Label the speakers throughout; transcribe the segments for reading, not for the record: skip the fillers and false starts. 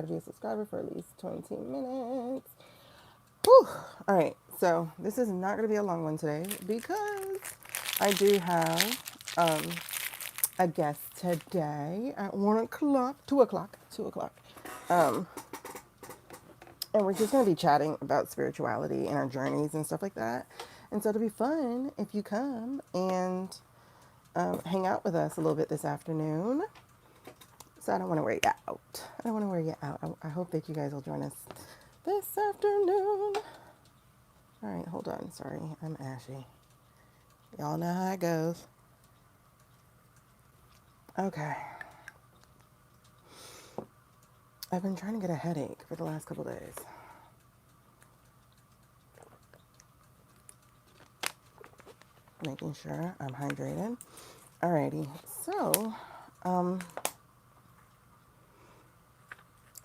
Speaker 1: got to be a subscriber for at least 20 minutes. Whew. All right, so this is not going to be a long one today because I do have a guest today at 1 o'clock, 2 o'clock, 2 o'clock. And we're just going to be chatting about spirituality and our journeys and stuff like that. And so it'll be fun if you come and hang out with us a little bit this afternoon. So I don't want to wear you out. I don't want to wear you out. I hope that you guys will join us this afternoon. All right, hold on. Sorry, I'm ashy. Y'all know how it goes. Okay. I've been trying to get a headache for the last couple days. Making sure I'm hydrated. Alrighty, so, and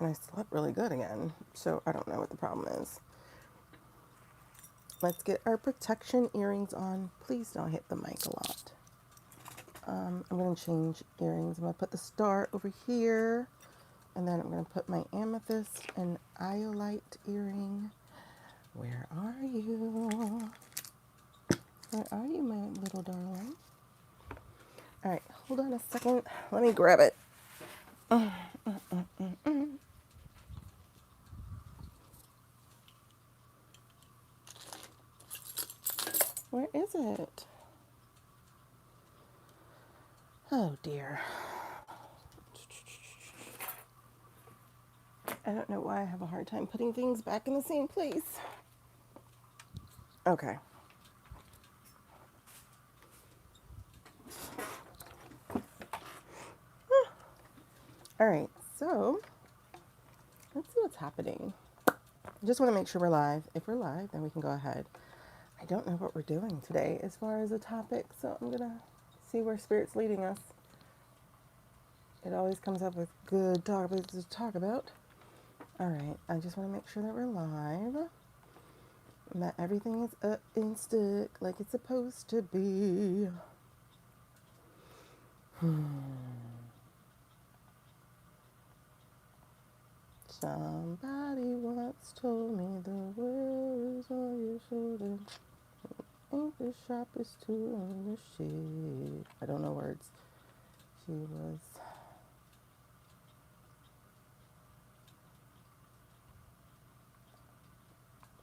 Speaker 1: I slept really good again, so I don't know what the problem is. Let's get our protection earrings on. Please don't hit the mic a lot. I'm going to change earrings. I'm going to put the star over here, and then I'm going to put my amethyst and iolite earring. Where are you? Where are you, my little darling? All right, hold on a second. Let me grab it. Where is it? Oh, dear. I don't know why I have a hard time putting things back in the same place. Okay. All right, so let's see what's happening. I just want to make sure we're live. If we're live, then we can go ahead. I don't know what we're doing today as far as a topic, so I'm going to see where Spirit's leading us. It always comes up with good topics to talk about. All right, I just want to make sure that we're live. And that everything is up and stuck like it's supposed to be. Somebody once told me the world is on your shoulder. Ain't the sharpest tool in the shed. I don't know words. She was.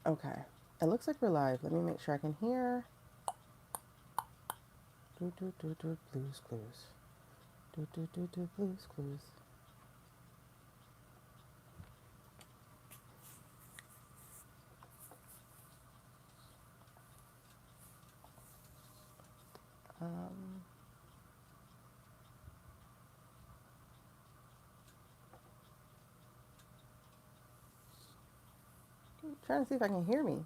Speaker 1: Okay. It looks like we're live. Let me make sure I can hear. Blues clues. Blues clues. I'm trying to see if I can hear me.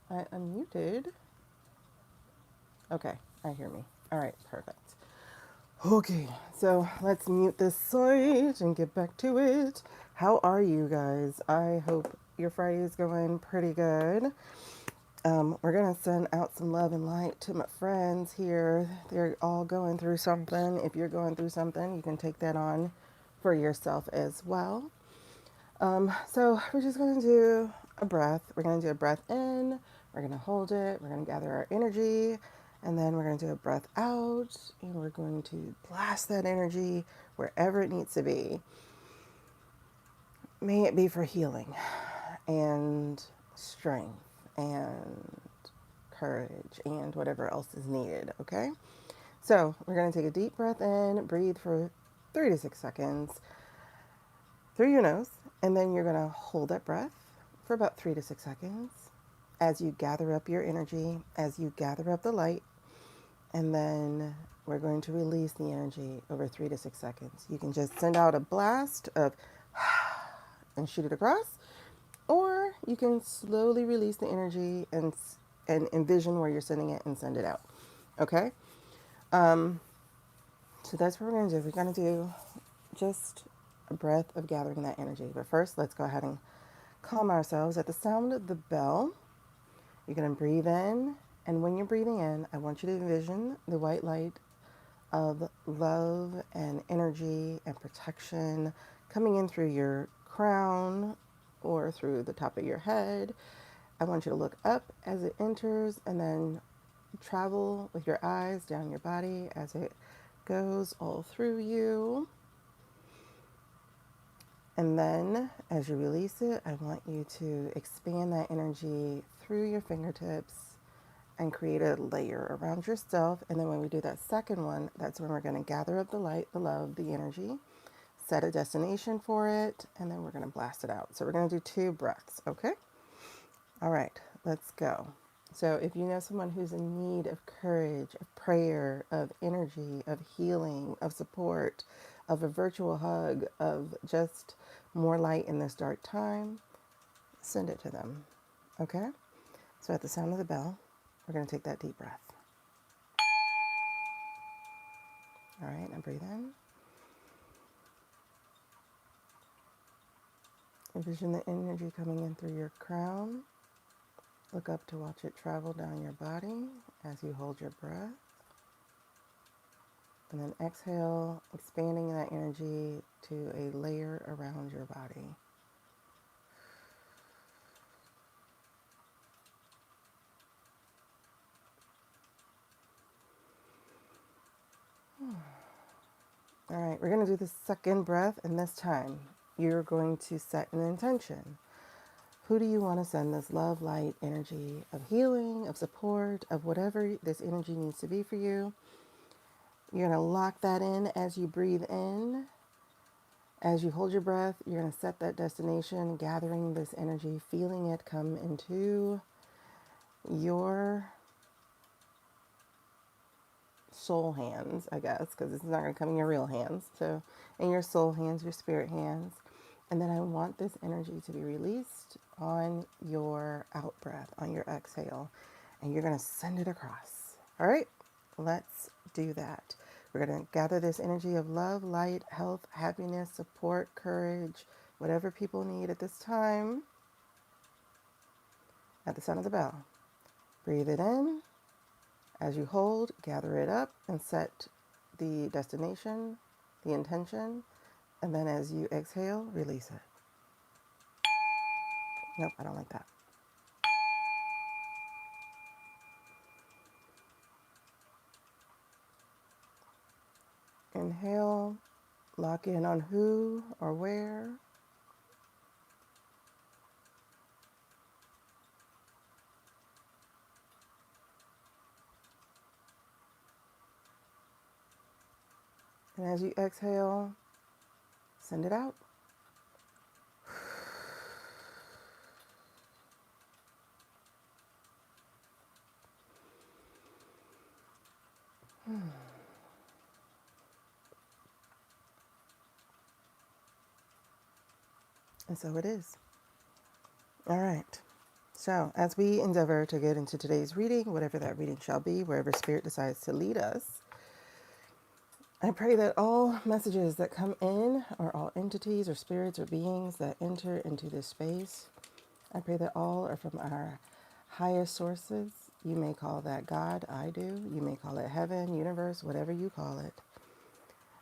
Speaker 1: I unmuted. Okay, I hear me. All right, perfect. Okay, so let's mute this site and get back to it. How are you guys? I hope your Friday is going pretty good. We're going to send out some love and light to my friends here. They're all going through something. If you're going through something, you can take that on for yourself as well. So we're just going to do a breath. We're going to do a breath in. We're going to hold it. We're going to gather our energy. And then we're going to do a breath out. And we're going to blast that energy wherever it needs to be. May it be for healing and strength and courage and whatever else is needed, okay? So we're going to take a deep breath in, breathe for 3 to 6 seconds through your nose, and then you're going to hold that breath for about 3 to 6 seconds as you gather up your energy, as you gather up the light, and then we're going to release the energy over 3 to 6 seconds. You can just send out a blast of and shoot it across, or you can slowly release the energy and envision where you're sending it and send it out. Okay? So that's what we're going to do. We're going to do just a breath of gathering that energy. But first, let's go ahead and calm ourselves. At the sound of the bell, you're going to breathe in. And when you're breathing in, I want you to envision the white light of love and energy and protection coming in through your crown or through the top of your head. I want you to look up as it enters and then travel with your eyes down your body as it goes all through you. And then as you release it, I want you to expand that energy through your fingertips and create a layer around yourself. And then when we do that second one, that's when we're going to gather up the light, the love, the energy, set a destination for it, and then we're going to blast it out. So we're going to do 2 breaths, okay? All right, let's go. So if you know someone who's in need of courage, of prayer, of energy, of healing, of support, of a virtual hug, of just more light in this dark time, send it to them, okay? So at the sound of the bell, we're going to take that deep breath. All right, now breathe in. Envision the energy coming in through your crown. Look up to watch it travel down your body as you hold your breath. And then exhale, expanding that energy to a layer around your body. All right, we're going to do the second breath, and this time you're going to set an intention. Who do you want to send this love, light, energy of healing, of support, of whatever this energy needs to be for you? You're going to lock that in as you breathe in. As you hold your breath, you're going to set that destination, gathering this energy, feeling it come into your soul hands, I guess, because it's not going to come in your real hands. So in your soul hands, your spirit hands. And then I want this energy to be released on your out breath, on your exhale. And you're going to send it across. All right, let's do that. We're going to gather this energy of love, light, health, happiness, support, courage, whatever people need at this time. At the sound of the bell, breathe it in. As you hold, gather it up and set the destination, the intention, and then as you exhale, release it. Nope, I don't like that. Inhale, lock in on who or where. And as you exhale, send it out. And so it is. All right. So as we endeavor to get into today's reading, whatever that reading shall be, wherever Spirit decides to lead us, I pray that all messages that come in, or all entities or spirits or beings that enter into this space, I pray that all are from our highest sources. You may call that God, I do. You may call it heaven, universe, whatever you call it.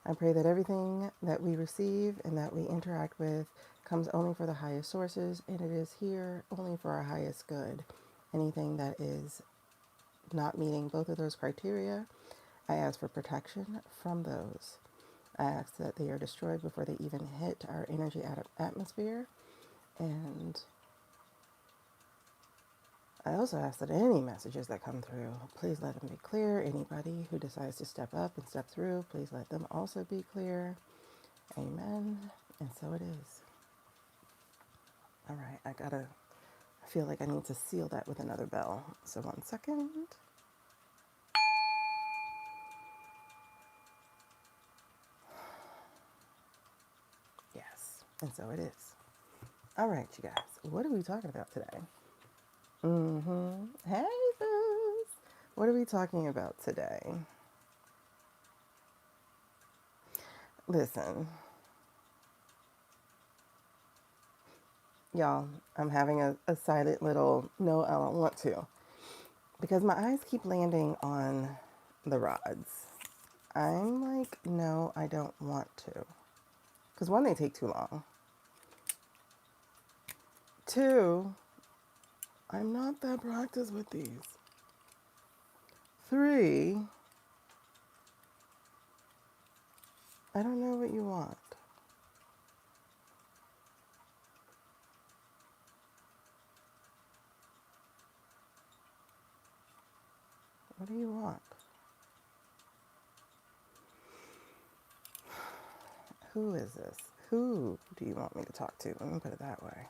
Speaker 1: I pray that everything that we receive and that we interact with comes only for the highest sources, and it is here only for our highest good. Anything that is not meeting both of those criteria, I ask for protection from those. I ask that they are destroyed before they even hit our energy atmosphere. And I also ask that any messages that come through, please let them be clear. Anybody who decides to step up and step through, please let them also be clear. Amen. And so it is. All right, I feel like I need to seal that with another bell. So 1 second. Yes, and so it is. All right, you guys, what are we talking about today? Hey, booze. What are we talking about today? Listen, y'all, I'm having a silent little, no, I don't want to. Because my eyes keep landing on the rods. I'm like, no, I don't want to. Because one, they take too long. Two, I'm not that practiced with these. Three, I don't know what you want. What do you want? Who is this? Who do you want me to talk to? Let me put it that way.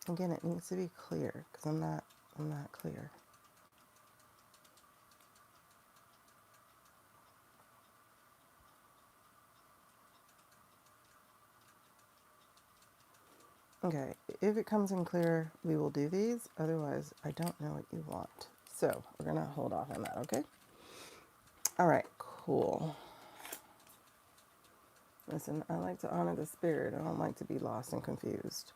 Speaker 1: Again, it needs to be clear because I'm not clear. Okay, if it comes in clear, we will do these. Otherwise, I don't know what you want. So we're gonna hold off on that, okay? All right, cool. Listen, I like to honor the spirit. I don't like to be lost and confused.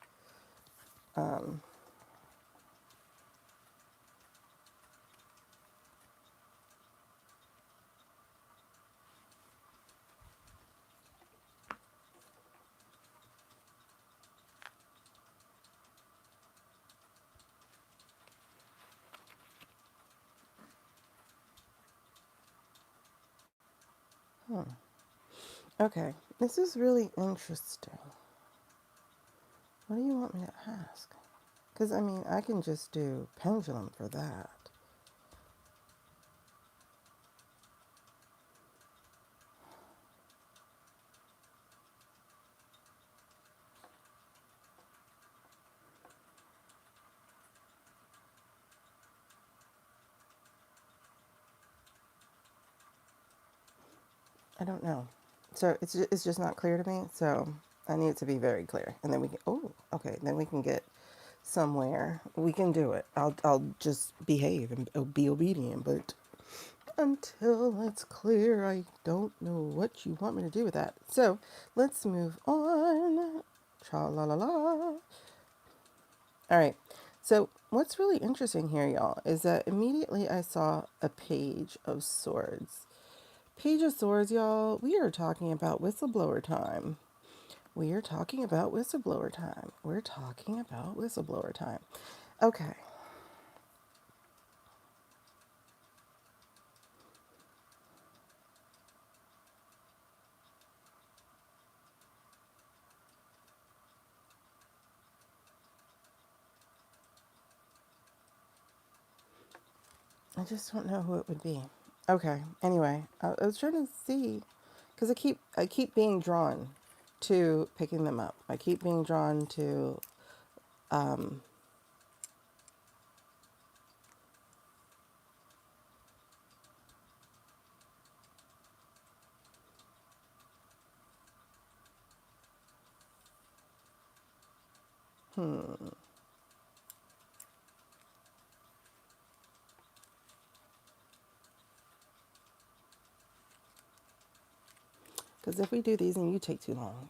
Speaker 1: Okay, this is really interesting. What do you want me to ask? Because, I mean, I can just do pendulum for that. I don't know. So it's just not clear to me. So I need it to be very clear. And then we can, oh, okay. Then we can get somewhere. We can do it. I'll just behave and be obedient. But until it's clear, I don't know what you want me to do with that. So let's move on. Cha la la la. All right. So what's really interesting here, y'all, is that immediately I saw a page of swords. Page of Swords, y'all, we are talking about whistleblower time. We are talking about whistleblower time. We're talking about whistleblower time. Okay. I just don't know who it would be. Okay. Anyway, I was trying to see because I keep being drawn to picking them up. I keep being drawn to because if we do these and you take too long.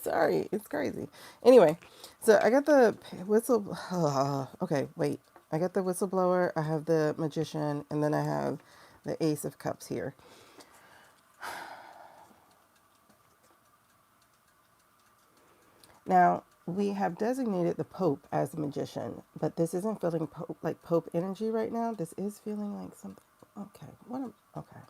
Speaker 1: Sorry, it's crazy. Anyway, so I got the whistle. Okay, wait. I got the whistleblower. I have the magician, and then I have the Ace of Cups here. Now we have designated the Pope as the magician, but this isn't feeling like Pope energy right now. This is feeling like something. Okay, okay.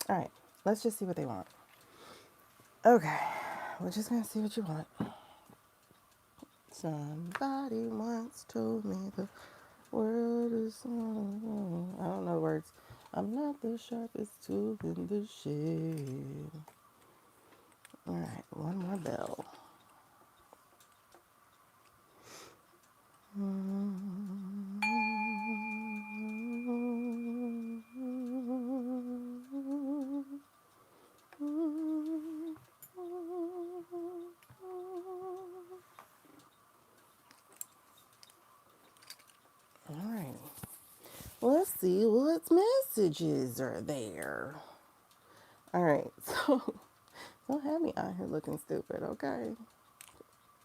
Speaker 1: All right, let's just see what they want. Okay, we're just gonna see what you want. Somebody once told me the world is. I don't know the words. I'm not the sharpest tool in the shed. All right, one more bell. see what messages are there. All right, so don't have me out here looking stupid, okay?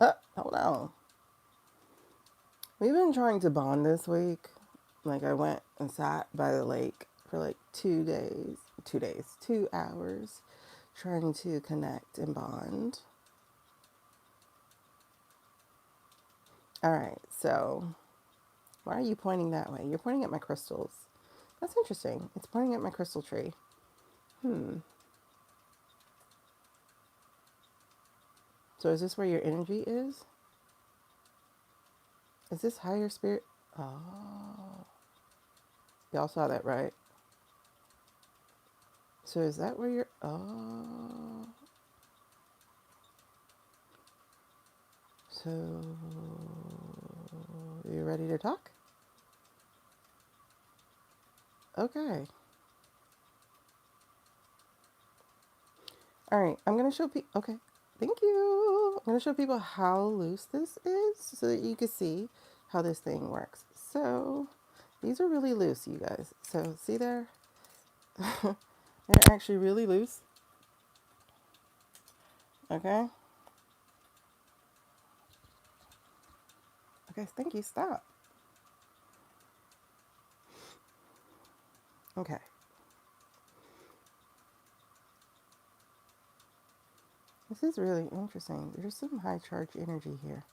Speaker 1: Hold on. We've been trying to bond this week. Like, I went and sat by the lake for like 2 hours, trying to connect and bond. All right, so why are you pointing that way? You're pointing at my crystals. That's interesting. It's pointing at my crystal tree. So is this where your energy is? Is this higher spirit? Oh, y'all saw that, right? So is that where you're... Oh. So, you ready to talk? Okay. All right, I'm going to show people... Okay, thank you. I'm going to show people how loose this is so that you can see how this thing works. So, these are really loose, you guys. So, see there? They're actually really loose. Okay? Okay, thank you. Stop. Okay. This is really interesting. There's some high charge energy here.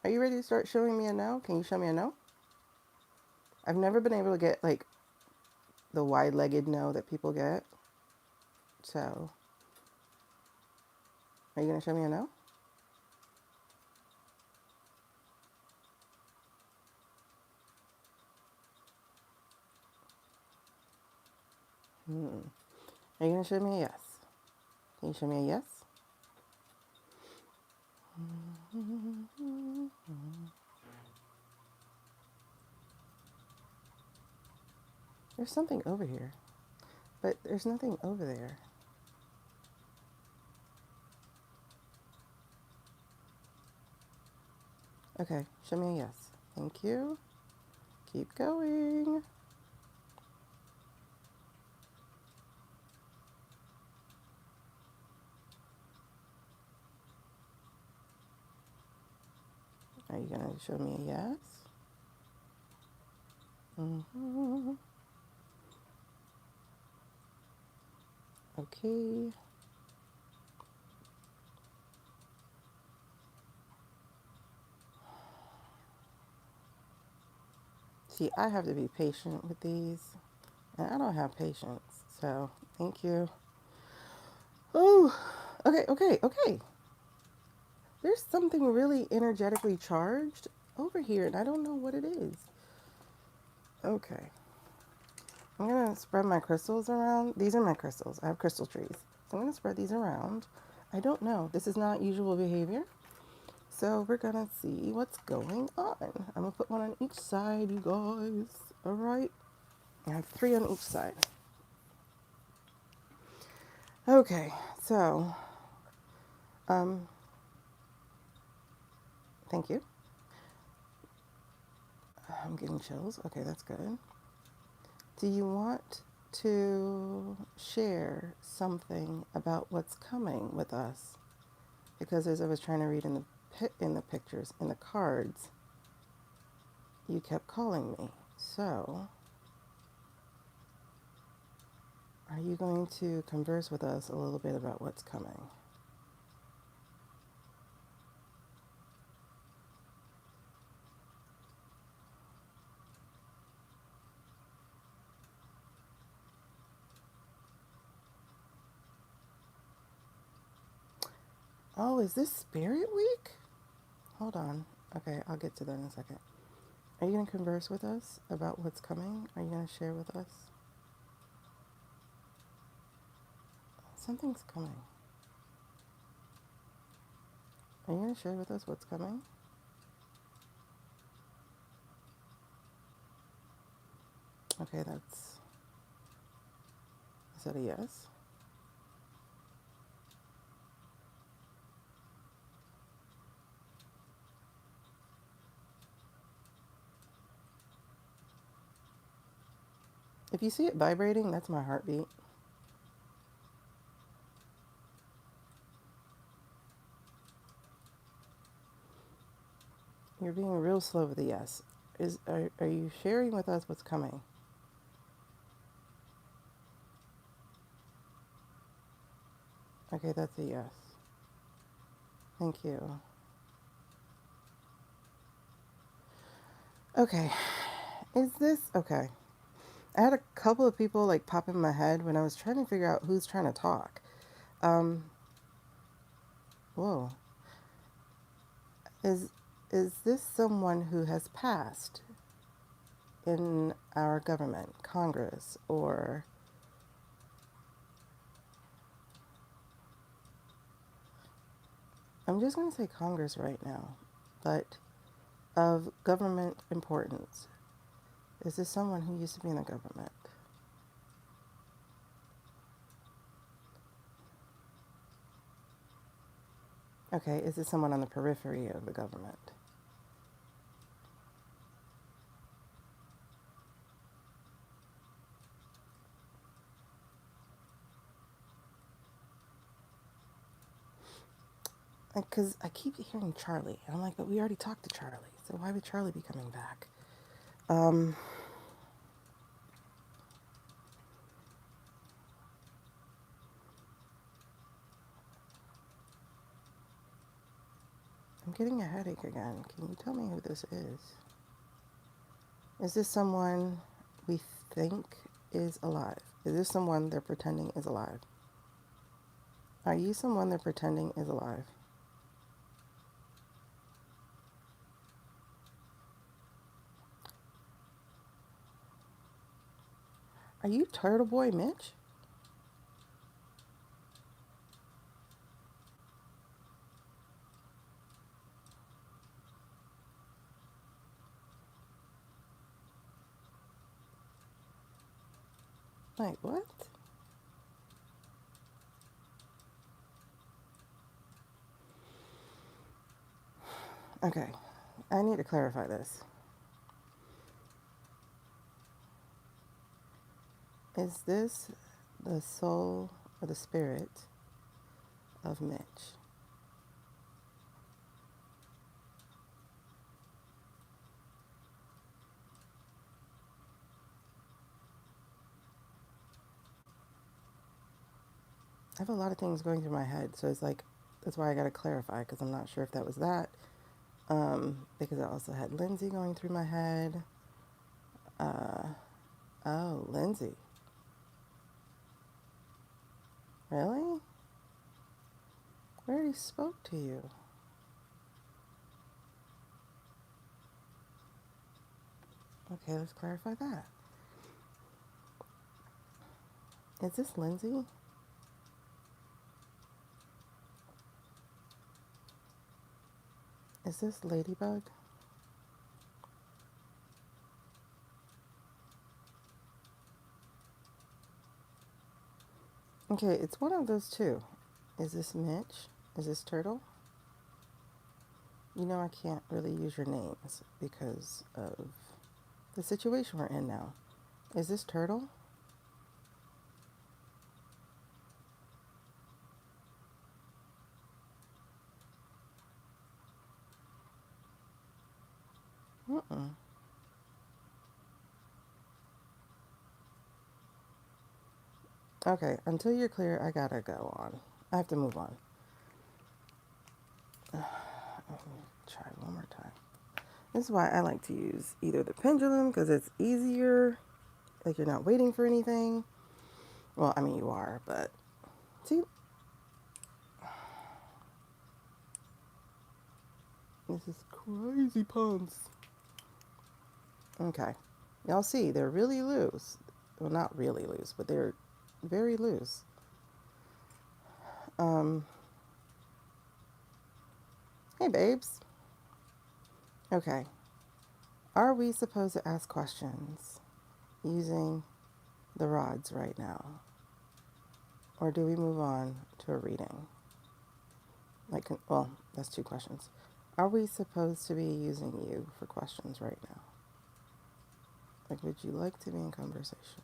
Speaker 1: Are you ready to start showing me a no? Can you show me a no? I've never been able to get like the wide-legged no that people get. So, are you going to show me a no? Are you going to show me a yes? Can you show me a yes? There's something over here, but there's nothing over there. Okay, show me a yes. Thank you. Keep going. Are you going to show me a yes? Okay. See, I have to be patient with these, and I don't have patience, so thank you. Oh, okay. There's something really energetically charged over here, and I don't know what it is. Okay. I'm going to spread my crystals around. These are my crystals. I have crystal trees. So I'm going to spread these around. I don't know. This is not usual behavior. So we're going to see what's going on. I'm going to put one on each side, you guys. All right. I have 3 on each side. Okay. So, thank you. I'm getting chills. Okay, that's good. Do you want to share something about what's coming with us? Because as I was trying to read in the pictures, in the cards, you kept calling me. So, are you going to converse with us a little bit about what's coming? Oh, is this Spirit Week? Hold on. Okay, I'll get to that in a second. Are you going to converse with us about what's coming? Are you going to share with us? Something's coming. Are you going to share with us what's coming? Okay, is that a yes? If you see it vibrating, that's my heartbeat. You're being real slow with the yes. Are you sharing with us what's coming? Okay, that's a yes. Thank you. Okay. Is this okay? I had a couple of people like pop in my head when I was trying to figure out who's trying to talk. Um, whoa. Is is this someone who has passed in our government, Congress, or I'm just going to say Congress right now, but of government importance? Is this someone who used to be in the government? Okay, is this someone on the periphery of the government? Because I keep hearing Charlie. And I'm like, but we already talked to Charlie, so why would Charlie be coming back? Um, I'm getting a headache again. Can you tell me who this is? Is this someone we think is alive? Is this someone they're pretending is alive? Are you someone they're pretending is alive? Are you Turtle Boy Mitch? Like, what? Okay, I need to clarify this. Is this the soul or the spirit of Mitch? I have a lot of things going through my head, so it's like, that's why I gotta clarify, because I'm not sure if that was that. Because I also had Lindsay going through my head. Uh, oh, Lindsay. Really? We already spoke to you. Okay, let's clarify that. Is this Lindsay? Is this Ladybug? Okay, it's one of those two. Is this Mitch? Is this Turtle? You know I can't really use your names because of the situation we're in now. Is this Turtle? Mm-mm. Okay, until you're clear, I gotta go on. I have to move on. Let me try one more time. This is why I like to use either the pendulum because it's easier, like you're not waiting for anything. Well, I mean, you are, but see, this is crazy puns. Okay, y'all see, they're really loose. Well, not really loose, but they're very loose. Um, hey, babes. Okay, are we supposed to ask questions using the rods right now? Or do we move on to a reading? Like, well, that's two questions. Are we supposed to be using you for questions right now? Like, would you like to be in conversation?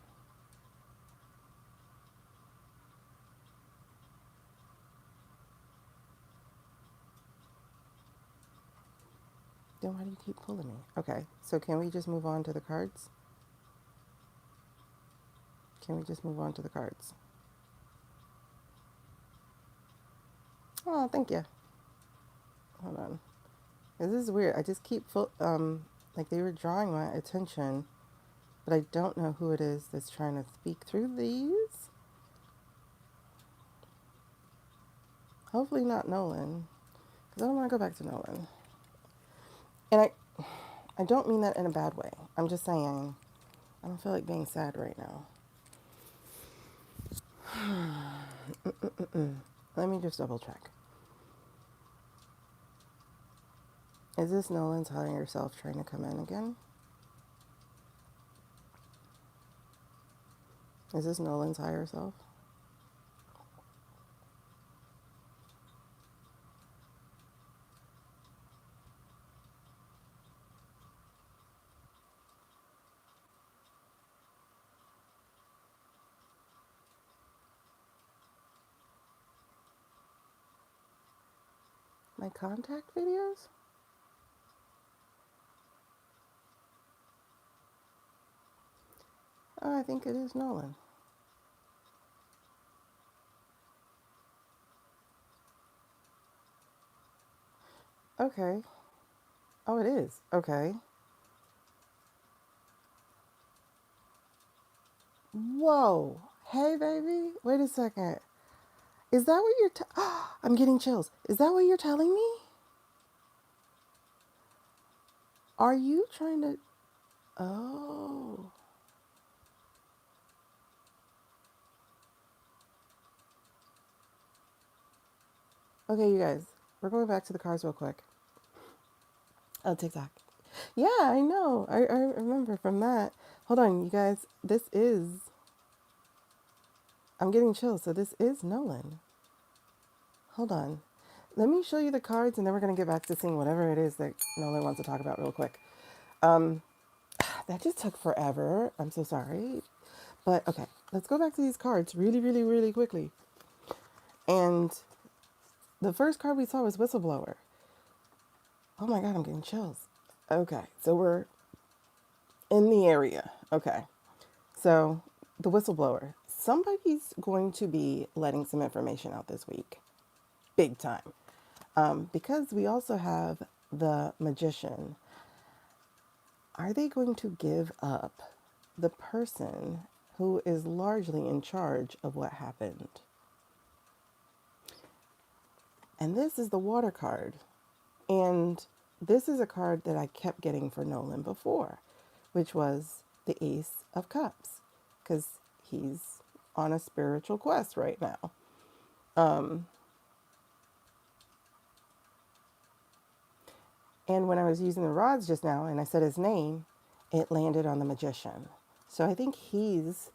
Speaker 1: Then why do you keep pulling me? Okay, so can we just move on to the cards? Can we just move on to the cards? Oh, thank you. Hold on. This is weird. I just keep like they were drawing my attention, but I don't know who it is that's trying to speak through these. Hopefully not Nolan, because I don't want to go back to Nolan. And I don't mean that in a bad way. I'm just saying I don't feel like being sad right now. Let me just double check. Is this Nolan's higher self trying to come in again? Is this Nolan's higher self? My contact videos? Oh, I think it is Nolan. Okay. Oh, it is. Okay. Whoa. Hey, baby. Wait a second. Is that what you're I'm getting chills. Is that what you're telling me? Are you trying to... Oh. Okay, you guys. We're going back to the cards real quick. Oh, TikTok. Yeah, I know. I remember from that. Hold on, you guys. This is... I'm getting chills. So this is Nolan. Hold on. Let me show you the cards, and then we're going to get back to seeing whatever it is that Nolan wants to talk about real quick. That just took forever. I'm so sorry. But, okay. Let's go back to these cards really, really, really quickly. And the first card we saw was Whistleblower. Oh my God, I'm getting chills. Okay, so we're in the area. Okay. So, the whistleblower. Somebody's going to be letting some information out this week. Big time. Because we also have the magician. Are they going to give up the person who is largely in charge of what happened? And this is the water card. And this is a card that I kept getting for Nolan before, which was the Ace of Cups, because he's on a spiritual quest right now. And when I was using the rods just now and I said his name, it landed on the magician. So I think he's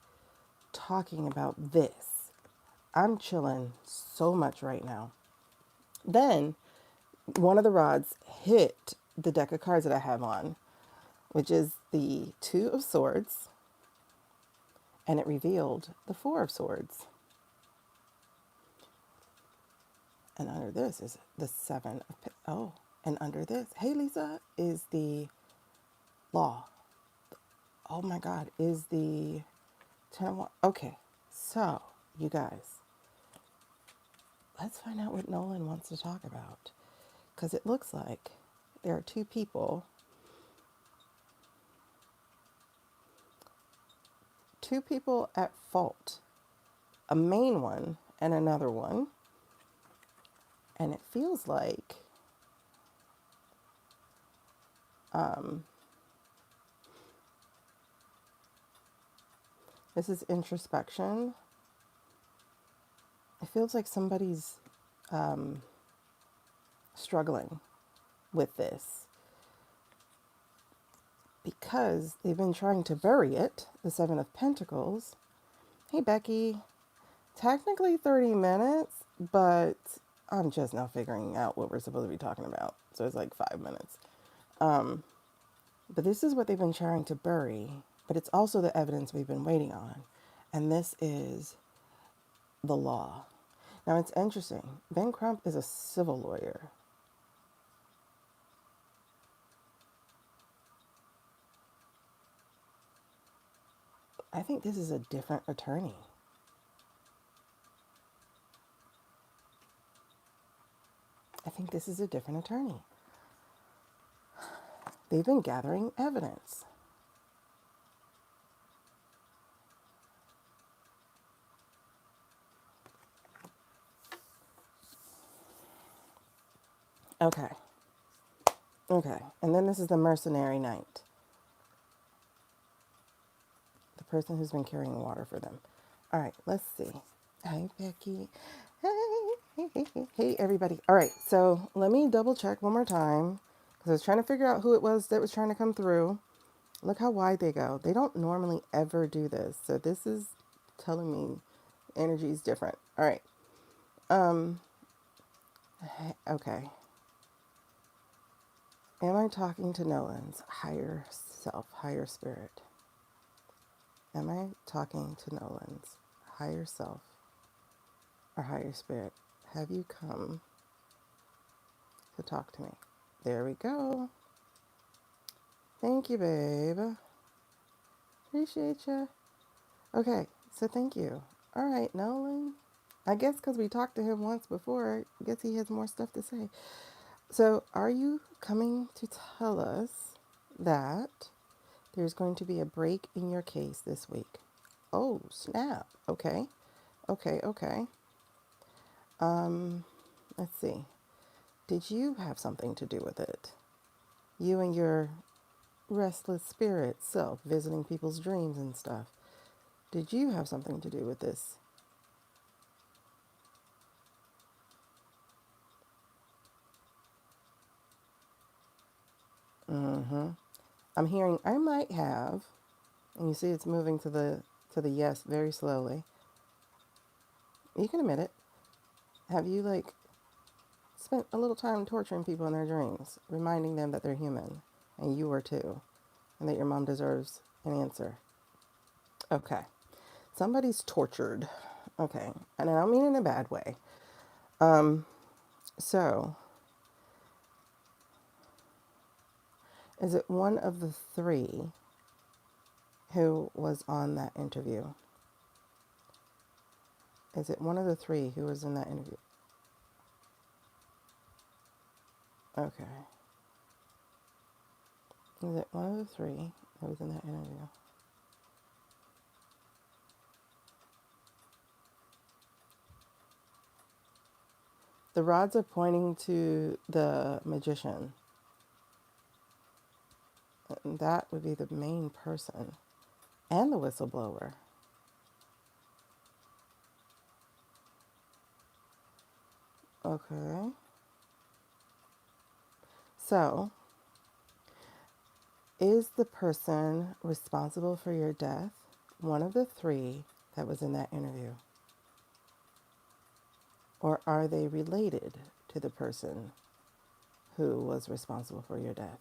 Speaker 1: talking about this. I'm chilling so much right now. Then one of the rods hit the deck of cards that I have on, which is the Two of Swords, and it revealed the Four of Swords. And under this is the Seven of Oh, and under this, hey Lisa, is the Law. Oh my God, is the 10 of Wands. Okay, so you guys, let's find out what Nolan wants to talk about. Because it looks like there are two people at fault. A main one and another one. And it feels like this is introspection. It feels like somebody's struggling with this because they've been trying to bury it, the Seven of Pentacles. Hey, Becky. Technically 30 minutes, but I'm just now figuring out what we're supposed to be talking about. So it's like 5 minutes. But this is what they've been trying to bury, but it's also the evidence we've been waiting on. And this is the law. Now it's interesting. Ben Crump is a civil lawyer. I think this is a different attorney. I think this is a different attorney. They've been gathering evidence. Okay. Okay. And then this is the mercenary knight. The person who's been carrying water for them. All right, let's see. Hi, Becky. Hey, everybody. All right, so let me double check one more time because I was trying to figure out who it was that was trying to come through. Look how wide they go. They don't normally ever do this. So this is telling me energy is different. All right. Okay. Am I talking to Nolan's higher self, higher spirit? Am I talking to Nolan's higher self or higher spirit? Have you come to talk to me? There we go. Thank you, babe. Appreciate you. Okay, so thank you. All right, Nolan. I guess because we talked to him once before, I guess he has more stuff to say. So, are you coming to tell us that there's going to be a break in your case this week? Oh, snap. Okay. Okay. Let's see. Did you have something to do with it? You and your restless spirit self visiting people's dreams and stuff. Did you have something to do with this? I'm hearing I might have, and you see it's moving to the yes very slowly. You can admit it. Have you spent a little time torturing people in their dreams, reminding them that they're human, and you are too, and that your mom deserves an answer? Okay. Somebody's tortured. Okay. And I don't mean in a bad way. So, is it one of the three who was on that interview? Is it one of the three who was in that interview? Okay. Is it one of the three who was in that interview? The rods are pointing to the magician. And that would be the main person. And the whistleblower. Okay. So, is the person responsible for your death one of the three that was in that interview? Or are they related to the person who was responsible for your death?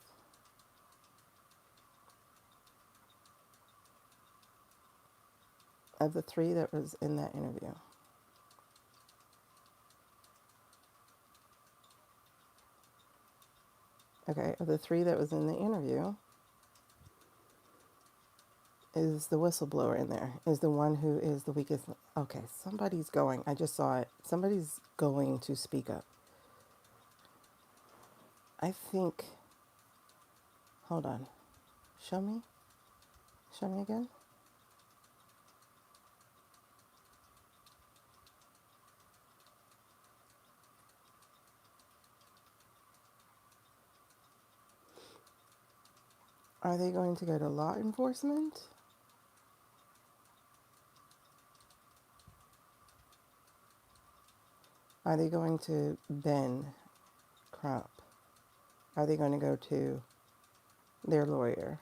Speaker 1: Of the three that was in that interview. Okay, of the three that was in the interview, is the whistleblower in there? Is the one who is the weakest? Okay, somebody's going. I just saw it. Somebody's going to speak up. I think. Hold on. Show me. Show me again. Are they going to go to law enforcement? Are they going to Ben Crump? Are they going to go to their lawyer?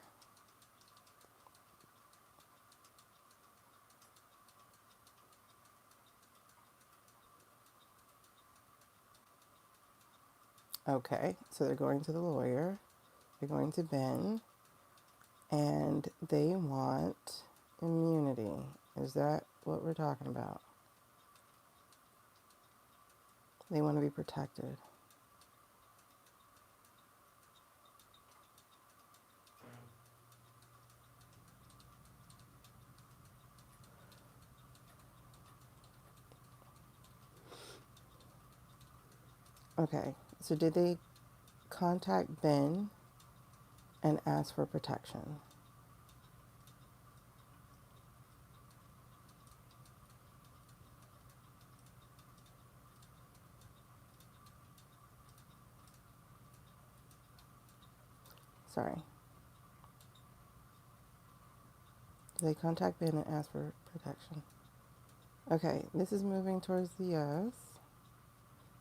Speaker 1: Okay, so they're going to the lawyer, they're going to Ben, and they want immunity. Is that what we're talking about? They want to be protected. Okay, so did they contact Ben and ask for protection? Sorry. Did they contact Ben and ask for protection? Okay, this is moving towards the yes.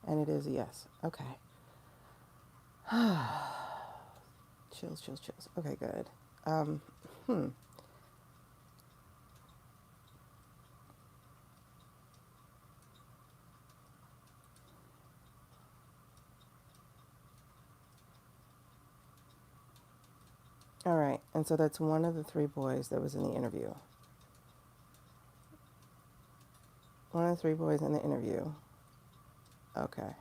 Speaker 1: And it is a yes. Okay. Chills, chills, chills. Okay, good. Um, hmm. All right. And so that's one of the three boys that was in the interview. One of the three boys in the interview. Okay.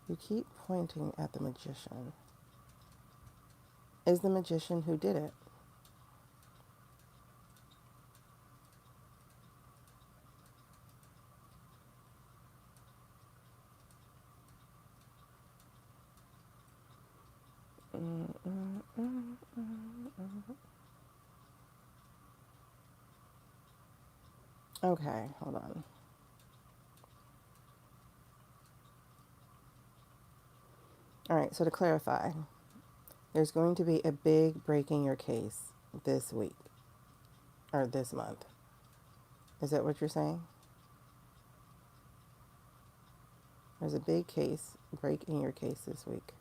Speaker 1: You keep pointing at the magician. Is the magician who did it? Mm, mm, mm, mm, mm. Okay, hold on. All right, so to clarify, there's going to be a big break in your case this week or this month. Is that what you're saying? There's a big case break in your case this week.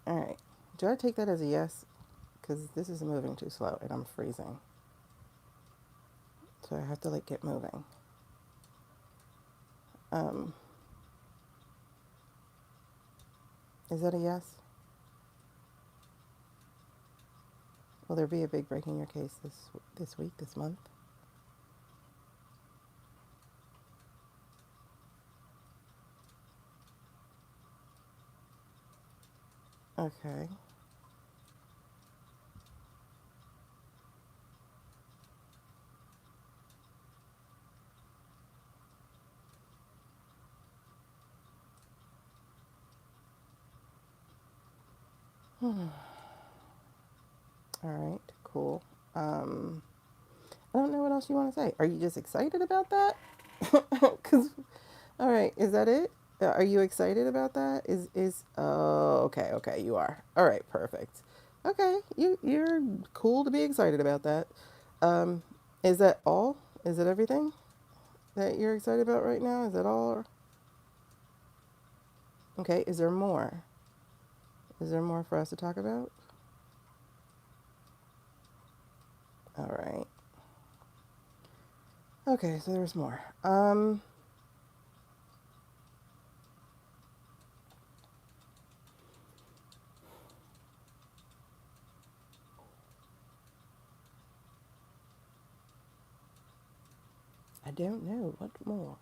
Speaker 1: All right. Do I take that as a yes? Because this is moving too slow and I'm freezing. So I have to like get moving. Um, is that a yes? Will there be a big break in your case this week, this month? Okay. All right, cool. I don't know what else you want to say. Are you just excited about that? Cause, all right, is that it? Are you excited about that? Oh, okay, okay, you are. All right, perfect. Okay, you're cool to be excited about that. Um, is that all? Is it everything that you're excited about right now? Is that all? Okay, is there more? Is there more for us to talk about? All right. Okay, so there's more. I don't know. What more?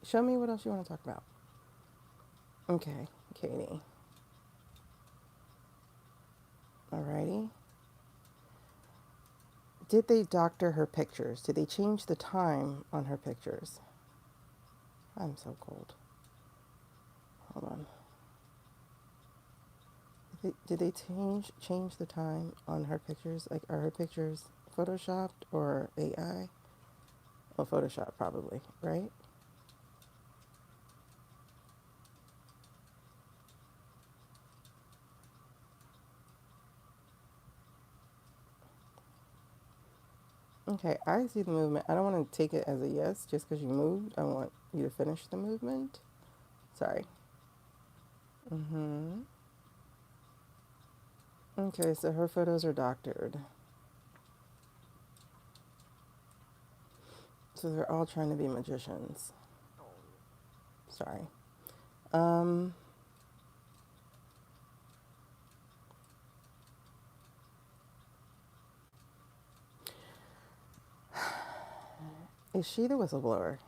Speaker 1: Show me what else you want to talk about. Okay, Katie. Alrighty. Did they doctor her pictures? Did they change the time on her pictures? I'm so cold. Hold on. Did they change the time on her pictures? Like, are her pictures photoshopped or AI? Well, Photoshop probably, right? Okay, I see the movement. I don't want to take it as a yes just because you moved. I want you to finish the movement. Sorry. Mm-hmm. Okay, so her photos are doctored. So they're all trying to be magicians. Sorry. Um, Is she the whistleblower?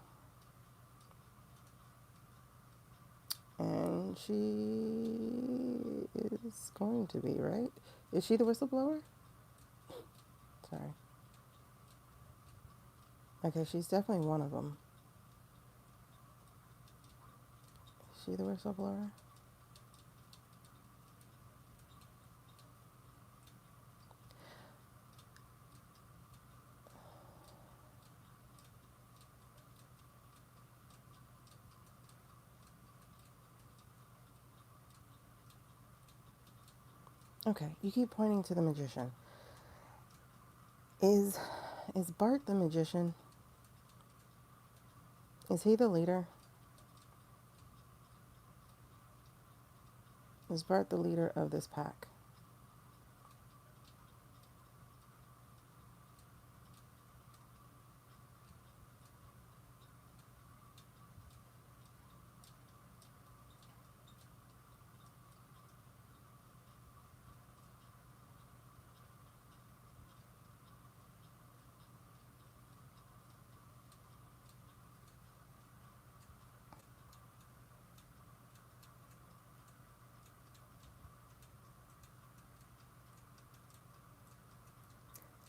Speaker 1: And she is going to be, right? Is she the whistleblower? Sorry. Okay, she's definitely one of them. Is she the whistleblower? Okay, you keep pointing to the magician. Is Bart the magician? Is he the leader? Is Bart the leader of this pack?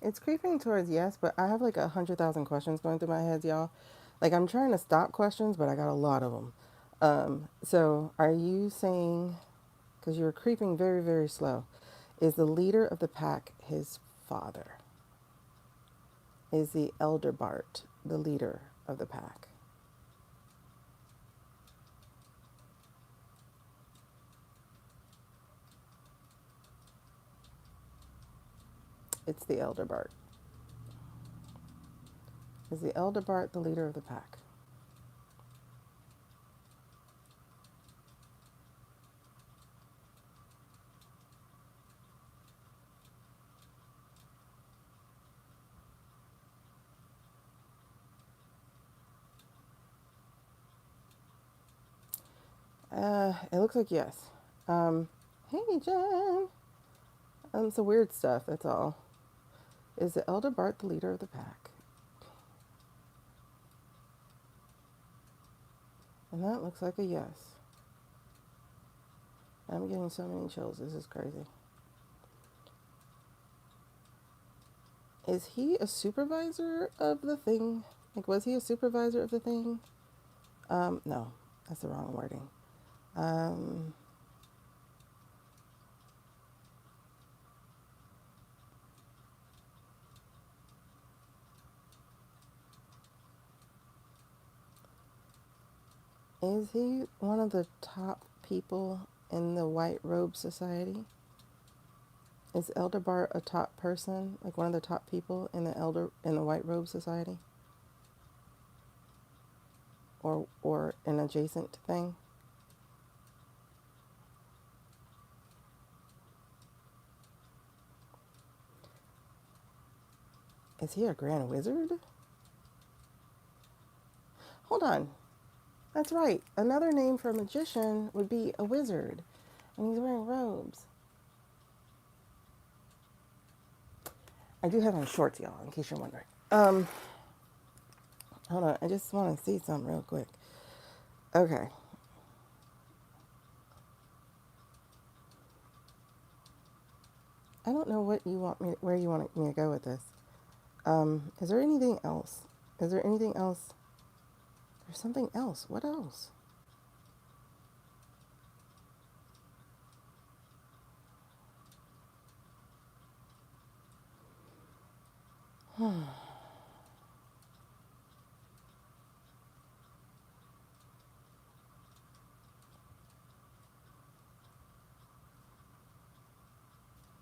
Speaker 1: It's creeping towards yes, but I have like 100,000 questions going through my head, y'all. Like I'm trying to stop questions, but I got a lot of them. So are you saying, because you're creeping very, very slow, is the leader of the pack his father? Is the elder Bart the leader of the pack? It's the elder Bart. Is the elder Bart the leader of the pack? It looks like yes. Hey, Jen. Some weird stuff, that's all. Is the elder Bart the leader of the pack? And that looks like a yes. I'm getting so many chills. This is crazy. Is he a supervisor of the thing? Like, was he a supervisor of the thing? No, that's the wrong wording. Um, is he one of the top people in the White Robe Society? Is Elder Bart a top person, like one of the top people in the White Robe Society, or an adjacent thing? Is he a Grand Wizard? Hold on, that's right. Another name for a magician would be a wizard, and he's wearing robes. I do have on shorts, y'all, in case you're wondering. Hold on, I just want to see something real quick. Okay. I don't know where you want me to go with this. Is there anything else? Is there anything else? There's something else. What else?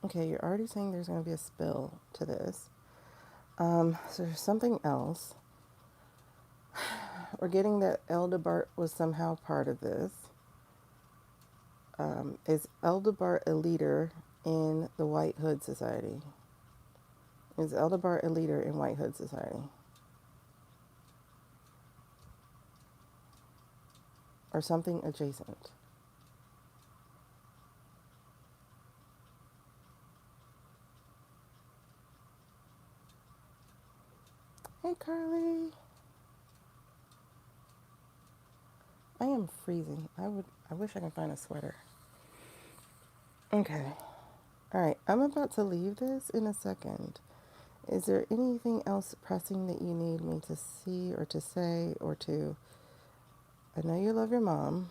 Speaker 1: Okay, you're already saying there's going to be a spill to this. So there's something else. We're getting that Eldebart was somehow part of this. Is Eldebart a leader in the White Hood Society? Is Eldebart a leader in White Hood Society? Or something adjacent? Hey, Carly. I am freezing. I wish I could find a sweater. Okay. All right. I'm about to leave this in a second. Is there anything else pressing that you need me to see or to say or to? I know you love your mom.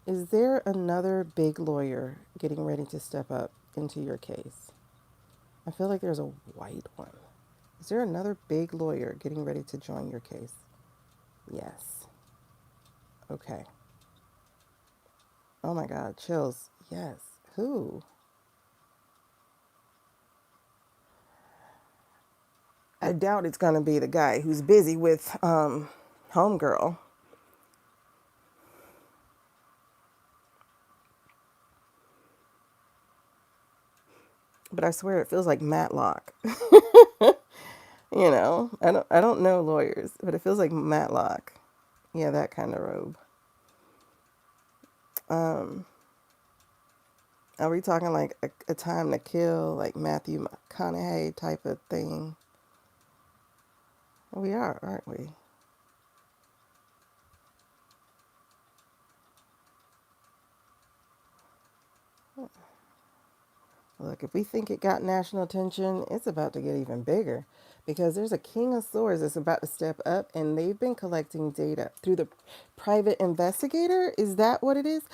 Speaker 1: Is there another big lawyer getting ready to step up into your case? I feel like there's a white one. Is there another big lawyer getting ready to join your case? Yes. Okay. Oh my God, chills. Yes. Who? I doubt it's going to be the guy who's busy with Homegirl. But I swear it feels like Matlock. I don't know lawyers, but it feels like Matlock. Yeah, that kind of robe. Um, are we talking like a time to kill, like Matthew McConaughey type of thing? We are, aren't we? Look, if we think it got national attention, it's about to get even bigger because there's a king of swords that's about to step up and they've been collecting data through the private investigator. Is that what it is?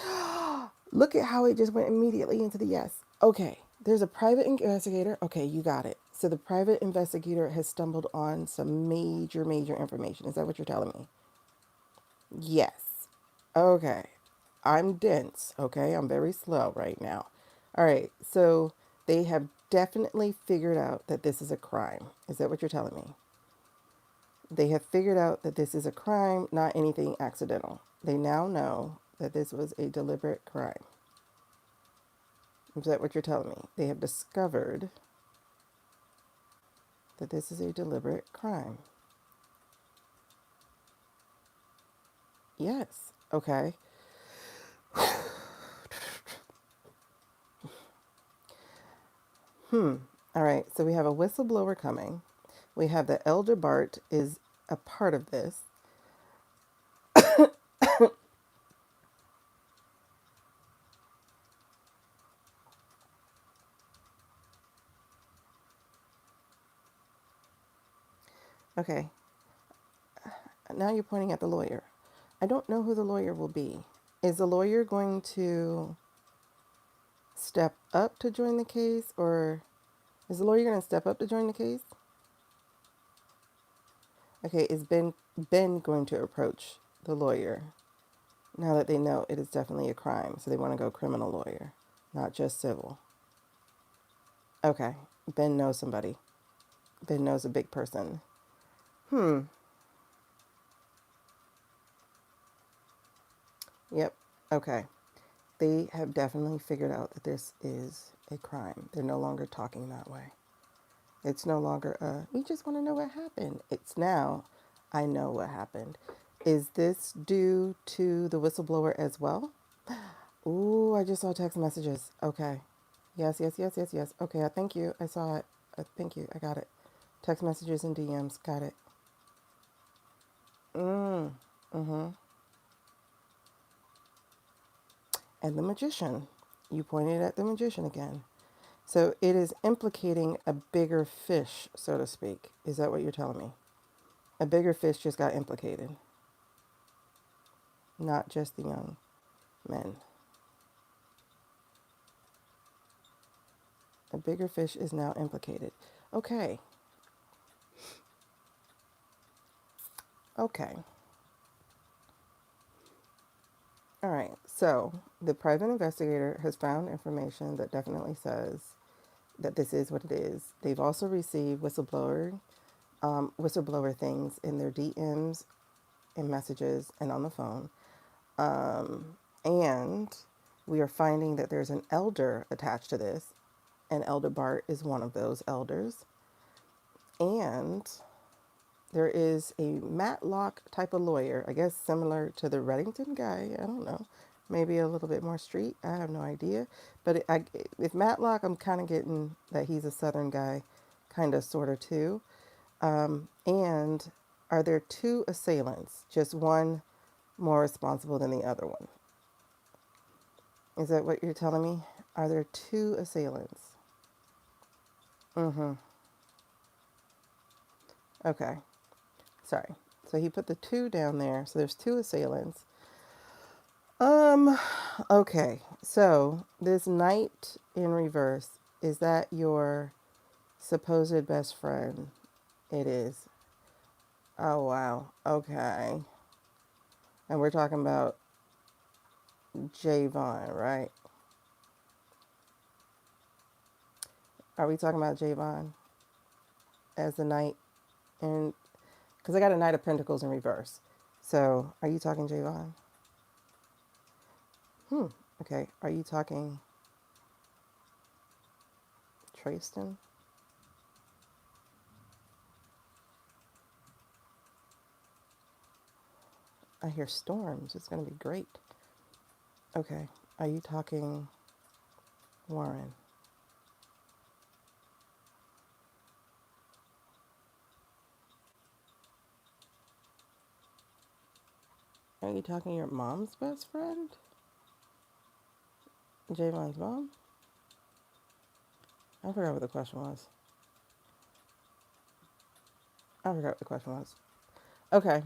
Speaker 1: Look at how it just went immediately into the yes. Okay, there's a private investigator. Okay, you got it. So the private investigator has stumbled on some major, major information. Is that what you're telling me? Yes. Okay. I'm dense. Okay. I'm very slow right now. All right. So they have definitely figured out that this is a crime. Is that what you're telling me? They have figured out that this is a crime, not anything accidental. They now know that this was a deliberate crime. Is that what you're telling me? They have discovered that this is a deliberate crime. Yes. Okay. All right. So we have a whistleblower coming. We have the elder Bart is a part of this. Okay. Now you're pointing at the lawyer. I don't know who the lawyer will be. Is the lawyer going to step up to join the case, or is the lawyer going to step up to join the case? Okay, is Ben going to approach the lawyer now that they know it is definitely a crime? So they want to go criminal lawyer, not just civil. Okay, Ben knows somebody. Ben knows a big person. Hmm. Yep. Okay. They have definitely figured out that this is a crime. They're no longer talking that way. It's no longer we just want to know what happened. It's now, I know what happened. Is this due to the whistleblower as well? Ooh, I just saw text messages. Okay. Yes, yes, yes, yes, yes. Okay, thank you. I saw it. Thank you. I got it. Text messages and DMs. Got it. Mm-hmm. And the magician. You pointed at the magician again. So it is implicating a bigger fish, so to speak. Is that what you're telling me? A bigger fish just got implicated, not just the young men. A bigger fish is now implicated. Okay. Okay. All right. So the private investigator has found information that definitely says that this is what it is. They've also received whistleblower things in their DMs and messages and on the phone. And we are finding that there's an elder attached to this, and Elder Bart is one of those elders. And there is a Matlock type of lawyer, I guess similar to the Reddington guy, I don't know, maybe a little bit more street. I have no idea. But with Matlock, I'm kind of getting that he's a Southern guy, kind of, sort of, too. And are there two assailants? Just one more responsible than the other one? Is that what you're telling me? Are there two assailants? Mm-hmm. Okay. Sorry. So he put the two down there. So there's two assailants. Um, okay. So this knight in reverse, is that your supposed best friend? It is. Oh, wow. Okay. And we're talking about Javon, right? Are we talking about Javon as the knight? And because I got a knight of pentacles in reverse. So are you talking Javon? Okay. Are you talking Treason? I hear storms. It's going to be great. Okay. Are you talking Warren? Are you talking your mom's best friend? Javon's mom? I forgot what the question was. I forgot what the question was. Okay.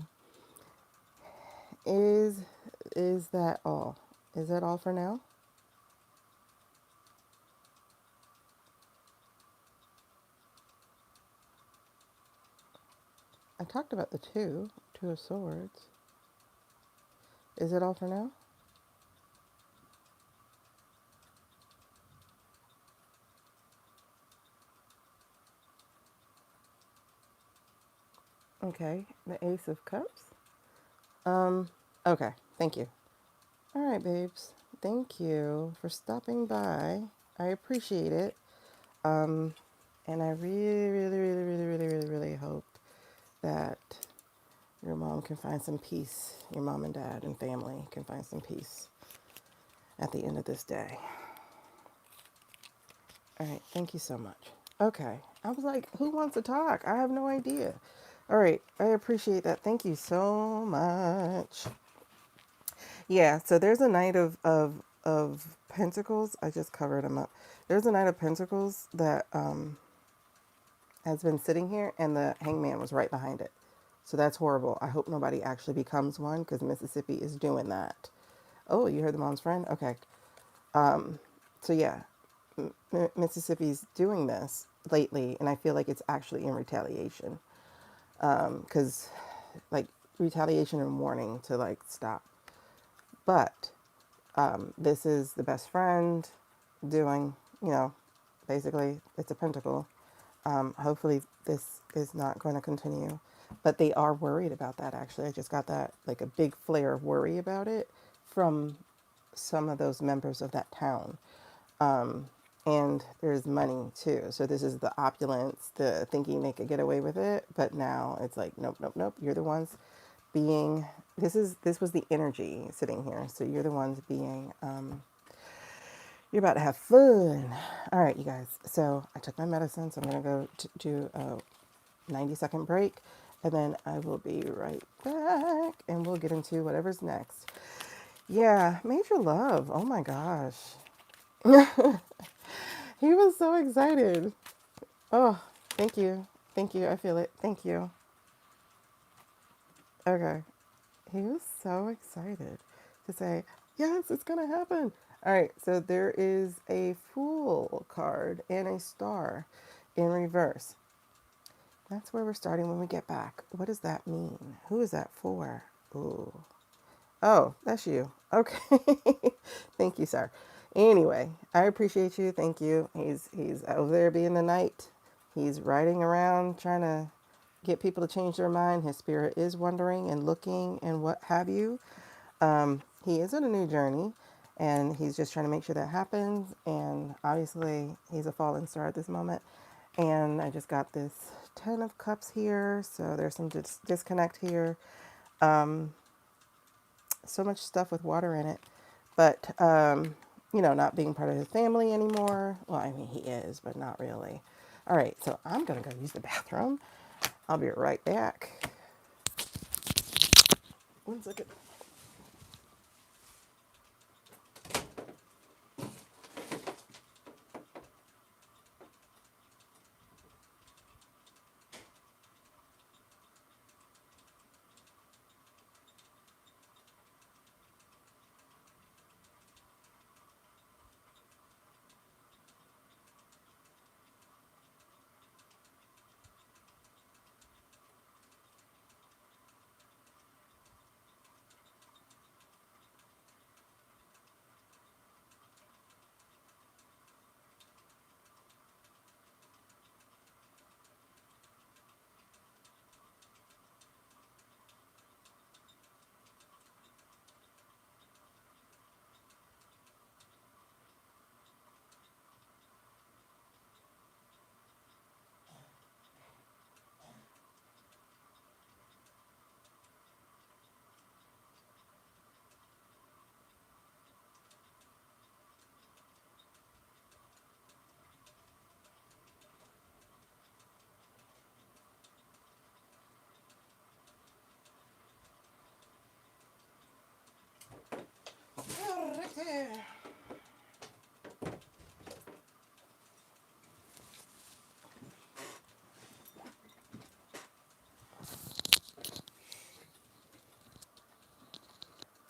Speaker 1: Is that all? Is that all for now? I talked about the two of swords. Is it all for now? Okay. The ace of cups. Okay. Thank you. All right, babes. Thank you for stopping by. I appreciate it. And I really, really, really, really, really, really, really hope that your mom can find some peace. Your mom and dad and family can find some peace at the end of this day. All right. Thank you so much. Okay. I was like, who wants to talk? I have no idea. All right. I appreciate that. Thank you so much. Yeah. So there's a knight of pentacles. I just covered them up. There's a knight of pentacles that has been sitting here, and the hangman was right behind it. So that's horrible. I hope nobody actually becomes one, because Mississippi is doing that. Oh, you heard the mom's friend? Okay. So yeah, Mississippi's doing this lately, and I feel like it's actually in retaliation. Because, like, retaliation and warning to, like, stop. But this is the best friend doing, basically, it's a pentacle. Hopefully this is not going to continue. But they are worried about that, actually. I just got that, like, a big flare of worry about it from some of those members of that town. And there's money, too. So this is the opulence, the thinking they could get away with it. But now it's like, nope, nope, nope. You're the ones being... This was the energy sitting here. So you're the ones being... You're about to have fun. All right, you guys. So I took my medicine, so I'm going to go do a 90-second break, and then I will be right back, and we'll get into whatever's next. Yeah, major love. Oh my gosh. He was so excited. Oh, thank you. Thank you. I feel it. Thank you. Okay. He was so excited to say, yes, it's going to happen. All right. So there is a Fool card and a star in reverse. That's where we're starting when we get back. What does that mean? Who is that for? Ooh. Oh, that's you. Okay. Thank you, sir. Anyway, I appreciate you. Thank you. He's over there being the knight. He's riding around trying to get people to change their mind. His spirit is wondering and looking and what have you. He is on a new journey, and he's just trying to make sure that happens. And obviously, he's a fallen star at this moment. And I just got this 10 of cups here, so there's some disconnect here. So much stuff with water in it. But, you know, not being part of his family anymore. Well, I mean, he is, but not really. All right, so I'm going to go use the bathroom. I'll be right back. 1 second.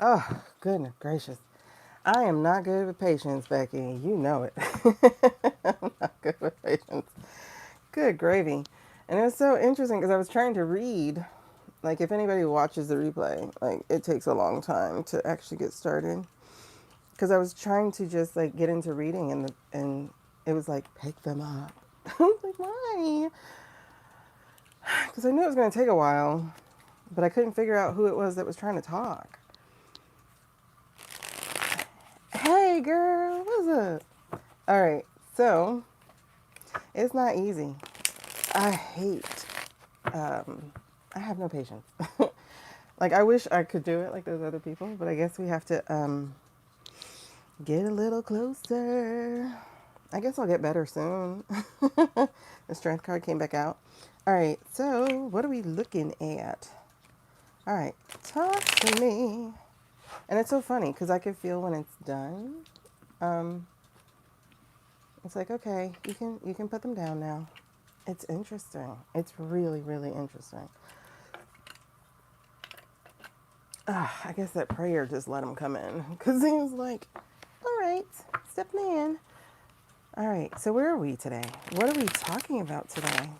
Speaker 1: Oh, goodness gracious. I am not good with patience, Becky. You know it. I'm not good with patience. Good gravy. And it was so interesting because I was trying to read. Like, if anybody watches the replay, like, it takes a long time to actually get started. Because I was trying to just, like, get into reading, and it was like, pick them up. I was like, why? Because I knew it was going to take a while, but I couldn't figure out who it was that was trying to talk. Hey, girl, what's up? All right, so it's not easy. I hate, I have no patience. Like, I wish I could do it like those other people, but I guess we have to get a little closer. I guess I'll get better soon. The strength card came back out. All right, so what are we looking at? All right, talk to me. And it's so funny because I can feel when it's done. It's like, okay, you can put them down now. It's interesting. It's really, really interesting. I guess that prayer just let him come in because he was like, all right, step in. All right, so where are we today? What are we talking about today?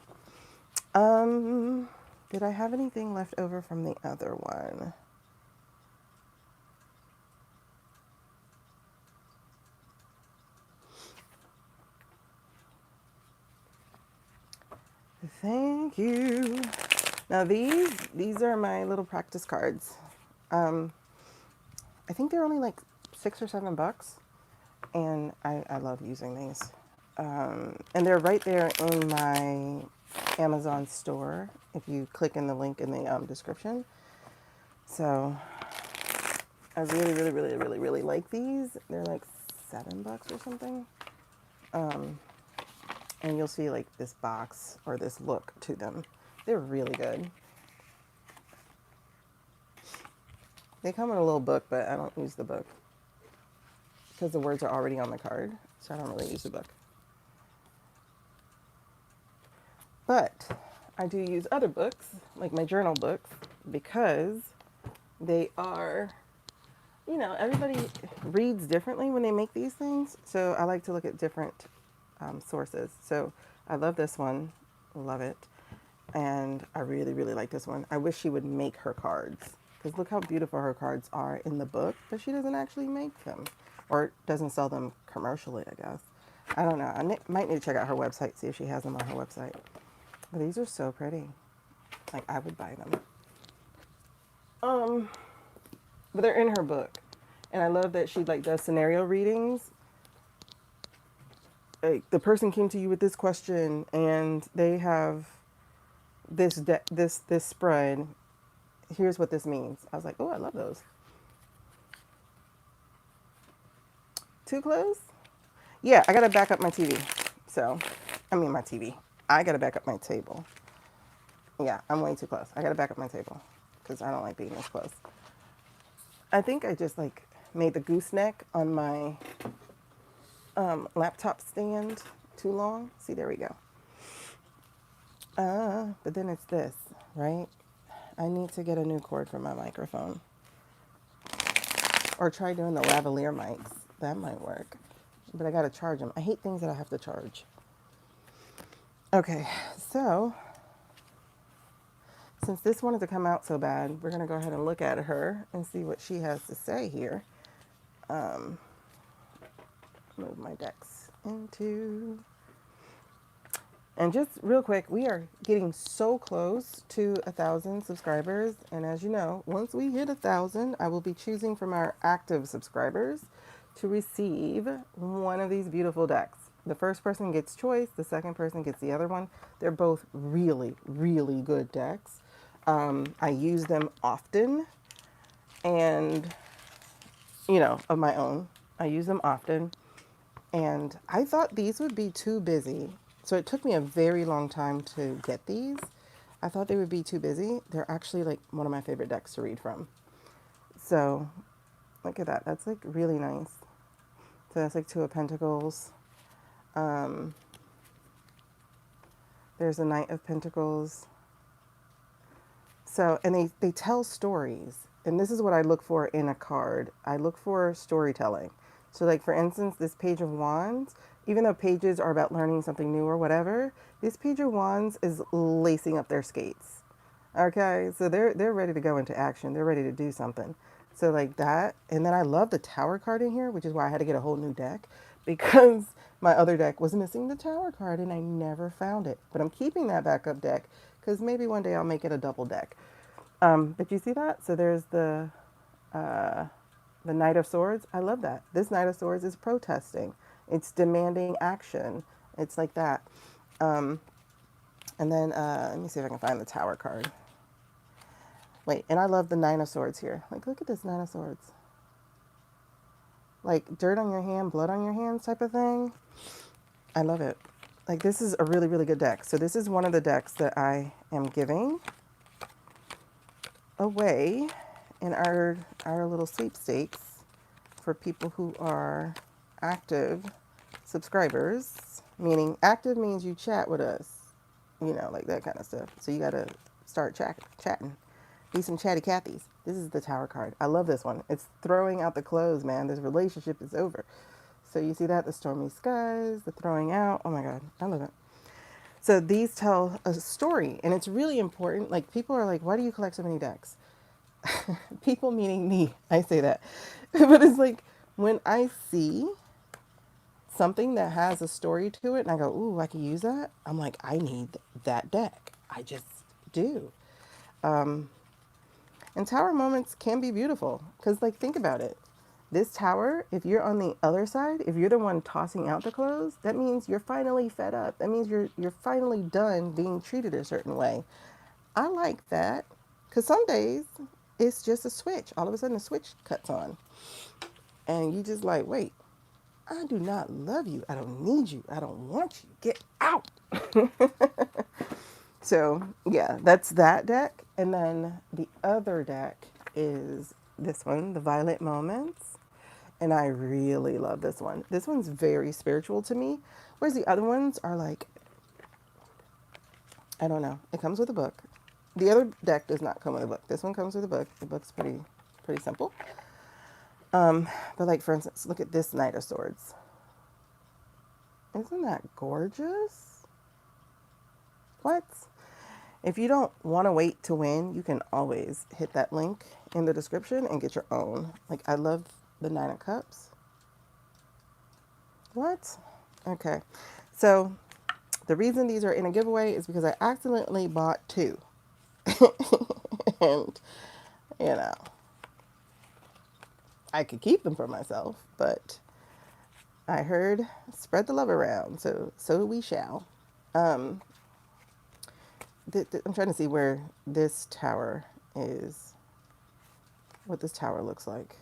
Speaker 1: Did I have anything left over from the other one? Thank you. Now these are my little practice cards. I think they're only like $6 or $7, and I love using these. And they're right there in my Amazon store if you click in the link in the description. So I really, really, really, really, really like these. They're like $7 or something. And you'll see like this box or this look to them. They're really good. They come in a little book, but I don't use the book because the words are already on the card, so I don't really use the book. But I do use other books, like my journal books, because they are, you know, everybody reads differently when they make these things. So I like to look at different sources. So I love this one, love it. And I really, really like this one. I wish she would make her cards, because look how beautiful her cards are in the book, but she doesn't actually make them, or doesn't sell them commercially, I guess. I don't know. I might need to check out her website, see if she has them on her website. But these are so pretty. Like, I would buy them. But they're in her book. And I love that she like does scenario readings. Like, the person came to you with this question and they have this spread. Here's what this means. I was like, oh, I love those. too close? Yeah, I gotta back up my TV. So, I mean my TV. I gotta back up my table. Yeah, I'm way too close. I gotta back up my table because I don't like being this close. I think I just like made the gooseneck on my laptop stand too long. See, there we go. But then it's this, right? I need to get a new cord for my microphone. Or try doing the lavalier mics. That might work. But I gotta charge them. I hate things that I have to charge. Okay, so since this wanted to come out so bad, we're gonna go ahead and look at her and see what she has to say here. Move my decks into... And just real quick, we are getting so close to 1,000 subscribers. And as you know, once we hit 1,000, I will be choosing from our active subscribers to receive one of these beautiful decks. The first person gets choice, the second person gets the other one. They're both really, really good decks. I use them often and, you know, of my own. I use them often. And I thought these would be too busy. So it took me a very long time to get these. I thought they would be too busy. They're actually like one of my favorite decks to read from. So look at that. That's like really nice. So that's like Two of Pentacles. There's a Knight of Pentacles. So, and they tell stories. And this is what I look for in a card. I look for storytelling. So like, for instance, this Page of Wands, even though pages are about learning something new or whatever, this Page of Wands is lacing up their skates. Okay, so they're ready to go into action. They're ready to do something. So like that. And then I love the Tower card in here, which is why I had to get a whole new deck, because my other deck was missing the Tower card and I never found it. But I'm keeping that backup deck because maybe one day I'll make it a double deck. But you see that? So there's the Knight of Swords. I love that. This Knight of Swords is protesting. It's demanding action. It's like that. And then let me see if I can find the Tower card. Wait, and I love the Nine of Swords here. Like, look at this Nine of Swords. Like, dirt on your hand, blood on your hands type of thing. I love it. Like, this is a really, really good deck. So this is one of the decks that I am giving away in our little sweepstakes for people who are active subscribers. Meaning, active means you chat with us. You know, like that kind of stuff. So you got to start chatting. Be some chatty Cathys. This is the Tower card. I love this one. It's throwing out the clothes, man. This relationship is over. So you see that? The stormy skies, the throwing out. Oh my God. I love it. So these tell a story. And it's really important. Like, people are like, why do you collect so many decks? People meaning me. I say that. But it's like, when I see something that has a story to it and I go, ooh, I can use that. I'm like, I need that deck. I just do. And tower moments can be beautiful because, like, think about it. This tower, if you're on the other side, if you're the one tossing out the clothes, that means you're finally fed up. That means you're finally done being treated a certain way. I like that because some days it's just a switch. All of a sudden, a switch cuts on. And you just like, wait, I do not love you. I don't need you. I don't want you. Get out. So, yeah, that's that deck. And then the other deck is this one, the Violet Moments. And I really love this one. This one's very spiritual to me. Whereas the other ones are like, I don't know. It comes with a book. The other deck does not come with a book. This one comes with a book. The book's pretty simple. But like, for instance, look at this Knight of Swords. Isn't that gorgeous? What? If you don't want to wait to win, you can always hit that link in the description and get your own. Like, I love the Nine of Cups. What? Okay. So the reason these are in a giveaway is because I accidentally bought two. And, you know, I could keep them for myself, but I heard spread the love around, so we shall. I'm trying to see where this tower is, what this tower looks like.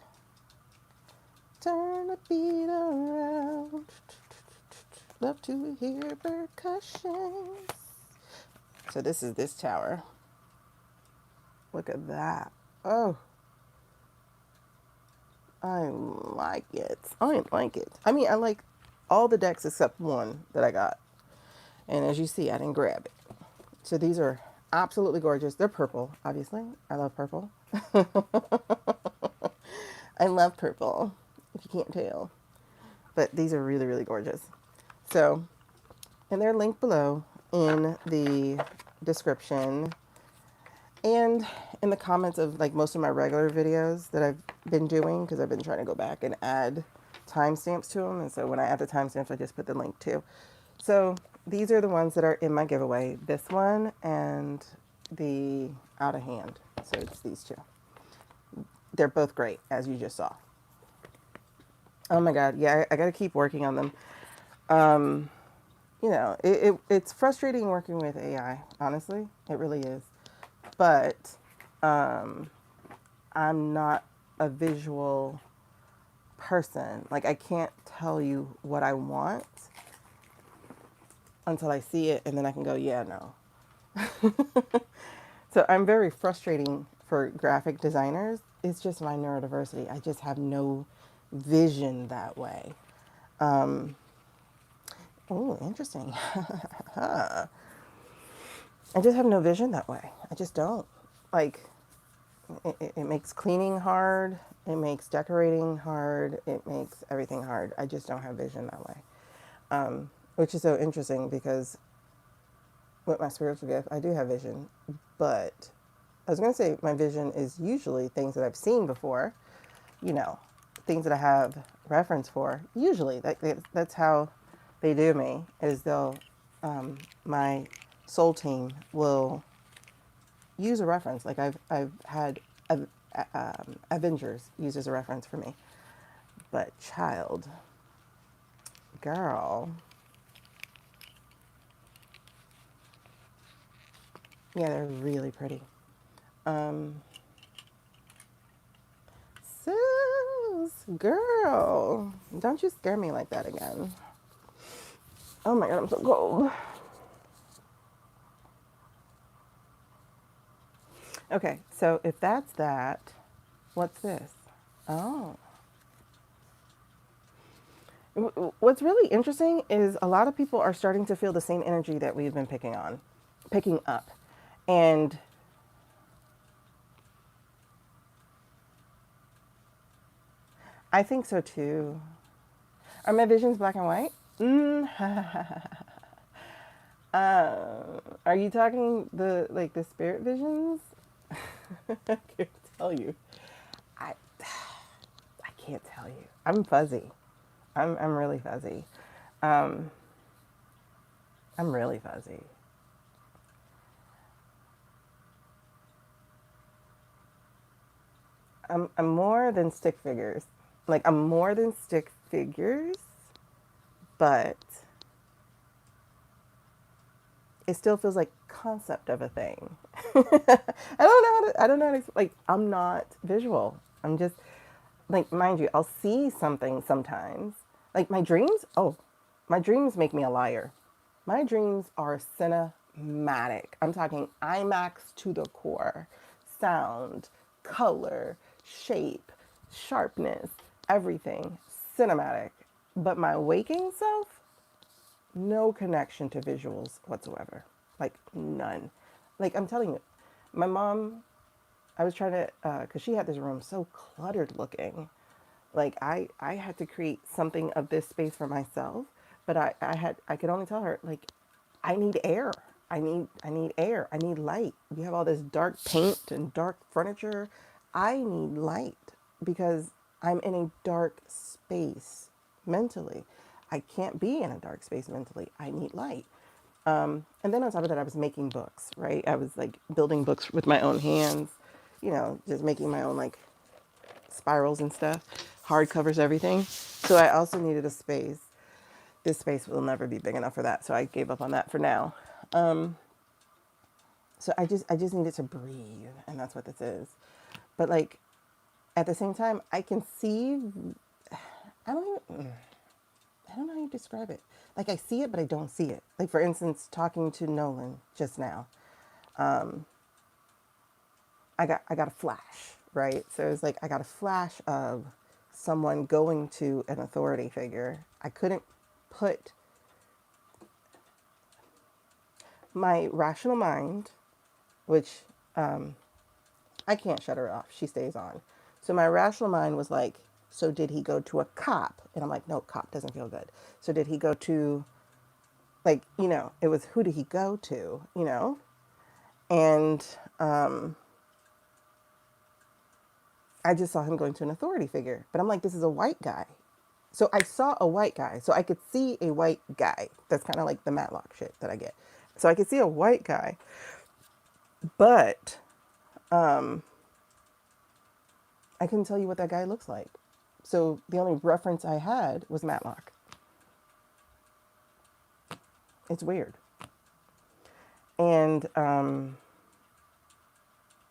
Speaker 1: turn the beat around. Love to hear percussions. So this is this tower. Look at that. Oh, I like it. I like it. I mean, I like all the decks except one that I got. And as you see, I didn't grab it. So these are absolutely gorgeous. They're purple, obviously. I love purple. I love purple, if you can't tell. But these are really, really gorgeous. So, and they're linked below in the description and in the comments of like most of my regular videos that I've been doing, because I've been trying to go back and add timestamps to them. And so when I add the timestamps, I just put the link too. So these are the ones that are in my giveaway. This one and the out of hand. So it's these two. They're both great, as you just saw. Oh my God. Yeah, I got to keep working on them. You know, it's frustrating working with AI, honestly. It really is. But I'm not a visual person. Like, I can't tell you what I want until I see it, and then I can go, yeah, no. So I'm very frustrating for graphic designers. It's just my neurodiversity. I just have no vision that way. Oh, interesting. I just have no vision that way. I just don't. Like, it makes cleaning hard. It makes decorating hard. It makes everything hard. I just don't have vision that way. Which is so interesting because with my spiritual gift, I do have vision. But I was going to say my vision is usually things that I've seen before, you know, things that I have reference for. Usually that's how they do me, is they'll, my soul team will use a reference. Like I've had Avengers use as a reference for me. But child, girl, yeah, they're really pretty. Sis, girl, don't you scare me like that again. Oh my God, I'm so cold. Okay, so if that's that, what's this? Oh. What's really interesting is a lot of people are starting to feel the same energy that we've been picking up. And I think so too. Are my visions black and white? Are you talking the spirit visions? I can't tell you. I I can't tell you. I'm fuzzy. I'm really fuzzy. I'm really fuzzy. I'm more than stick figures. Like, I'm more than stick figures, but it still feels like concept of a thing. I don't know how to, like, I'm not visual. I'm just, like, mind you, I'll see something sometimes. Like, my dreams make me a liar. My dreams are cinematic. I'm talking IMAX to the core. Sound, color, shape, sharpness, everything. Cinematic. But my waking self, no connection to visuals whatsoever. Like, none. Like, I'm telling you, my mom, I was trying to, because she had this room so cluttered looking. Like, I had to create something of this space for myself, but I could only tell her, like, I need air. I need air. I need light. You have all this dark paint and dark furniture. I need light because I'm in a dark space mentally. I can't be in a dark space mentally. I need light. And then on top of that, I was making books, right? I was like building books with my own hands, you know, just making my own like spirals and stuff, hardcovers, everything. So I also needed a space. This space will never be big enough for that. So I gave up on that for now. So I just needed to breathe, and that's what this is. But like at the same time, I can see I don't even, I don't know how you describe it. Like I see it, but I don't see it. Like for instance, talking to Nolan just now, I got a flash, right? So it's like I got a flash of someone going to an authority figure. I couldn't put my rational mind, which I can't shut her off. She stays on. So my rational mind was like, so did he go to a cop? And I'm like, no, cop doesn't feel good. So did he go to, like, it was who did he go to? And I just saw him going to an authority figure. But I'm like, this is a white guy. So I saw a white guy. So I could see a white guy. That's kind of like the Matlock shit that I get. So I could see a white guy, but I couldn't tell you what that guy looks like. So the only reference I had was Matlock. It's weird. And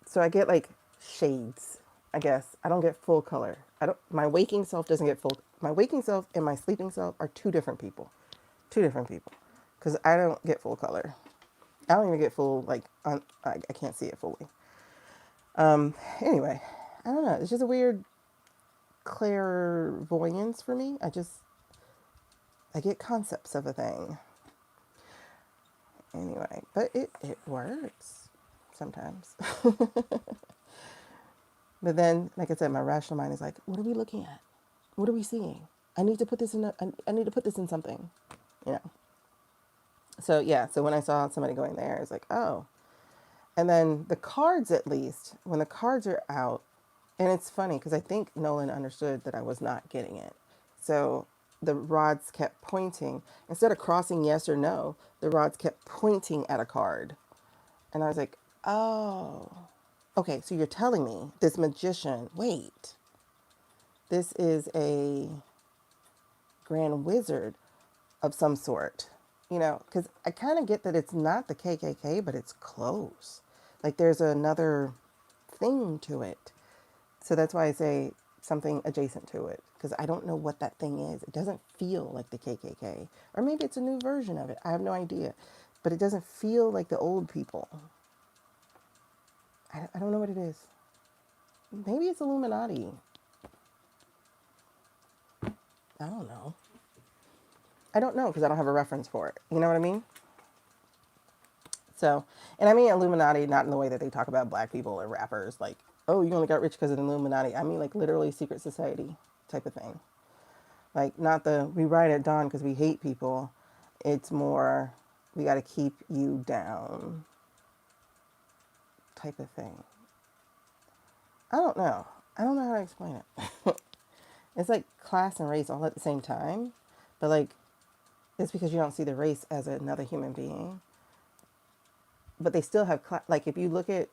Speaker 1: so I get like shades, I guess. I don't get full color. My waking self doesn't get full. My waking self and my sleeping self are two different people. Two different people. Because I don't get full color. I don't even get full, like, I can't see it fully. Anyway, I don't know. It's just a weird clairvoyance for me. I get concepts of a thing. Anyway, but it works sometimes. But then, like I said, my rational mind is like, what are we looking at? What are we seeing? I need to put this I need to put this in something, you know. So yeah, so when I saw somebody going there, it's like, oh. And then the cards, at least, when the cards are out, and it's funny because I think Nolan understood that I was not getting it. So the rods kept pointing. Instead of crossing yes or no, the rods kept pointing at a card. And I was like, oh, okay, so you're telling me this magician, wait, this is a grand wizard of some sort, because I kind of get that it's not the KKK, but it's close. Like there's another thing to it. So that's why I say something adjacent to it, because I don't know what that thing is. It doesn't feel like the KKK. Or maybe it's a new version of it. I have no idea. But it doesn't feel like the old people. I don't know what it is. Maybe it's Illuminati. I don't know. I don't know because I don't have a reference for it. You know what I mean? So, and I mean Illuminati not in the way that they talk about black people or rappers, like, oh, you only got rich because of the Illuminati. I mean like literally secret society type of thing. Like not we ride at dawn because we hate people. It's more we got to keep you down type of thing. I don't know. I don't know how to explain it. It's like class and race all at the same time, but like it's because you don't see the race as another human being. But they still have like if you look at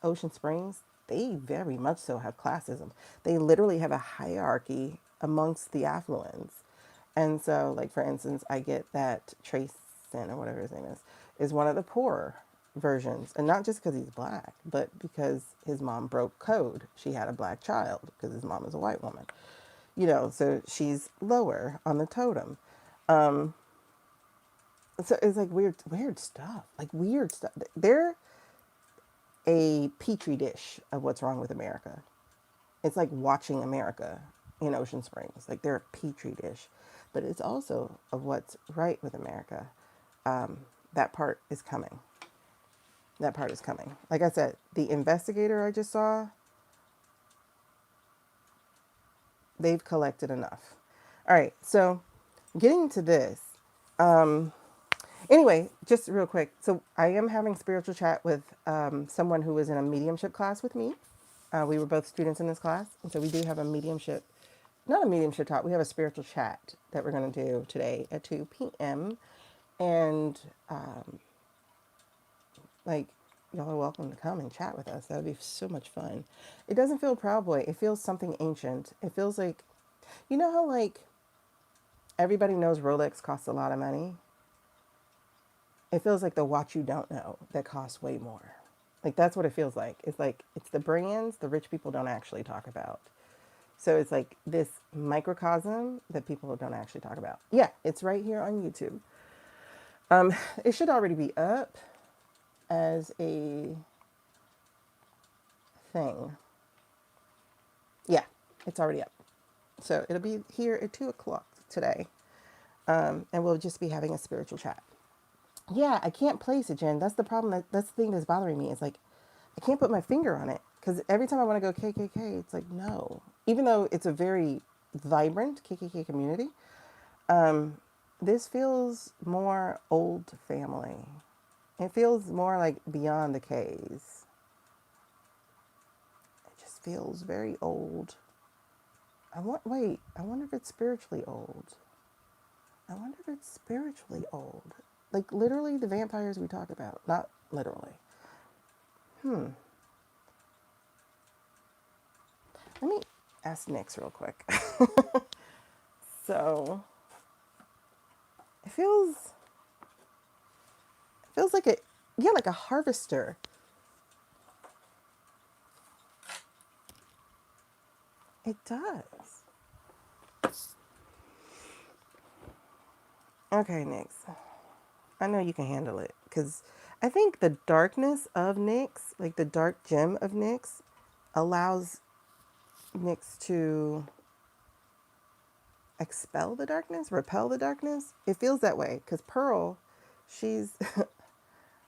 Speaker 1: Ocean Springs, they very much so have classism. They literally have a hierarchy amongst the affluents. And so, like for instance, I get that Treason or whatever his name is one of the poorer versions, and not just because he's black, but because his mom broke code. She had a black child because his mom is a white woman. So she's lower on the totem. So it's like weird stuff. Like weird stuff. They're a petri dish of what's wrong with America. It's like watching America in Ocean Springs. Like they're a petri dish, but it's also of what's right with America. That part is coming. That part is coming. Like I said, the investigator I just saw, they've collected enough. All right, so getting to this. Anyway, just real quick. So I am having spiritual chat with someone who was in a mediumship class with me. We were both students in this class. And so we do have a mediumship, not a mediumship talk. We have a spiritual chat that we're going to do today at 2 p.m. And like, y'all are welcome to come and chat with us. That would be so much fun. It doesn't feel Proud Boy. It feels something ancient. It feels like, you know how like everybody knows Rolex costs a lot of money? It feels like the watch you don't know that costs way more. Like that's what it feels like. It's like it's the brands the rich people don't actually talk about. So it's like this microcosm that people don't actually talk about. Yeah, it's right here on YouTube. It should already be up as a thing. Yeah, it's already up. So it'll be here at 2 o'clock today. And we'll just be having a spiritual chat. Yeah, I can't place it, Jen. That's the problem. That's the thing that's bothering me. It's like I can't put my finger on it because every time I want to go KKK, it's like no. Even though it's a very vibrant KKK community, this feels more old family. It feels more like beyond the K's. It just feels very old. Wait, I wonder if it's spiritually old. I wonder if it's spiritually old. Like literally the vampires we talk about. Not literally. Let me ask Nyx real quick. So it feels like like a harvester. It does. Okay, Nyx. I know you can handle it because I think the darkness of Nyx, like the dark gem of Nyx, allows Nyx to expel the darkness, repel the darkness. It feels that way because Pearl, she's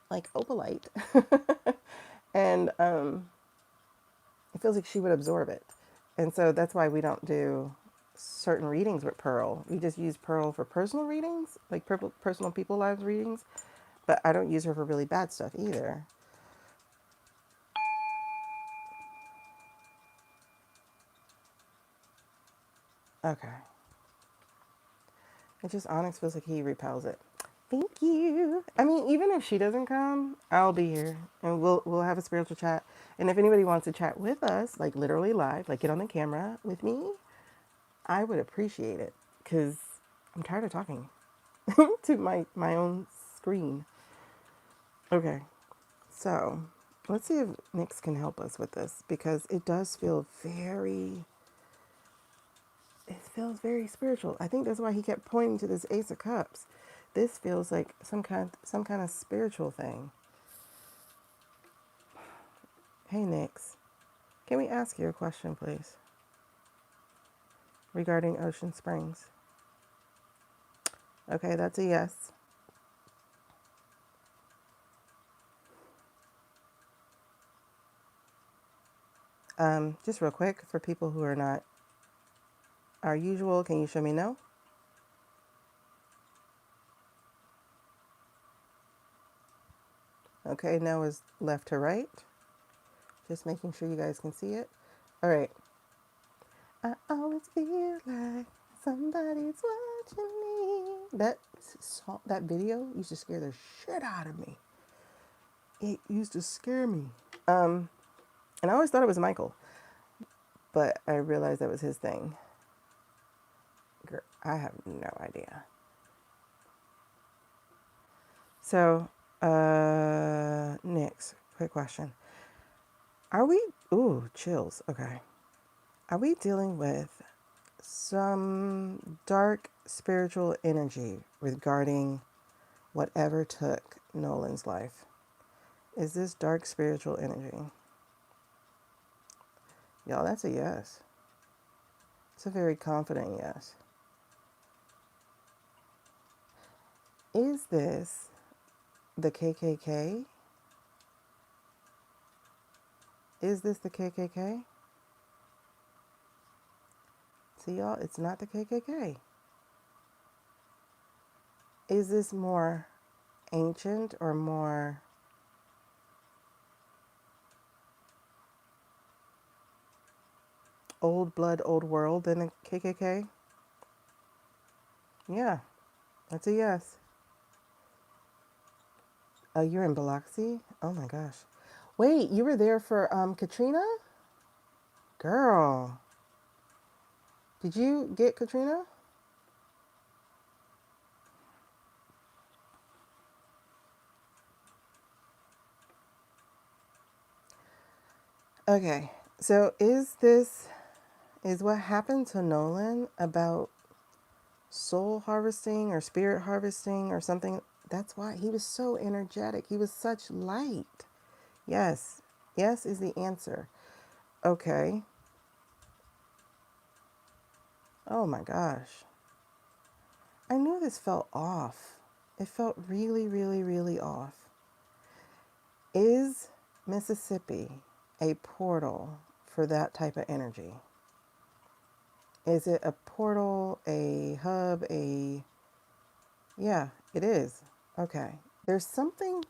Speaker 1: like opalite, and it feels like she would absorb it, and so that's why we don't do certain readings with Pearl. We just use Pearl for personal readings, like personal people lives readings, but I don't use her for really bad stuff either. Okay. It just Onyx feels like he repels it. Thank you. I mean, even if she doesn't come, I'll be here and we'll have a spiritual chat. And if anybody wants to chat with us, like literally live, like get on the camera with me, I would appreciate it because I'm tired of talking to my own screen. Okay, so let's see if Nyx can help us with this because it does feel very spiritual. I think that's why he kept pointing to this Ace of Cups. This feels like some kind of spiritual thing. Hey Nyx, can we ask you a question, please, regarding Ocean Springs? Okay, that's a yes. Just real quick for people who are not our usual, can you show me no? Okay, no is left to right. Just making sure you guys can see it. All right. I always feel like somebody's watching me. That video used to scare the shit out of me. It used to scare me. And I always thought it was Michael, but I realized that was his thing. Girl, I have no idea. So, Nyx, quick question. Are we, ooh, chills, okay. Are we dealing with some dark spiritual energy regarding whatever took Nolan's life? Is this dark spiritual energy? Y'all, that's a yes. It's a very confident yes. Is this the KKK? Is this the KKK? See, y'all, it's not the KKK. Is this more ancient or more old blood, old world than the KKK? Yeah, that's a yes. Oh, you're in Biloxi? Oh my gosh. Wait, you were there for Katrina? Girl, did you get Katrina? Okay, so is is what happened to Nolan about soul harvesting or spirit harvesting or something. That's why he was so energetic. He was such light. Yes. Yes is the answer. Okay. Oh my gosh. I knew this felt off. It felt really, really, really off. Is Mississippi a portal for that type of energy? Is it a portal, a hub, Yeah, it is. Okay. There's something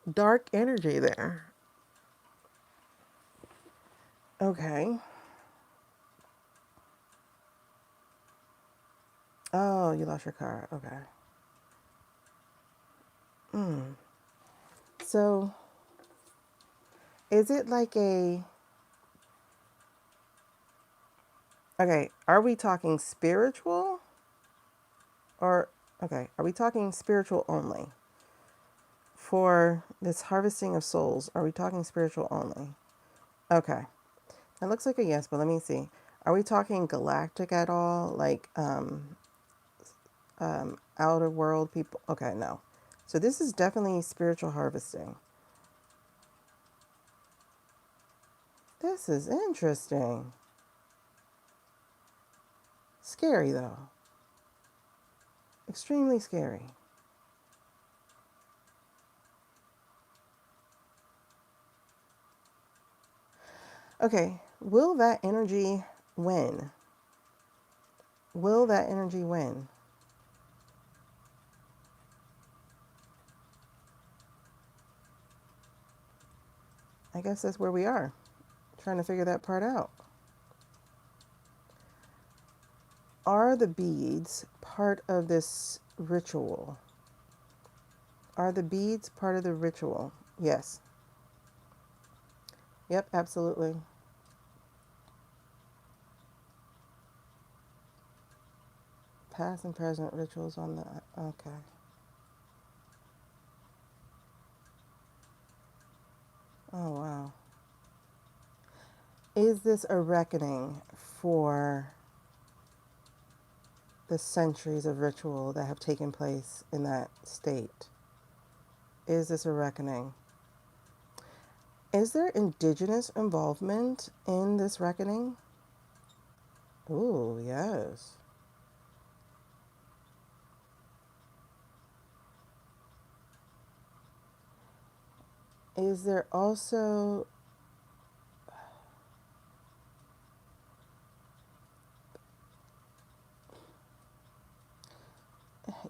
Speaker 1: dark energy there. Okay. Oh, you lost your car. Okay. So, is it like okay, are we talking spiritual or, okay, are we talking spiritual only? For this harvesting of souls, are we talking spiritual only? Okay. That looks like a yes, but let me see. Are we talking galactic at all? Like, outer world people? Okay, no. So this is definitely spiritual harvesting. This is interesting. Scary, though. Extremely scary. Okay, will that energy win? Will that energy win? I guess that's where we are, trying to figure that part out. Are the beads part of this ritual? Are the beads part of the ritual? Yes. Yep, absolutely. Past and present rituals on the... Okay. Oh, wow. Is this a reckoning for the centuries of ritual that have taken place in that state? Is this a reckoning? Is there indigenous involvement in this reckoning? Ooh, yes. Is there also...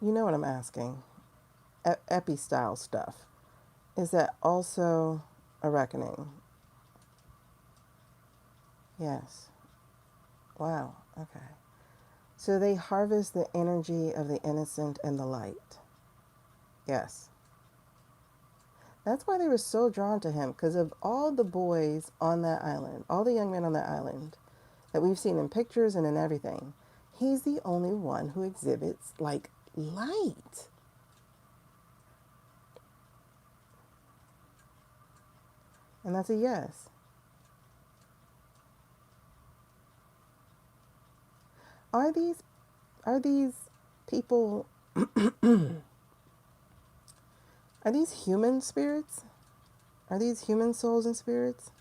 Speaker 1: You know what I'm asking. Epi style stuff. Is that also a reckoning? Yes. Wow. Okay. So they harvest the energy of the innocent and the light. Yes. That's why they were so drawn to him, because of all the boys on that island, all the young men on that island that we've seen in pictures and in everything. He's the only one who exhibits like light. And that's a yes. Are these people are these human spirits? Are these human souls and spirits?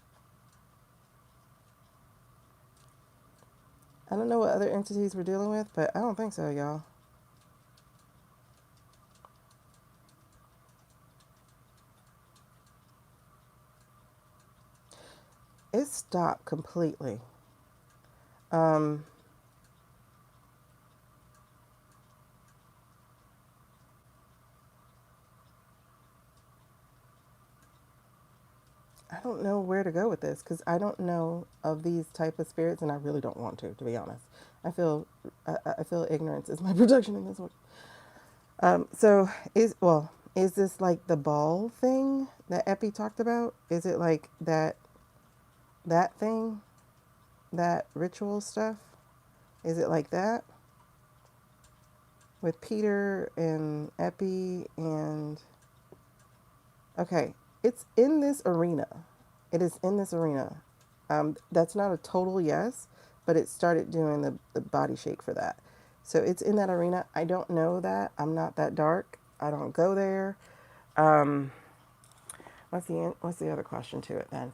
Speaker 1: I don't know what other entities we're dealing with, but I don't think so, y'all. It stopped completely. Um, I don't know where to go with this because I don't know of these type of spirits, and I really don't want to be honest. I feel I feel ignorance is my protection in this one. So is this like the ball thing that Epi talked about? Is it like that thing, that ritual stuff? Is it like that with Peter and Epi and okay? It's in this arena. It is in this arena. That's not a total yes, but it started doing the body shake for that. So it's in that arena. I don't know that. I'm not that dark. I don't go there. Um, what's the other question to it then?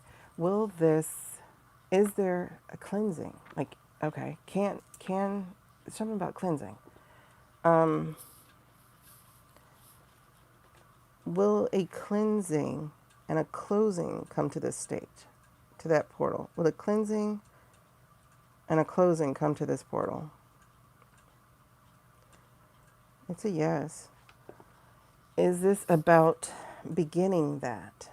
Speaker 1: Is there a cleansing? Like, okay, can something about cleansing. Um, will a cleansing and a closing come to this stage, to that portal? Will a cleansing and a closing come to this portal? It's a yes. Is this about beginning that?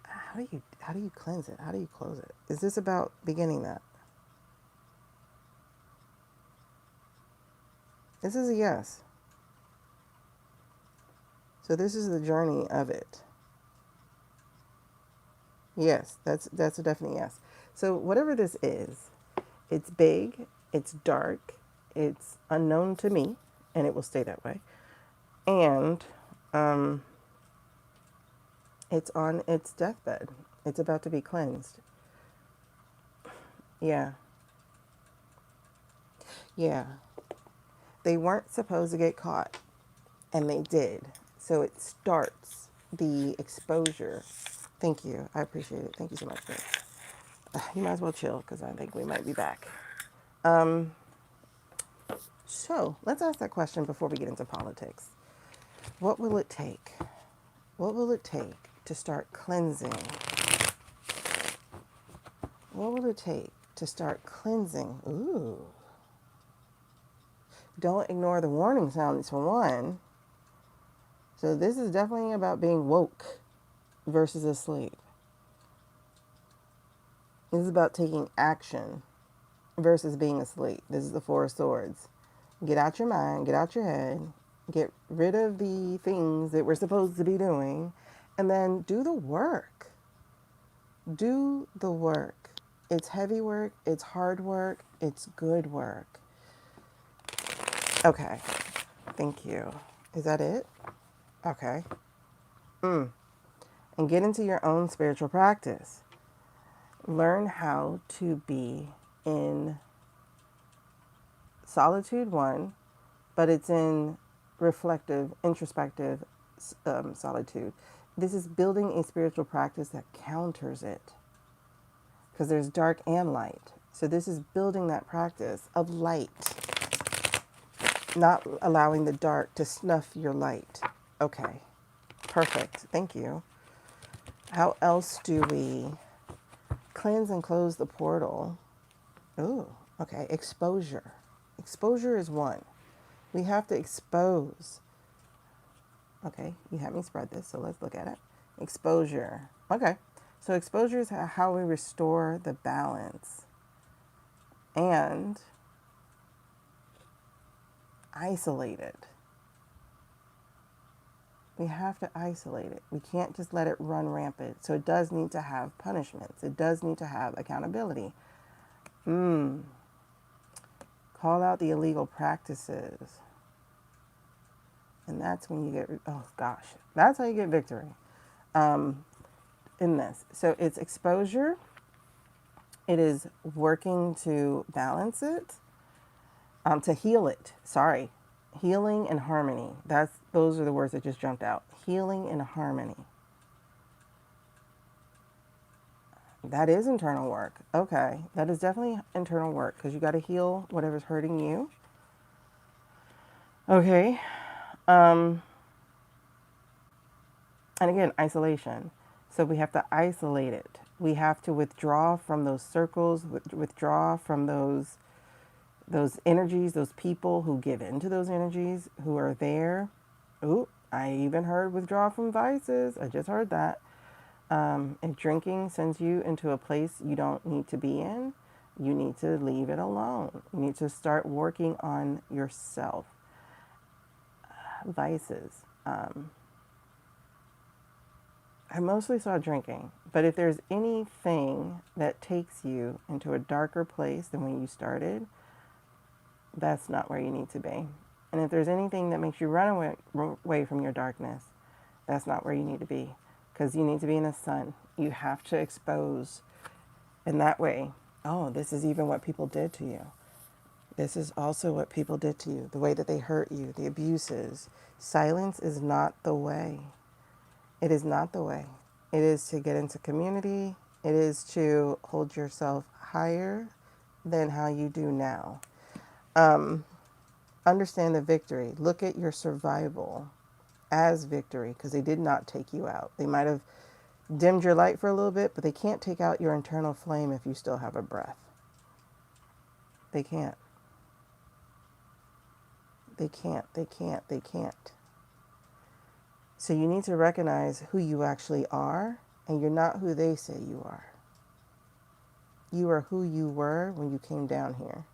Speaker 1: How do you cleanse it? How do you close it? Is this about beginning that? This is a yes. So this is the journey of it. Yes, that's a definite yes. So whatever this is, it's big, it's dark, it's unknown to me, and it will stay that way. And it's on its deathbed. It's about to be cleansed. Yeah. Yeah. They weren't supposed to get caught, and they did. So it starts the exposure. Thank you. I appreciate it. Thank you so much. You might as well chill because I think we might be back. So let's ask that question before we get into politics. What will it take? What will it take to start cleansing? What will it take to start cleansing? Ooh. Don't ignore the warning sounds for one. So this is definitely about being woke versus asleep. This is about taking action versus being asleep. This is the Four of Swords. Get out your mind, get out your head, get rid of the things that we're supposed to be doing, and then do the work. Do the work. It's heavy work, it's hard work, it's good work. Okay, thank you. Is that it? Okay. And get into your own spiritual practice. Learn how to be in solitude, one, but it's in reflective, introspective solitude. This is building a spiritual practice that counters it, because there's dark and light. So this is building that practice of light, not allowing the dark to snuff your light. Okay, perfect. Thank you. How else do we cleanse and close the portal? Ooh, okay, exposure. Exposure is one. We have to expose. Okay, you had me spread this, so let's look at it. Exposure. Okay, so exposure is how we restore the balance and isolate it. We have to isolate it. We can't just let it run rampant. So it does need to have punishments. It does need to have accountability. Call out the illegal practices. And that's when you get, oh gosh, that's how you get victory in this. So it's exposure. It is working to balance it, to heal it. Sorry. Healing and harmony. Those are the words that just jumped out. Healing and harmony. That is internal work. Okay. That is definitely internal work because you got to heal whatever's hurting you. Okay. And again, isolation. So we have to isolate it. We have to withdraw from those circles, withdraw from those energies, those people who give into those energies, who are there. Ooh, I even heard withdraw from vices. I just heard that. If drinking sends you into a place you don't need to be in, you need to leave it alone. You need to start working on yourself. Vices. I mostly saw drinking, but if there's anything that takes you into a darker place than when you started, that's not where you need to be. And if there's anything that makes you run away from your darkness, that's not where you need to be, because you need to be in the sun. You have to expose in that way. Oh, this is even what people did to you. This is also what people did to you. The way that they hurt you, the abuses. Silence is not the way. It is not the way. It is to get into community. It is to hold yourself higher than how you do now. Understand the victory. Look at your survival as victory because they did not take you out. They might have dimmed your light for a little bit, but they can't take out your internal flame if you still have a breath. They can't. They can't. They can't. They can't. So you need to recognize who you actually are, and you're not who they say you are. You are who you were when you came down here.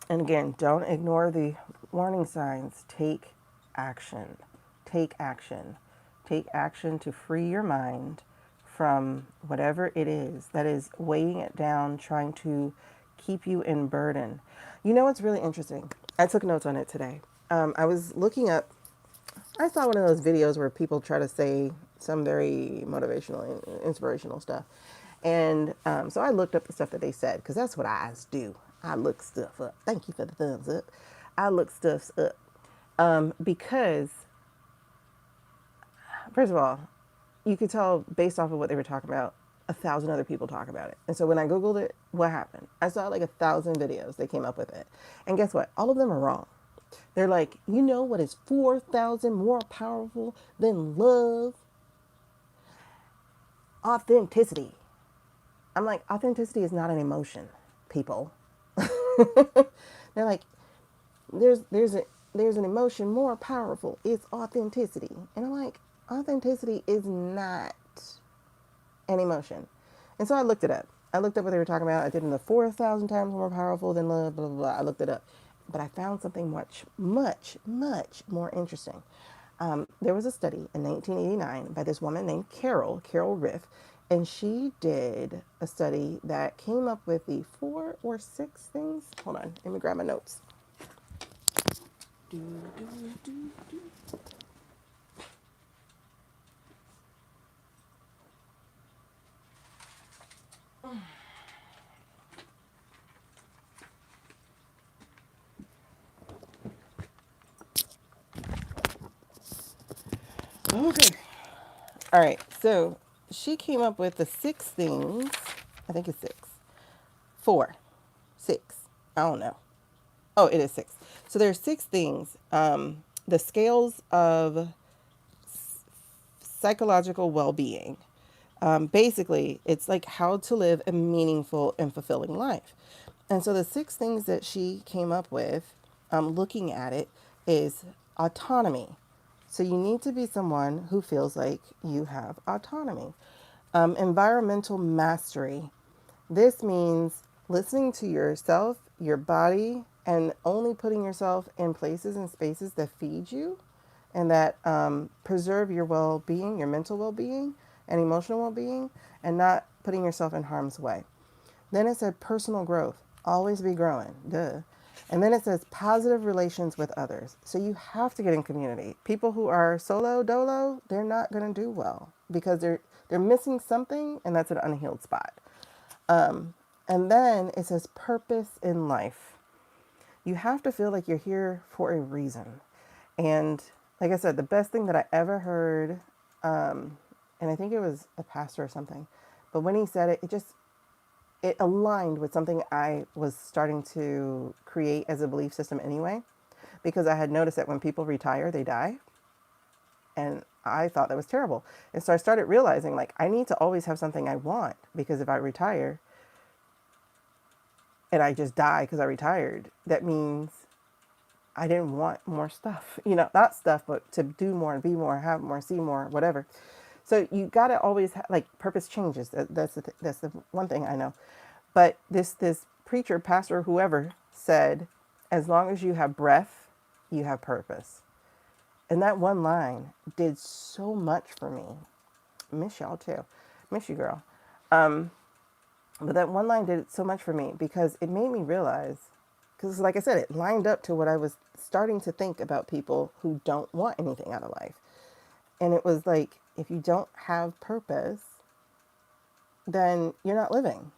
Speaker 1: And again, don't ignore the warning signs. Take action. Take action. Take action to free your mind from whatever it is that is weighing it down, trying to keep you in burden. You know what's really interesting? I took notes on it today. I was looking up, I saw one of those videos where people try to say some very motivational, inspirational stuff. And so I looked up the stuff that they said, because that's what I do. I look stuff up. Thank you for the thumbs up. I look stuffs up. Because, first of all, you could tell based off of what they were talking about, 1,000 other people talk about it. And so when I Googled it, what happened? I saw like 1,000 videos. They came up with it. And guess what? All of them are wrong. They're like, you know what is 4,000 more powerful than love? Authenticity. I'm like, authenticity is not an emotion, people. They're like, there's an emotion more powerful. It's authenticity. And I'm like, authenticity is not an emotion. And so I looked it up. I looked up what they were talking about. I did in the 4,000 times more powerful than love, blah, blah, blah. I looked it up. But I found something much, much, much more interesting. There was a study in 1989 by this woman named Carol Riff, and she did a study that came up with the 4 or 6 things. Hold on, let me grab my notes. Do, do, do, do. Okay. All right. So she came up with the 6 things. I think it's 6. 4. 6. I don't know. Oh, it is 6. So there are 6 things. The scales of psychological well-being. Basically, it's like how to live a meaningful and fulfilling life. And so the 6 things that she came up with, looking at it, is autonomy. So you need to be someone who feels like you have autonomy. Environmental mastery. This means listening to yourself, your body, and only putting yourself in places and spaces that feed you and that preserve your well-being, your mental well-being and emotional well-being, and not putting yourself in harm's way. Then it said personal growth. Always be growing. Duh. And then it says positive relations with others. So you have to get in community. People who are solo dolo, they're not going to do well because they're missing something, and that's an unhealed spot. And then it says purpose in life. You have to feel like you're here for a reason. And like I said, the best thing that I ever heard, and I think it was a pastor or something, but when he said it, it aligned with something I was starting to create as a belief system anyway, because I had noticed that when people retire, they die. And I thought that was terrible. And so I started realizing, like, I need to always have something I want, because if I retire and I just die because I retired, that means I didn't want more stuff, not stuff, but to do more and be more, have more, see more, whatever. So you got to always like purpose changes. That's the one thing I know. But this preacher, pastor, whoever said, as long as you have breath, you have purpose. And that one line did so much for me. Miss y'all too. Miss you, girl. But that one line did so much for me because it made me realize, because like I said, it lined up to what I was starting to think about people who don't want anything out of life. And it was like, if you don't have purpose, then you're not living.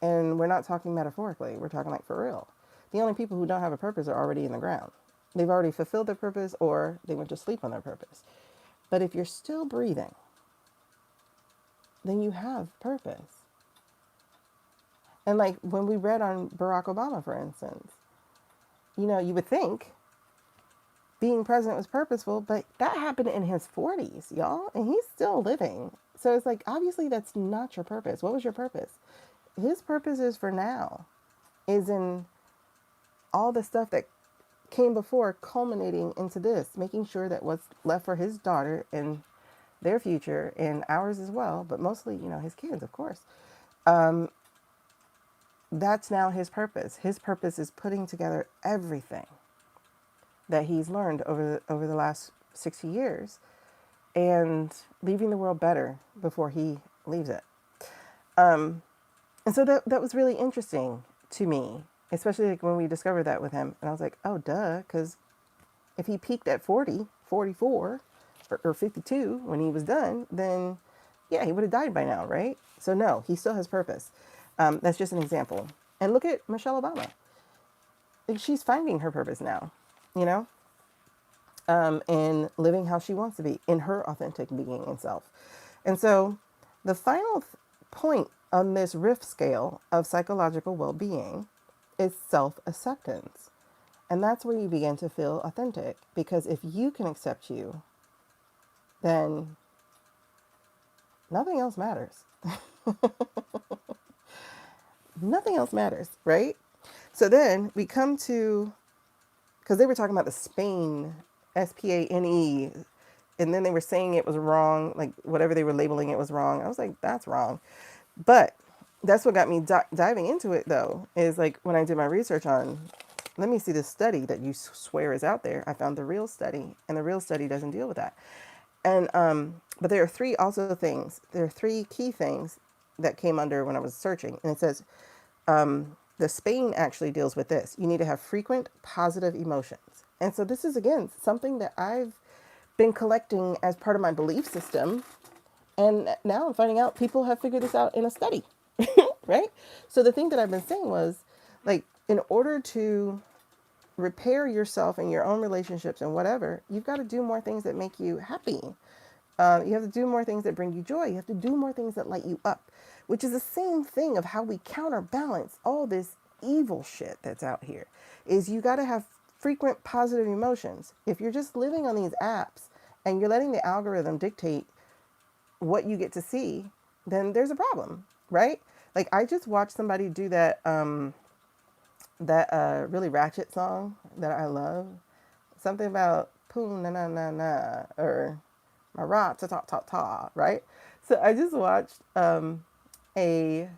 Speaker 1: And we're not talking metaphorically, we're talking like for real. The only people who don't have a purpose are already in the ground. They've already fulfilled their purpose or they went to sleep on their purpose. But if you're still breathing, then you have purpose. And like when we read on Barack Obama, for instance, you would think being president was purposeful, but that happened in his 40s, y'all, and he's still living. So it's like, obviously, that's not your purpose. What was your purpose? His purpose is for now, is in all the stuff that came before, culminating into this, making sure that what's left for his daughter and their future and ours as well, but mostly, his kids, of course. That's now his purpose. His purpose is putting together everything that he's learned over the last 60 years and leaving the world better before he leaves it. And so that was really interesting to me, especially like when we discovered that with him. And I was like, oh, duh, because if he peaked at 40, 44, or 52 when he was done, then yeah, he would have died by now, right? So no, he still has purpose. That's just an example. And look at Michelle Obama. Like, she's finding her purpose now, you know, and living how she wants to be in her authentic being and self. And so the final point on this Riff Scale of psychological well-being is self-acceptance. And that's where you begin to feel authentic, because if you can accept you, then nothing else matters. Nothing else matters, right? So then we come to, because they were talking about the Spain, Spane, and then they were saying it was wrong, like whatever they were labeling it was wrong. I was like, that's wrong. But that's what got me diving into it, though, is like when I did my research on, let me see this study that you swear is out there. I found the real study, and the real study doesn't deal with that. And but there are three key things that came under when I was searching, and it says the Spain actually deals with this. You need to have frequent positive emotions, and so this is again something that I've been collecting as part of my belief system, and now I'm finding out people have figured this out in a study, right? So the thing that I've been saying was, like, in order to repair yourself and your own relationships and whatever, you've got to do more things that make you happy. You have to do more things that bring you joy. You have to do more things that light you up, which is the same thing of how we counterbalance all this evil shit that's out here. Is you got to have frequent positive emotions. If you're just living on these apps and you're letting the algorithm dictate what you get to see, then there's a problem, right? Like, I just watched somebody do that really ratchet song that I love. Something about poo na na na na, or my ra ta ta ta ta, right? So I just watched a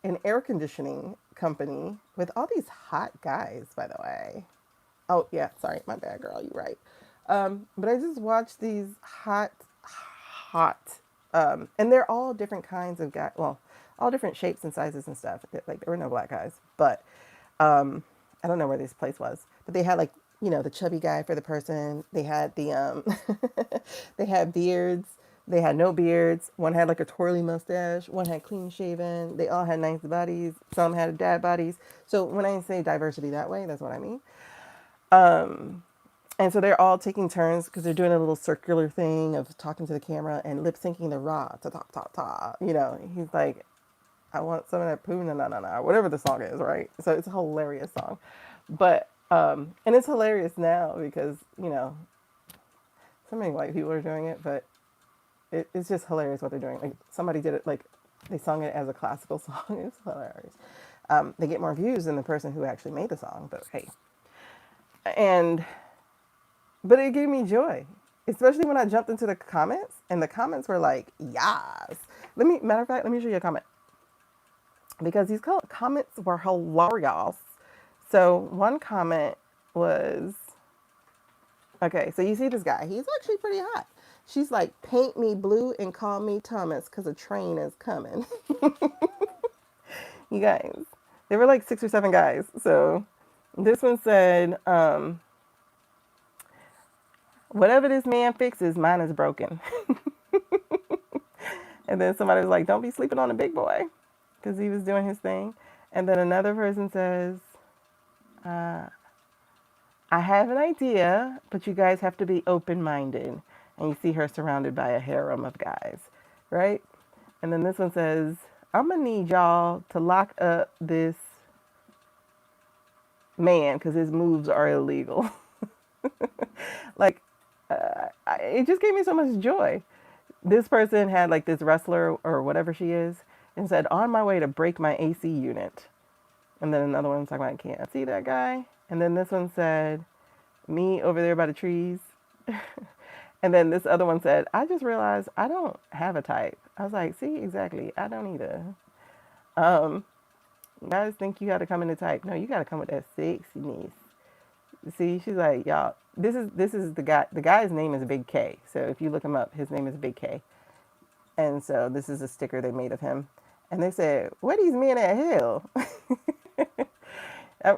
Speaker 1: an air conditioning company with all these hot guys, by the way. Oh yeah, sorry, my bad, girl. You're right. But I just watched these hot, and they're all different kinds of guys. Well, all different shapes and sizes and stuff. Like, there were no black guys, but I don't know where this place was, but they had, like, the chubby guy for the person. They had the they had beards. They had no beards. One had like a twirly mustache. One had clean shaven. They all had nice bodies. Some had dad bodies. So when I say diversity that way, that's what I mean. And so they're all taking turns because they're doing a little circular thing of talking to the camera and lip syncing the raw ta ta ta ta. He's like, I want some of that poo na na na na, whatever the song is, right? So it's a hilarious song. But and it's hilarious now because, so many white people are doing it, but it's just hilarious what they're doing. Like, somebody did it, like, they sung it as a classical song. It's hilarious. They get more views than the person who actually made the song, but hey. But it gave me joy, especially when I jumped into the comments, and the comments were like, yes. Matter of fact, let me show you a comment, because these comments were hilarious. So one comment was, okay, so you see this guy. He's actually pretty hot. She's like, paint me blue and call me Thomas because a train is coming. You guys, there were like 6 or 7 guys. So this one said, whatever this man fixes, mine is broken. And then somebody was like, don't be sleeping on the big boy because he was doing his thing. And then another person says, uh, I have an idea, but you guys have to be open-minded. And you see her surrounded by a harem of guys, right? And then this one says, I'm going to need y'all to lock up this man because his moves are illegal. Like, it just gave me so much joy. This person had like this wrestler or whatever she is and said, on my way to break my AC unit. And then another one's talking about, I can't see that guy. And then this one said, me over there by the trees. And then this other one said, I just realized I don't have a type. I was like, see, exactly. I don't either. Um, Guys think you got to come in the type. No, you got to come with that sexiness. See, she's like, y'all, this is the guy. The guy's name is Big K. So if you look him up, his name is Big K. And so this is a sticker they made of him. And they said, where these men at hell?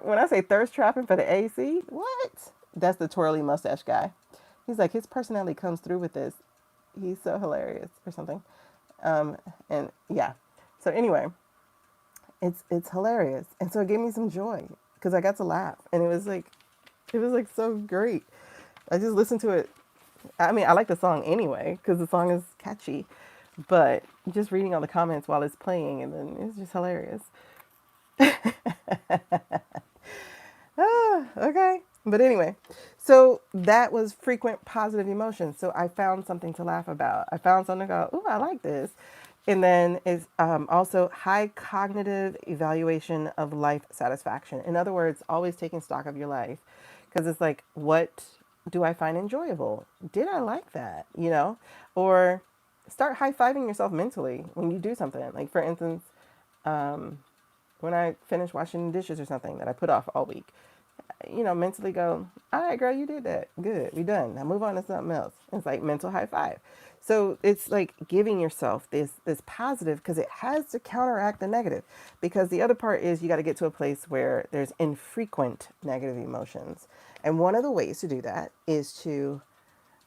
Speaker 1: When I say thirst trapping for the AC, what? That's the twirly mustache guy. He's like, his personality comes through with this. He's so hilarious or something. And yeah. So anyway, it's hilarious. And so it gave me some joy because I got to laugh. And it was like so great. I just listened to it. I mean, I like the song anyway because the song is catchy, but just reading all the comments while it's playing and then it's just hilarious. Okay. But anyway, so that was frequent positive emotions. So I found something to laugh about. I found something to go, ooh, I like this. And then is also high cognitive evaluation of life satisfaction. In other words, always taking stock of your life. Because it's like, what do I find enjoyable? Did I like that? You know? Or start high-fiving yourself mentally when you do something. Like, for instance, when I finish washing dishes or something that I put off all week, you know, mentally go, all right, girl, you did that. Good. We done. Now move on to something else. It's like mental high five. So it's like giving yourself this positive because it has to counteract the negative. Because the other part is you got to get to a place where there's infrequent negative emotions. And one of the ways to do that is to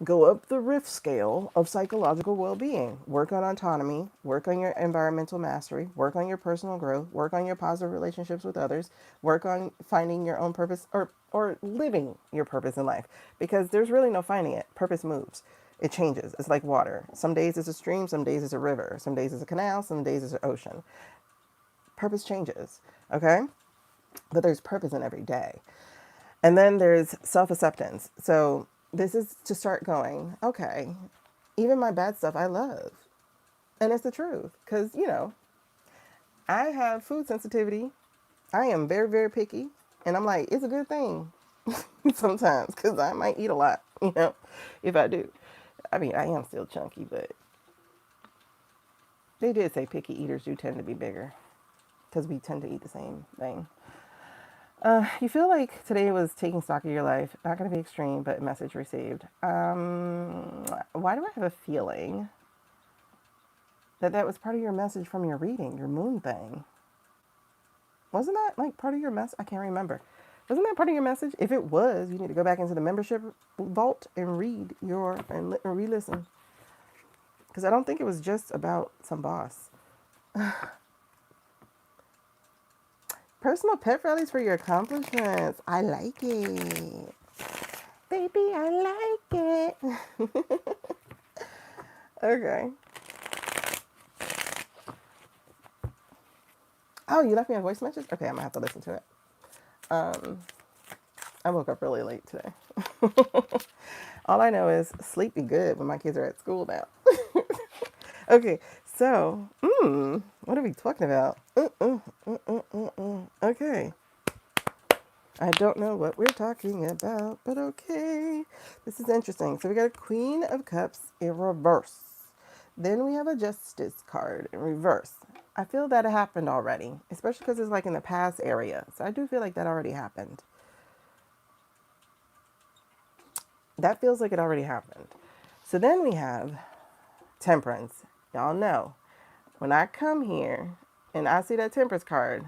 Speaker 1: go up the Riff Scale of psychological well-being. Work on autonomy, work on your environmental mastery, work on your personal growth, work on your positive relationships with others, work on finding your own purpose or living your purpose in life. Because there's really no finding it. Purpose moves. It changes. It's like water. Some days it's a stream, some days it's a river, some days it's a canal, some days it's an ocean. Purpose changes, okay? But there's purpose in every day. And then there's self-acceptance. So this is to start going, okay, even my bad stuff I love. And it's the truth. Because, you know, I have food sensitivity. I am very, very picky. And I'm like, it's a good thing sometimes because I might eat a lot, you know, if I do. I mean, I am still chunky, but they did say picky eaters do tend to be bigger because we tend to eat the same thing. You feel like today was taking stock of your life. Not going to be extreme, but message received. Why do I have a feeling that was part of your message from your reading, your moon thing? Wasn't that like part of your message? I can't remember. Wasn't that part of your message? If it was, you need to go back into the membership vault and read and re-listen. Because I don't think it was just about some boss. Personal pet rallies for your accomplishments. I like it. Baby, I like it. Okay. Oh, you left me a voice message? Okay, I'm going to have to listen to it. I woke up really late today. All I know is sleep be good when my kids are at school now. Okay, so, what are we talking about? Okay. I don't know what we're talking about, but okay. This is interesting. So we got a Queen of Cups in reverse. Then we have a Justice card in reverse. I feel that it happened already, especially because it's like in the past area. So I do feel like that already happened. That feels like it already happened. So then we have Temperance. Y'all know, when I come here, and I see that Temperance card,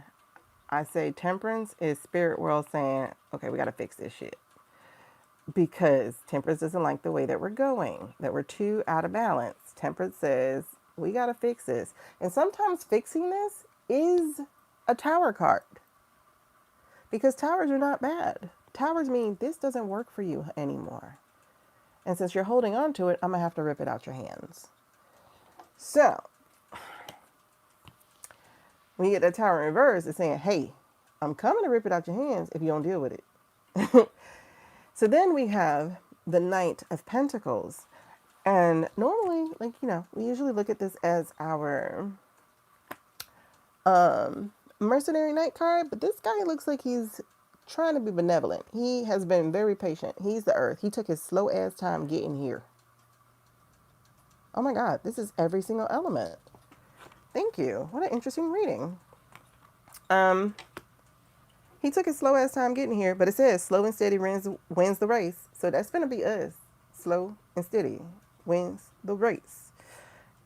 Speaker 1: I say Temperance is spirit world saying, okay, we got to fix this shit. Because Temperance doesn't like the way that we're going, that we're too out of balance. Temperance says, we got to fix this. And sometimes fixing this is a tower card. Because towers are not bad. Towers mean this doesn't work for you anymore. And since you're holding on to it, I'm going to have to rip it out your hands. So, when you get that tower in reverse, it's saying, hey, I'm coming to rip it out your hands if you don't deal with it. So then we have the Knight of Pentacles. And normally, like, we usually look at this as our mercenary knight card, but this guy looks like he's trying to be benevolent. He has been very patient. He's the earth. He took his slow ass time getting here. Oh my God, this is every single element. Thank you. What an interesting reading. He took his slow ass time getting here, but it says slow and steady wins the race. So that's going to be us. Slow and steady wins the race.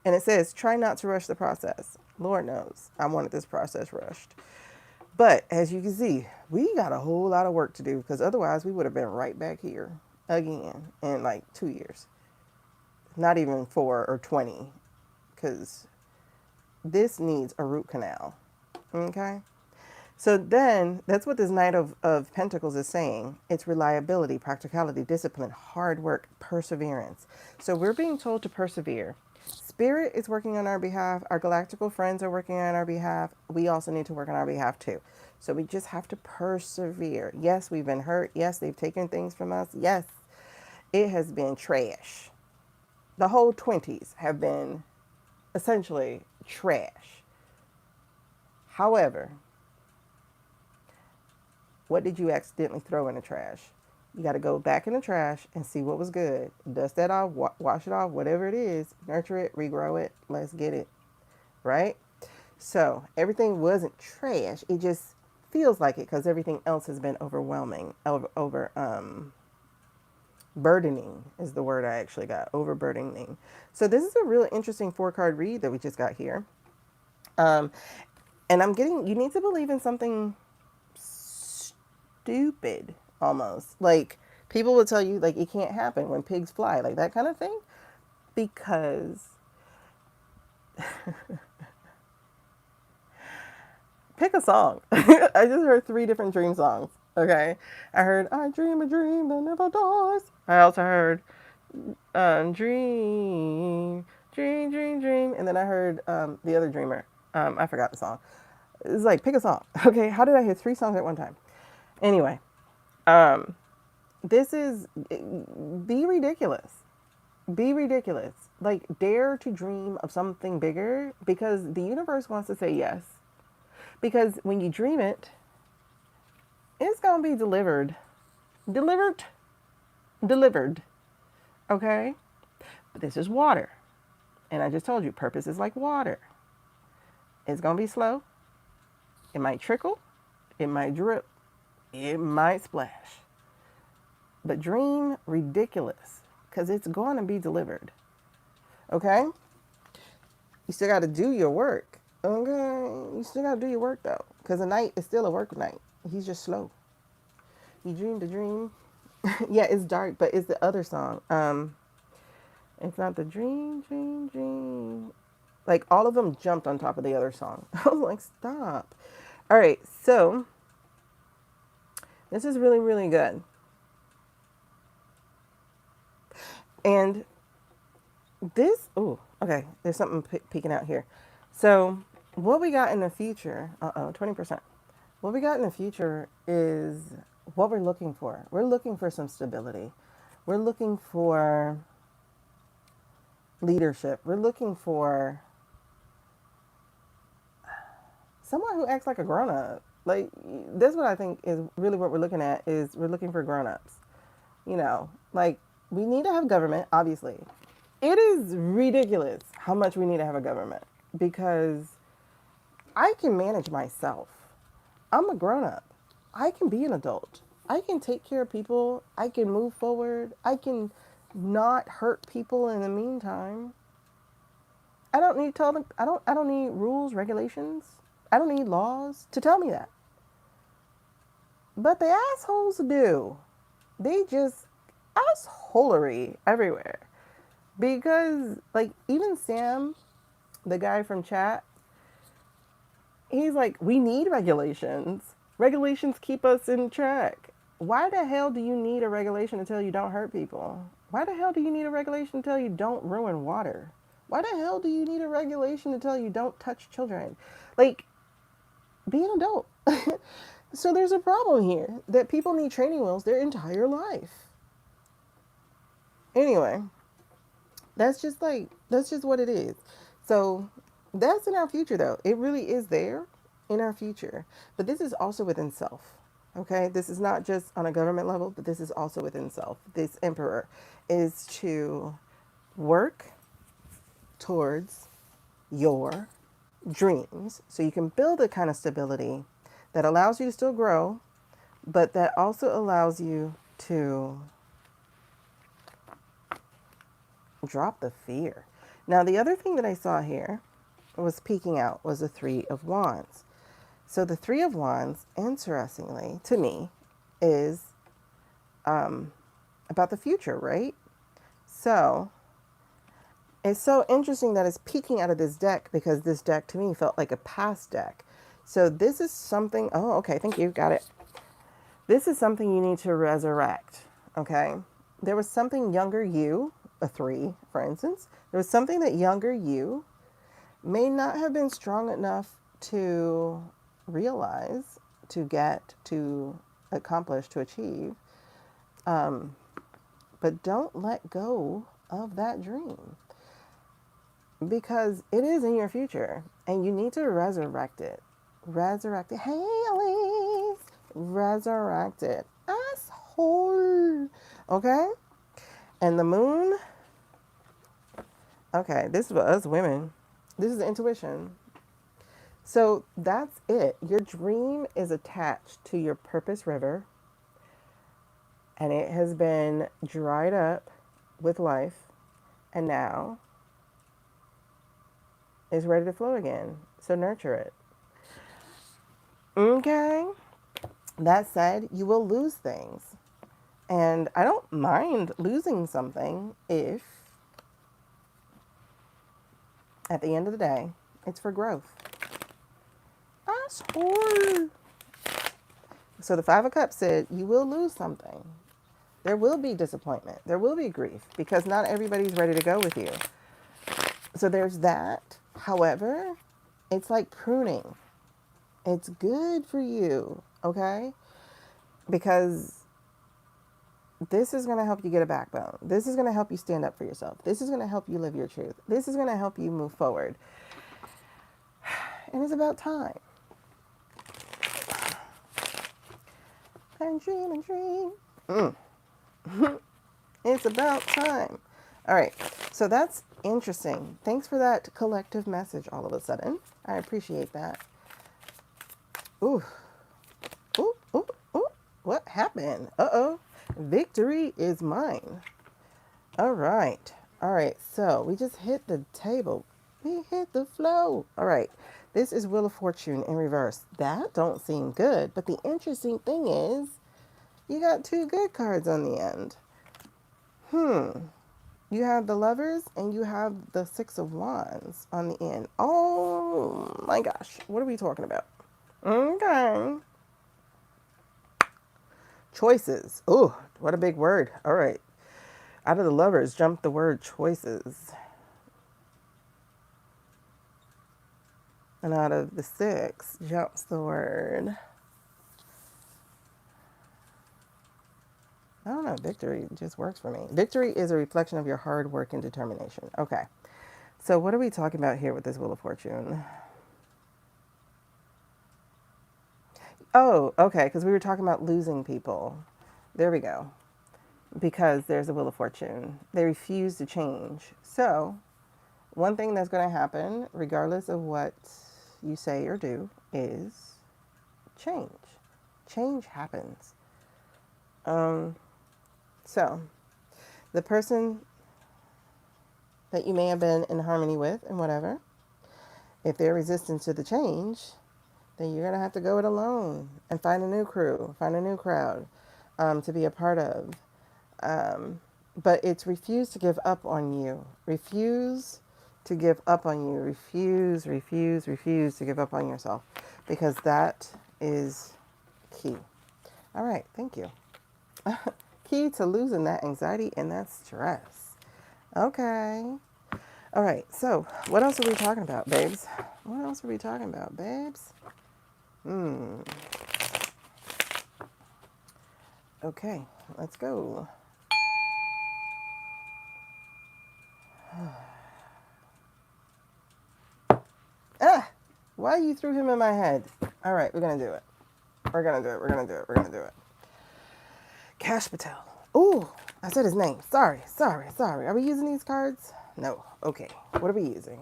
Speaker 1: And it says, try not to rush the process. Lord knows I wanted this process rushed. But as you can see, we got a whole lot of work to do because otherwise we would have been right back here again in like 2 years. Not even 4 or 20, because this needs a root canal. Okay? So then, that's what this Knight of Pentacles is saying. It's reliability, practicality, discipline, hard work, perseverance. So we're being told to persevere. Spirit is working on our behalf. Our galactical friends are working on our behalf. We also need to work on our behalf too. So we just have to persevere. Yes, we've been hurt. Yes, they've taken things from us. Yes, it has been trash. The whole 20s have been essentially trash. However, what did you accidentally throw in the trash? You got to go back in the trash and see what was good. Dust that off, wash it off, whatever it is. Nurture it, regrow it. Let's get it. Right? So everything wasn't trash. It just feels like it because everything else has been overwhelming. Burdening is the word I actually got. Overburdening. So this is a really interesting 4-card read that we just got here. And you need to believe in something stupid almost. Like people will tell you like it can't happen when pigs fly, like that kind of thing. Because pick a song. I just heard 3 different dream songs. Okay. I heard I dream a dream that never dies. I also heard dream, dream, dream, dream. And then I heard the other dreamer. I forgot the song. It's like pick a song. Okay. How did I hear 3 songs at one time? Anyway, this is, be ridiculous. Be ridiculous. Like, dare to dream of something bigger because the universe wants to say yes. Because when you dream it, it's going to be delivered. Delivered. Okay? But this is water. And I just told you, purpose is like water. It's going to be slow. It might trickle. It might drip. It might splash. But dream ridiculous because it's going to be delivered. Okay? You still got to do your work. Okay? You still got to do your work though because the night is still a work night. He's just slow. You dreamed a dream. Yeah, it's dark, but it's the other song. It's not the dream, dream, dream. Like all of them jumped on top of the other song. I was like, stop. All right, so this is really, really good. And this, okay, there's something peeking out here. So what we got in the future, 20%. What we got in the future is what we're looking for. We're looking for some stability. We're looking for leadership. We're looking for someone who acts like a grown-up. Like, that's what I think is really what we're looking at is we're looking for grown-ups. Like, we need to have government, obviously. It is ridiculous how much we need to have a government because I can manage myself. I'm a grown-up. I can be an adult. I can take care of people. I can move forward. I can not hurt people in the meantime. I don't need rules, regulations. I don't need laws to tell me that. But the assholes do. They just assholery everywhere. Because, like, even Sam, the guy from chat, he's like, we need regulations. Regulations keep us in track. Why the hell do you need a regulation to tell you don't hurt people? Why the hell do you need a regulation to tell you don't ruin water? Why the hell do you need a regulation to tell you don't touch children? Like, be an adult. So there's a problem here that people need training wheels their entire life. Anyway, that's just what it is. So that's in our future, though. It really is there in our future. But this is also within self. Okay, this is not just on a government level, but this is also within self. This emperor is to work towards your dreams so you can build a kind of stability that allows you to still grow, but that also allows you to drop the fear. Now, the other thing that I saw here was peeking out was the Three of Wands. So the Three of Wands, interestingly, to me, is about the future, right? So it's so interesting that it's peeking out of this deck because this deck to me felt like a past deck. So this is something, oh, okay, thank you, got it. This is something you need to resurrect, okay? There was something younger you, a 3, for instance, there was something that younger you may not have been strong enough to realize, to get, to accomplish, to achieve. But don't let go of that dream because it is in your future and you need to resurrect it. Resurrect it. Hey, Elise. Resurrect it. Asshole. Okay? And the moon. Okay, this is for us women. This is intuition. So that's it. Your dream is attached to your purpose river. And it has been dried up with life. And now is ready to flow again. So nurture it. Okay. That said, you will lose things. And I don't mind losing something if, at the end of the day, it's for growth. Asshole. So the Five of Cups said, you will lose something. There will be disappointment. There will be grief because not everybody's ready to go with you. So there's that. However, it's like pruning. It's good for you, okay? Because this is going to help you get a backbone. This is going to help you stand up for yourself. This is going to help you live your truth. This is going to help you move forward. And it's about time. And dream. It's about time. All right. So that's interesting. Thanks for that collective message all of a sudden. I appreciate that. Ooh. Ooh, ooh, ooh. What happened? Uh-oh. Victory is mine. All right. All right. So we just hit the table. We hit the flow. All right. This is Wheel of Fortune in reverse. That don't seem good. But the interesting thing is you got 2 good cards on the end. You have the Lovers and you have the 6 of Wands on the end. Oh my gosh. What are we talking about? Okay. Choices. Oh, what a big word. All right. Out of the Lovers jumped the word choices. And out of the 6 jumps the word, I don't know, victory just works for me. Victory is a reflection of your hard work and determination. Okay. So what are we talking about here with this Wheel of Fortune? Oh, okay, because we were talking about losing people. There we go. Because there's a Wheel of Fortune. They refuse to change. So one thing that's going to happen, regardless of what you say or do, is change. Change happens. So the person that you may have been in harmony with and whatever, if they're resistant to the change, then you're going to have to go it alone and find a new crew, find a new crowd to be a part of. But it's refuse to give up on you. Refuse to give up on you. Refuse to give up on yourself, because that is key. All right, thank you. Key to losing that anxiety and that stress. Okay. All right, so what else are we talking about, babes? What else are we talking about, babes? Okay, let's go. Why you threw him in my head? All right, we're going to do it. We're going to do it. Kash Patel. Ooh, I said his name. Sorry. Are we using these cards? No. Okay. What are we using?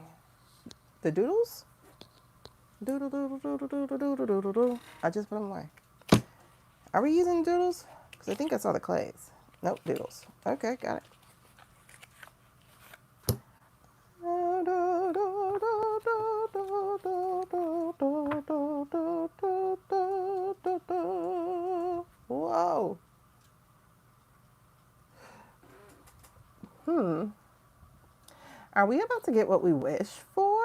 Speaker 1: The doodles? Doodle. I just put them away. Are we using doodles? Because I think I saw the clays. Nope, doodles. Okay, got it. Whoa. Are we about to get what we wish for?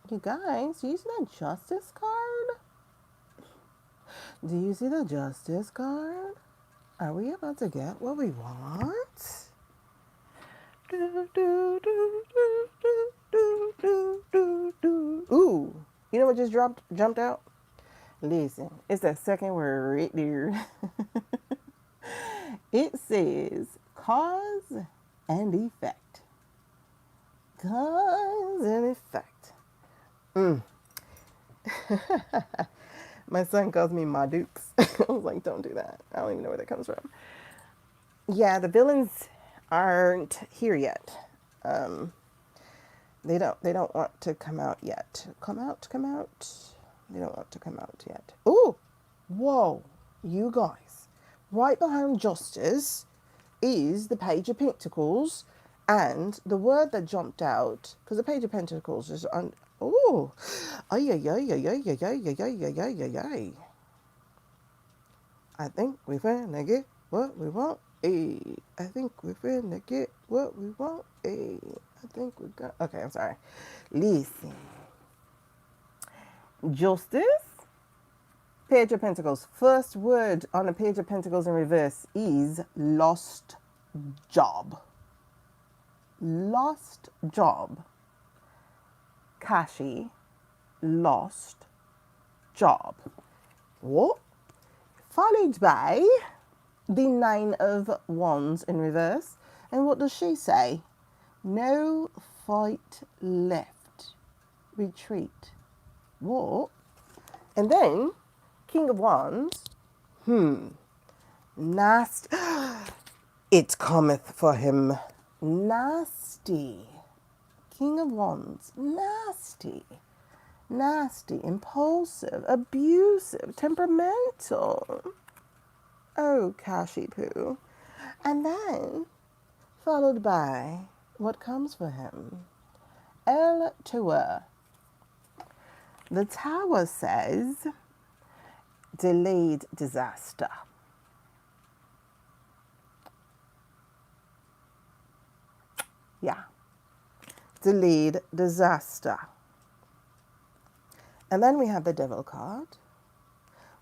Speaker 1: You guys, do you see that justice card? Do you see the justice card? Are we about to get what we want? Ooh, you know what just jumped out? Listen, it's that second word right there. It says cause and effect. Cause and effect. My son calls me Ma Dukes. I was like, don't do that. I don't even know where that comes from. Yeah, the villains aren't here yet. They don't want to come out yet. Come out. They don't want to come out yet. Ooh, whoa, you guys. Right behind justice is the Page of Pentacles, and the word that jumped out, because the Page of Pentacles is on. Ooh, ay. I think we're finna get what we want. I think we're finna get what we want. I think we got. Okay, I'm sorry. Listen. Justice. Page of Pentacles. First word on the Page of Pentacles in reverse is lost job. Lost job. Kashi. Lost job. What? Followed by the Nine of Wands in reverse. And what does she say? No fight left. Retreat. What? And then King of Wands. Nasty. It cometh for him. Nasty. King of Wands. Nasty. Nasty, impulsive, abusive, temperamental. Oh, Kashi Poo. And then, followed by what comes for him? El Tower. The Tower says, delayed disaster. Yeah. Delayed disaster. And then we have the Devil card,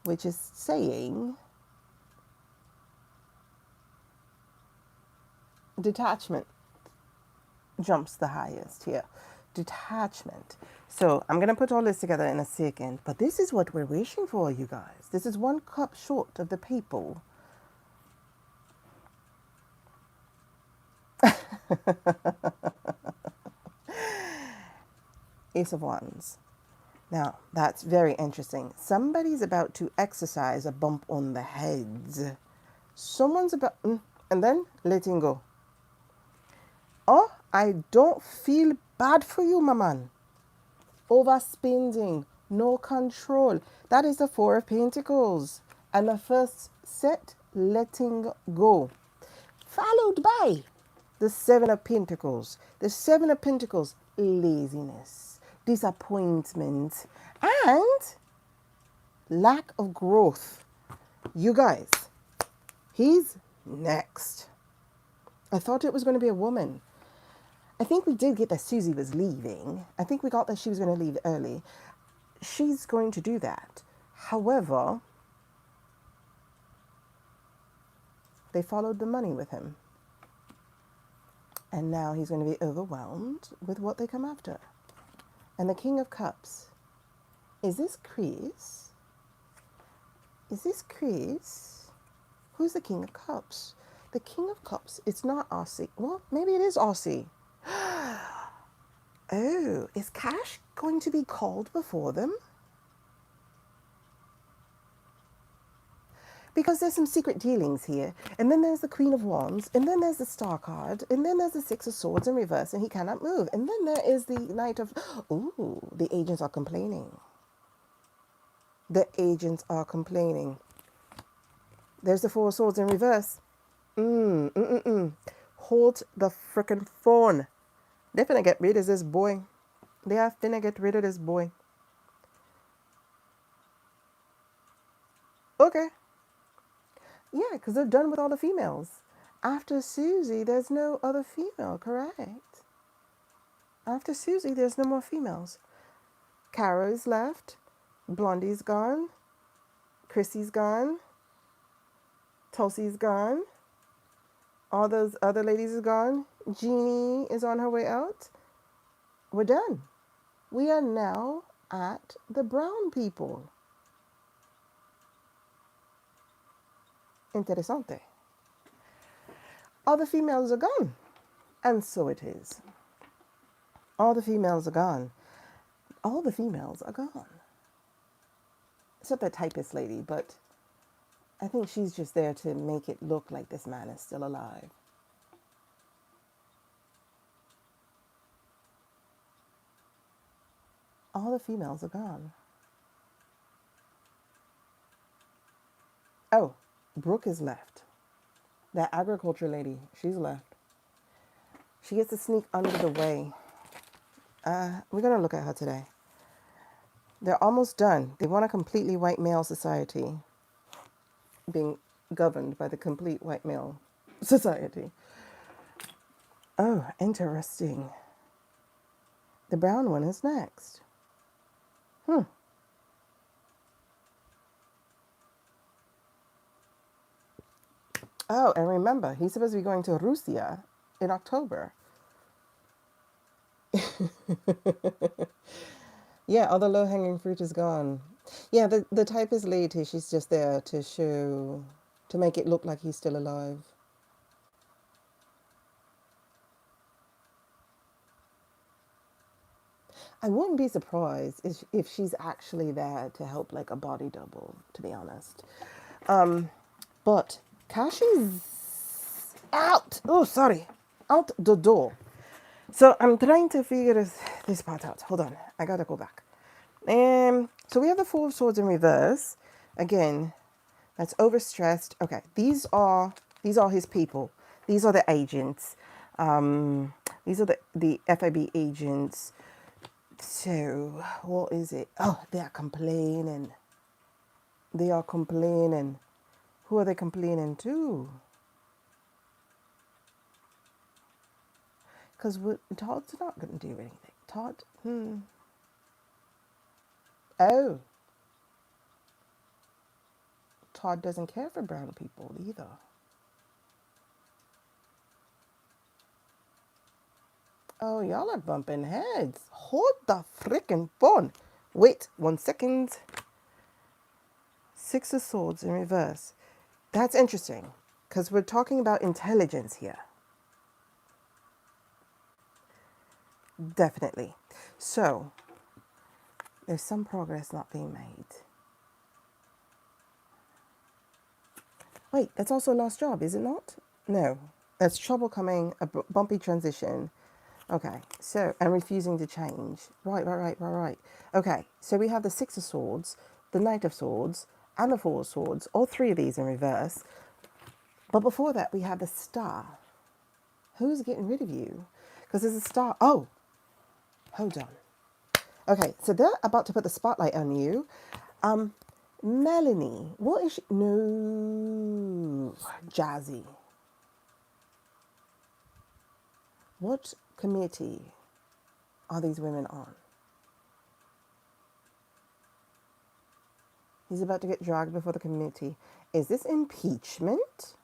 Speaker 1: which is saying detachment jumps the highest here. Detachment. So I'm going to put all this together in a second, but this is what we're wishing for, you guys. This is one cup short of the people. Ace of Wands. Now, that's very interesting. Somebody's about to exercise a bump on the heads. Someone's about... and then letting go. Oh, I don't feel bad for you, my man. Overspending. No control. That is the Four of Pentacles. And the first set, letting go. Followed by the Seven of Pentacles. The Seven of Pentacles, laziness. disappointment, and lack of growth. You guys, he's next. I thought it was going to be a woman. I think we did get that Susie was leaving. I think we got that she was going to leave early. She's going to do that. However, they followed the money with him. And now he's going to be overwhelmed with what they come after. And the King of Cups. Is this Chris? Is this Chris? Who's the King of Cups? The King of Cups, it's not Aussie. Well, maybe it is Aussie. Oh, is Kash going to be called before them? Because there's some secret dealings here. And then there's the Queen of Wands. And then there's the Star card. And then there's the Six of Swords in reverse. And he cannot move. And then there is the Knight of... Ooh, the agents are complaining. The agents are complaining. There's the Four of Swords in reverse. Hold the frickin' phone. They're finna get rid of this boy. They are finna get rid of this boy. Okay. Yeah, because they're done with all the females. After Susie, there's no other female, correct? After Susie, there's no more females. Caro's left. Blondie's gone. Chrissy's gone. Tulsi's gone. All those other ladies are gone. Jeannie is on her way out. We're done. We are now at the brown people. Interessante. All the females are gone. And so it is. All the females are gone. All the females are gone. Except that typist lady, but I think she's just there to make it look like this man is still alive. All the females are gone. Oh, Brooke is left. That agriculture lady, she's left. She gets to sneak under the way. We're going to look at her today. They're almost done. They want a completely white male society being governed by the complete white male society. Oh, interesting. The brown one is next. Oh, and remember, he's supposed to be going to Russia in October. Yeah, all the low-hanging fruit is gone. Yeah, the typist lady, she's just there to make it look like he's still alive. I wouldn't be surprised if she's actually there to help like a body double, to be honest. But Kash is out. Oh, sorry. Out the door. So I'm trying to figure this part out. Hold on. I gotta go back. So we have the Four of Swords in reverse. Again, that's overstressed. Okay, these are his people. These are the agents. These are the FIB agents. So what is it? Oh, they are complaining. They are complaining. Who are they complaining to? Because Todd's not going to do anything. Todd, Oh. Todd doesn't care for brown people either. Oh, y'all are bumping heads. Hold the frickin' phone. Wait 1 second. Six of Swords in reverse. That's interesting because we're talking about intelligence here. Definitely. So, there's some progress not being made. Wait, that's also a lost job, is it not? No. That's trouble coming, a bumpy transition. Okay, so, and refusing to change. Right. Okay, so we have the Six of Swords, the Knight of Swords, and the Four of Swords, all three of these in reverse. But before that, we have the Star. Who's getting rid of you? Because there's a Star. Oh, hold on. Okay, so they're about to put the spotlight on you. Melanie, what is she? No, Jazzy. What committee are these women on? He's about to get dragged before the committee. Is this impeachment?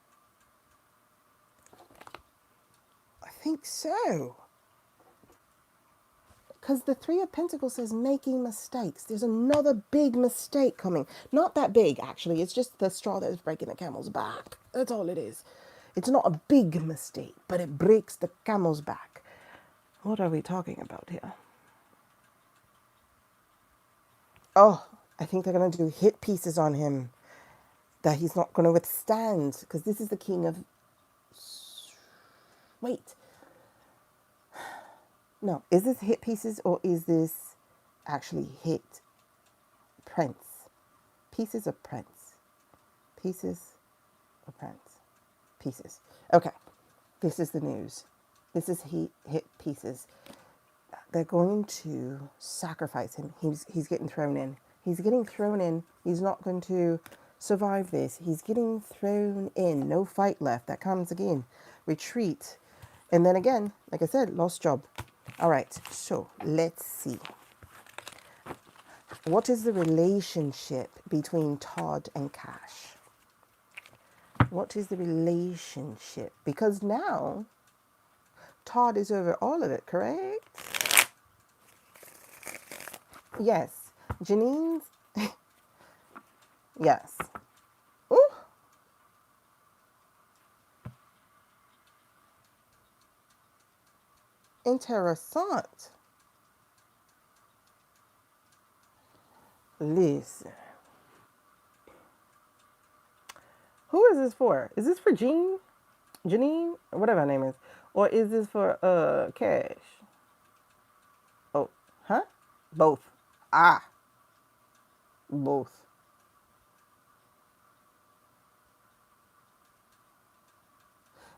Speaker 1: I think so. Because the Three of Pentacles says making mistakes. There's another big mistake coming. Not that big, actually. It's just the straw that is breaking the camel's back. That's all it is. It's not a big mistake, but it breaks the camel's back. What are we talking about here? Oh, I think they're going to do hit pieces on him that he's not going to withstand. Because this is the king of... Wait. No, is this hit pieces or is this actually hit prince? Pieces of prince. Pieces of prince. Pieces. Okay, this is the news. This is hit pieces. They're going to sacrifice him. He's getting thrown in. He's getting thrown in. He's not going to survive this. He's getting thrown in. No fight left. That comes again. Retreat. And then again, like I said, lost job. All right, so let's see. What is the relationship between Todd and Cash? What is the relationship? Because now Todd is over all of it, correct? Yes. Janine's... yes. Ooh. Interessant. Listen. Who is this for? Is this for Jean? Janine? Or whatever her name is. Or is this for Cash? Oh, huh? Both. Ah. Both.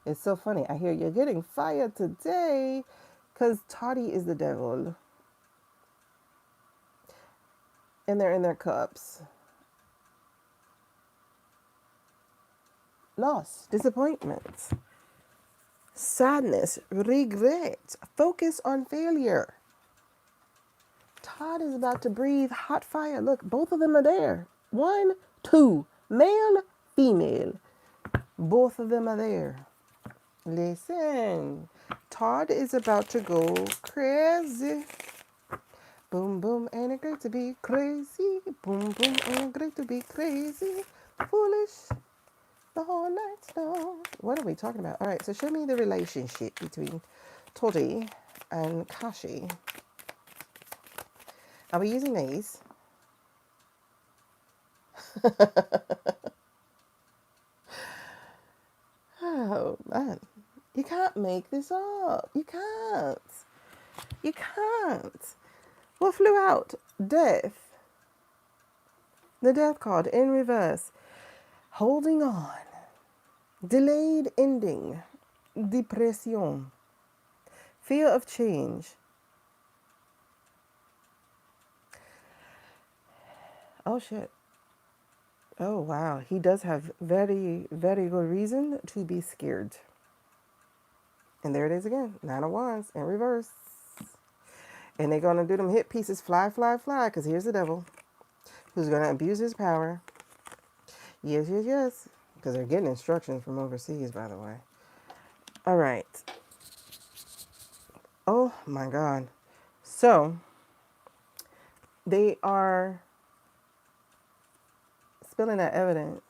Speaker 1: It's so funny. I hear you're getting fired today because Toddy is the devil. And they're in their cups. Loss, disappointment, sadness, regret, focus on failure. Todd is about to breathe hot fire. Look, both of them are there. 1, 2, male, female. Both of them are there. Listen, Todd is about to go crazy. Boom, boom, ain't it great to be crazy? Boom, boom, ain't it great to be crazy? Foolish. The whole night long. What are we talking about? All right, so show me the relationship between Toddy and Kashi. Are we using these? Oh, man. You can't make this up. You can't. You can't. What flew out? Death. The death card in reverse. Holding on. Delayed ending. Depression. Fear of change. Oh, shit. Oh, wow. He does have very, very good reason to be scared. And there it is again. 9 of Wands in reverse. And they're going to do them hit pieces. Fly, fly, fly. Because here's the devil. Who's going to abuse his power. Yes, yes, yes. Because they're getting instructions from overseas, by the way. All right. Oh, my God. So, they are spilling that evidence.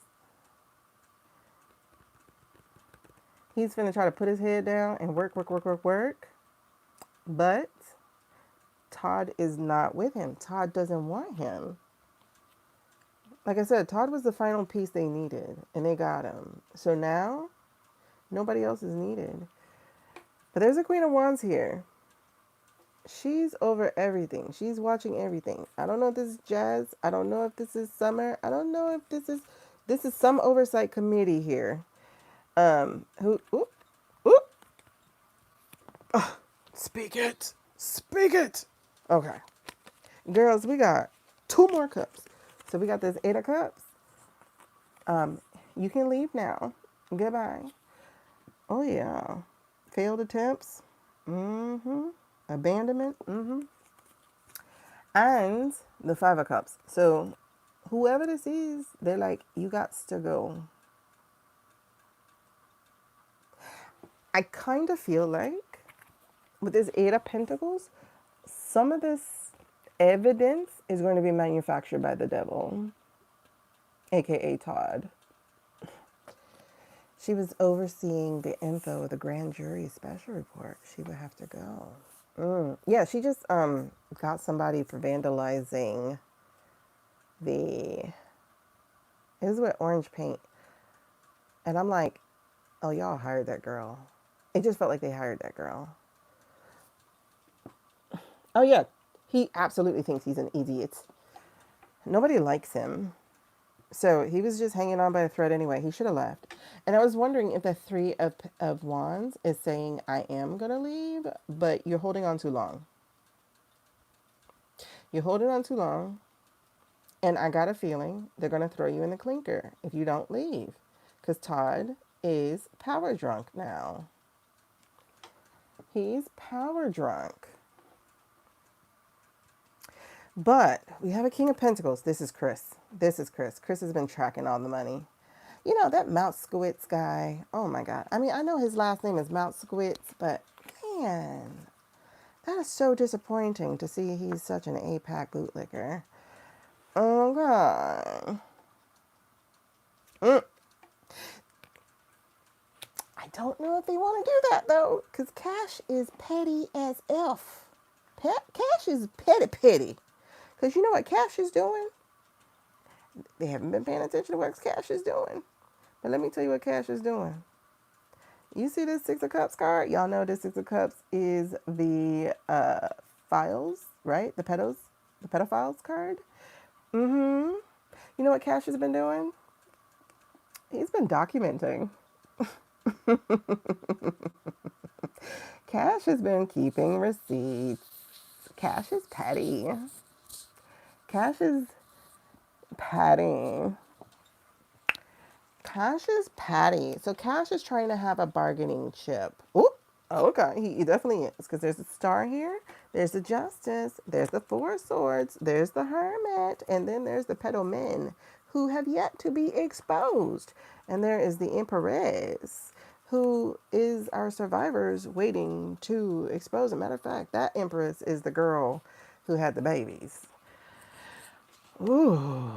Speaker 1: He's finna try to put his head down and work. But Todd is not with him. Todd doesn't want him. Like I said, Todd was the final piece they needed, and they got him. So now, nobody else is needed. But there's a Queen of Wands here. She's over everything. She's watching everything. I don't know if this is Jazz. I don't know if this is Summer. I don't know if this is some oversight committee here. Who? Oop, oop. Oh, speak it. Speak it. Okay. Girls, we got 2 more cups. So we got this 8 of cups. You can leave now. Goodbye. Oh yeah. Failed attempts. Mm-hmm. Abandonment. Mm-hmm. And the 5 of cups. So whoever this is, they're like, you got to go. I kind of feel like with this 8 of pentacles, some of this evidence is going to be manufactured by the devil, aka Todd. She was overseeing the info of the grand jury special report. She would have to go. Yeah, she just got somebody for vandalizing the. It was with orange paint, and I'm like, oh, y'all hired that girl. It just felt like they hired that girl. Oh yeah, he absolutely thinks he's an idiot. Nobody likes him. So he was just hanging on by a thread anyway. He should have left. And I was wondering if the 3 of wands is saying, I am going to leave, but you're holding on too long. You're holding on too long. And I got a feeling they're going to throw you in the clinker if you don't leave. Because Todd is power drunk now. He's power drunk. But we have a King of Pentacles. This is Chris. This is Chris. Chris has been tracking all the money. You know, that Mountskowitz guy. Oh my God. I mean, I know his last name is Mountskowitz, but man, that is so disappointing to see he's such an APAC bootlicker. Oh God. I don't know if they want to do that though, because Kash is petty as F. Kash is petty. Because you know what Kash is doing? They haven't been paying attention to what Kash is doing. But let me tell you what Kash is doing. You see this 6 of Cups card? Y'all know this 6 of Cups is the files, right? The pedophiles card. Mm-hmm. You know what Kash has been doing? He's been documenting. Kash has been keeping receipts. Kash is petty. Kash is petty. Kash is petty. So Kash is trying to have a bargaining chip. Ooh, okay. He definitely is. Because there's a star here. There's the Justice. There's the 4 of Swords. There's the Hermit. And then there's the pedo men who have yet to be exposed. And there is the Empress, who is our survivors waiting to expose. As a matter of fact, that Empress is the girl who had the babies. Ooh.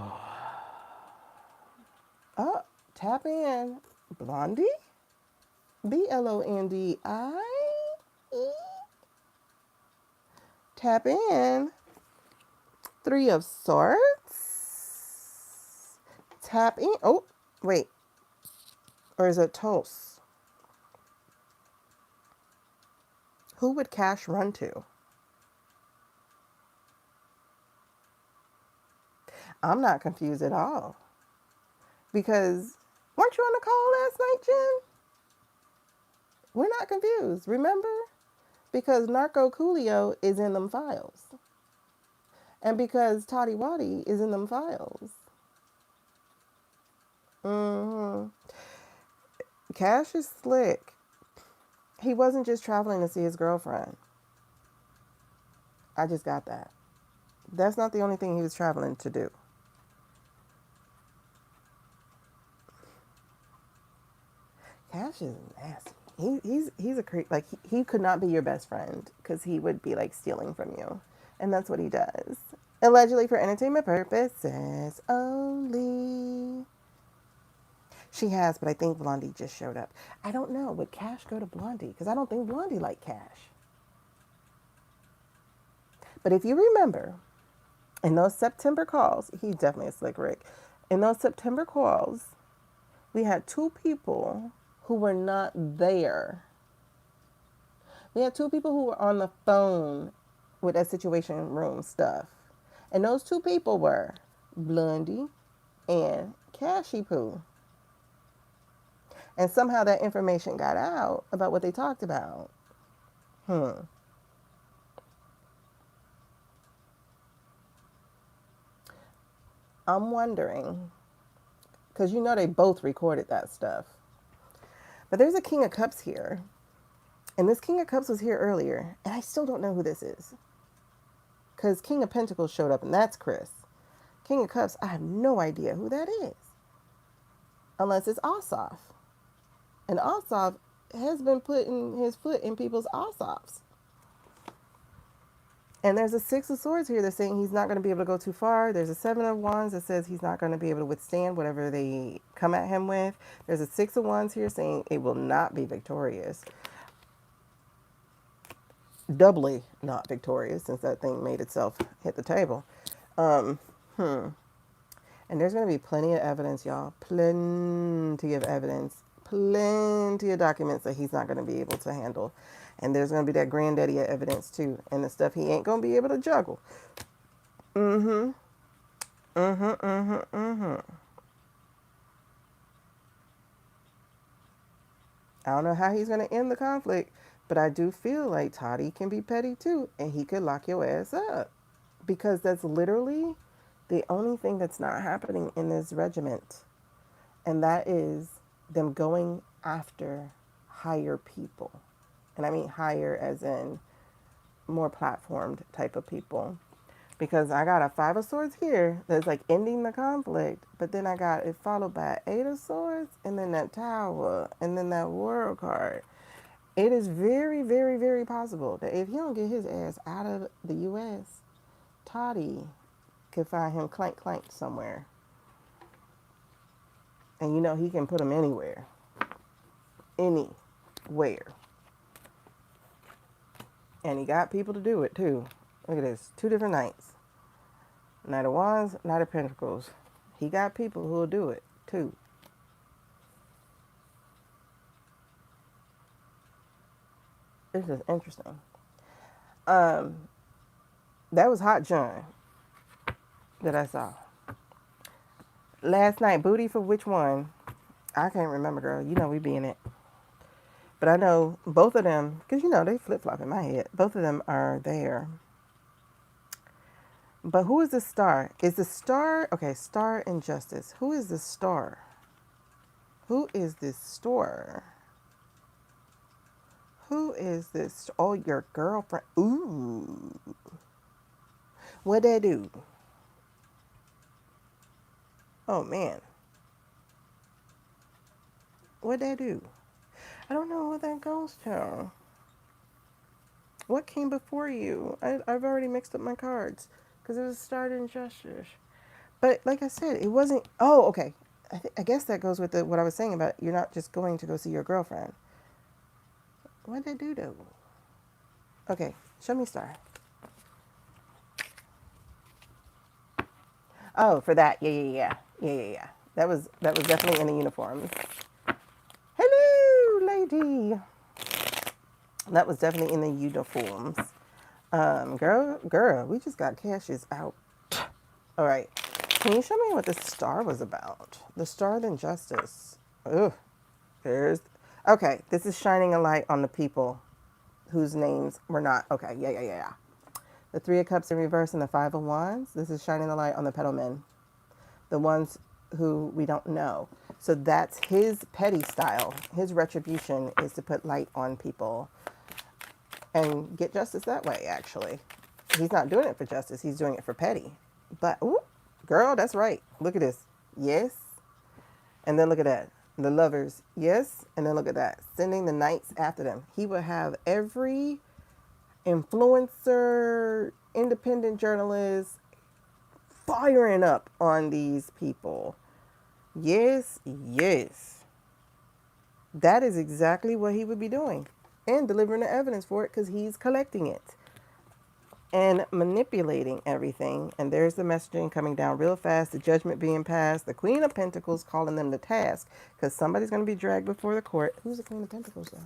Speaker 1: Oh, tap in. Blondie? Blondie. Tap in. 3 of Swords. Tap in. Oh, wait. Or is it Toast? Who would Kash run to? I'm not confused at all. Because weren't you on the call last night, Jen? We're not confused, remember? Because Narco Coolio is in them files. And because Toddy Waddy is in them files. Mm-hmm. Kash is slick. He wasn't just traveling to see his girlfriend. I just got that. That's not the only thing he was traveling to do. Kash is nasty. He's a creep. Like he could not be your best friend because he would be like stealing from you, and that's what he does. Allegedly for entertainment purposes only. She has, but I think Blondie just showed up. I don't know. Would Kash go to Blondie? Because I don't think Blondie liked Kash. But if you remember, in those September calls, he's definitely a slick Rick. In those September calls, we had 2 people who were not there. We had 2 people who were on the phone with that situation room stuff. And those 2 people were Blondie and Cashy Poo. And somehow that information got out about what they talked about. I'm wondering, because you know they both recorded that stuff. But there's a King of Cups here. And this King of Cups was here earlier. And I still don't know who this is. Because King of Pentacles showed up, and that's Chris. King of Cups, I have no idea who that is. Unless it's Asaf. And Asaf has been putting his foot in people's Asafs. And there's a Six of Swords here that's saying he's not going to be able to go too far. There's a Seven of Wands that says he's not going to be able to withstand whatever they come at him with. There's a Six of Wands here saying it will not be victorious. Doubly not victorious since that thing made itself hit the table. And there's going to be plenty of evidence, y'all. Plenty of evidence. Plenty of documents that he's not going to be able to handle. And there's going to be that granddaddy of evidence, too. And the stuff he ain't going to be able to juggle. I don't know how he's going to end the conflict. But I do feel like Toddy can be petty, too. And he could lock your ass up. Because that's literally the only thing that's not happening in this regiment. And that is them going after higher people. And I mean higher as in more platformed type of people. Because I got a Five of Swords here that's like ending the conflict. But then I got it followed by Eight of Swords. And then that Tower. And then that World card. It is very, very, very possible that if he don't get his ass out of the U.S., Toddy could find him clank somewhere. And you know he can put him anywhere. Anywhere. And he got people to do it too. Look at this. 2 different nights. Knight of Wands, Knight of Pentacles. He got people who will do it too. This is interesting. That was Hot John that I saw. Last night, booty for which one? I can't remember, girl. You know we be in it. But I know both of them, because you know they flip-flop in my head. Both of them are there. But who is the star? Is the star, okay, Star and Justice. Who is the star? Who is this star? Who is this? Oh, your girlfriend. Ooh. What'd they do? Oh, man. What'd they do? I don't know what that goes to. What came before you? I've already mixed up my cards. Because it was Star and Justice. But like I said, it wasn't... Oh, okay. I guess that goes with what I was saying about you're not just going to go see your girlfriend. What'd they do, though? Okay, show me Star. Oh, for that. Yeah. That was definitely in the uniforms. Hello, lady. That was definitely in the uniforms. Girl, we just got Cash's out. All right. Can you show me what the star was about? The Star and Justice. Ugh. Okay, this is shining a light on the people whose names were not. Okay, yeah. The Three of Cups in reverse and the Five of Wands. This is shining the light on the petal men. The ones who we don't know. So that's his petty style. His retribution is to put light on people and get justice that way, actually. He's not doing it for justice. He's doing it for petty. But, ooh, girl, that's right. Look at this. Yes. And then look at that. The Lovers. Yes. And then look at that. Sending the knights after them. He would have every influencer, independent journalist firing up on these people. Yes. That is exactly what he would be doing. And delivering the evidence for it because he's collecting it. And manipulating everything. And there's the messaging coming down real fast. The judgment being passed. The Queen of Pentacles calling them to task. Because somebody's going to be dragged before the court. Who's the Queen of Pentacles, though?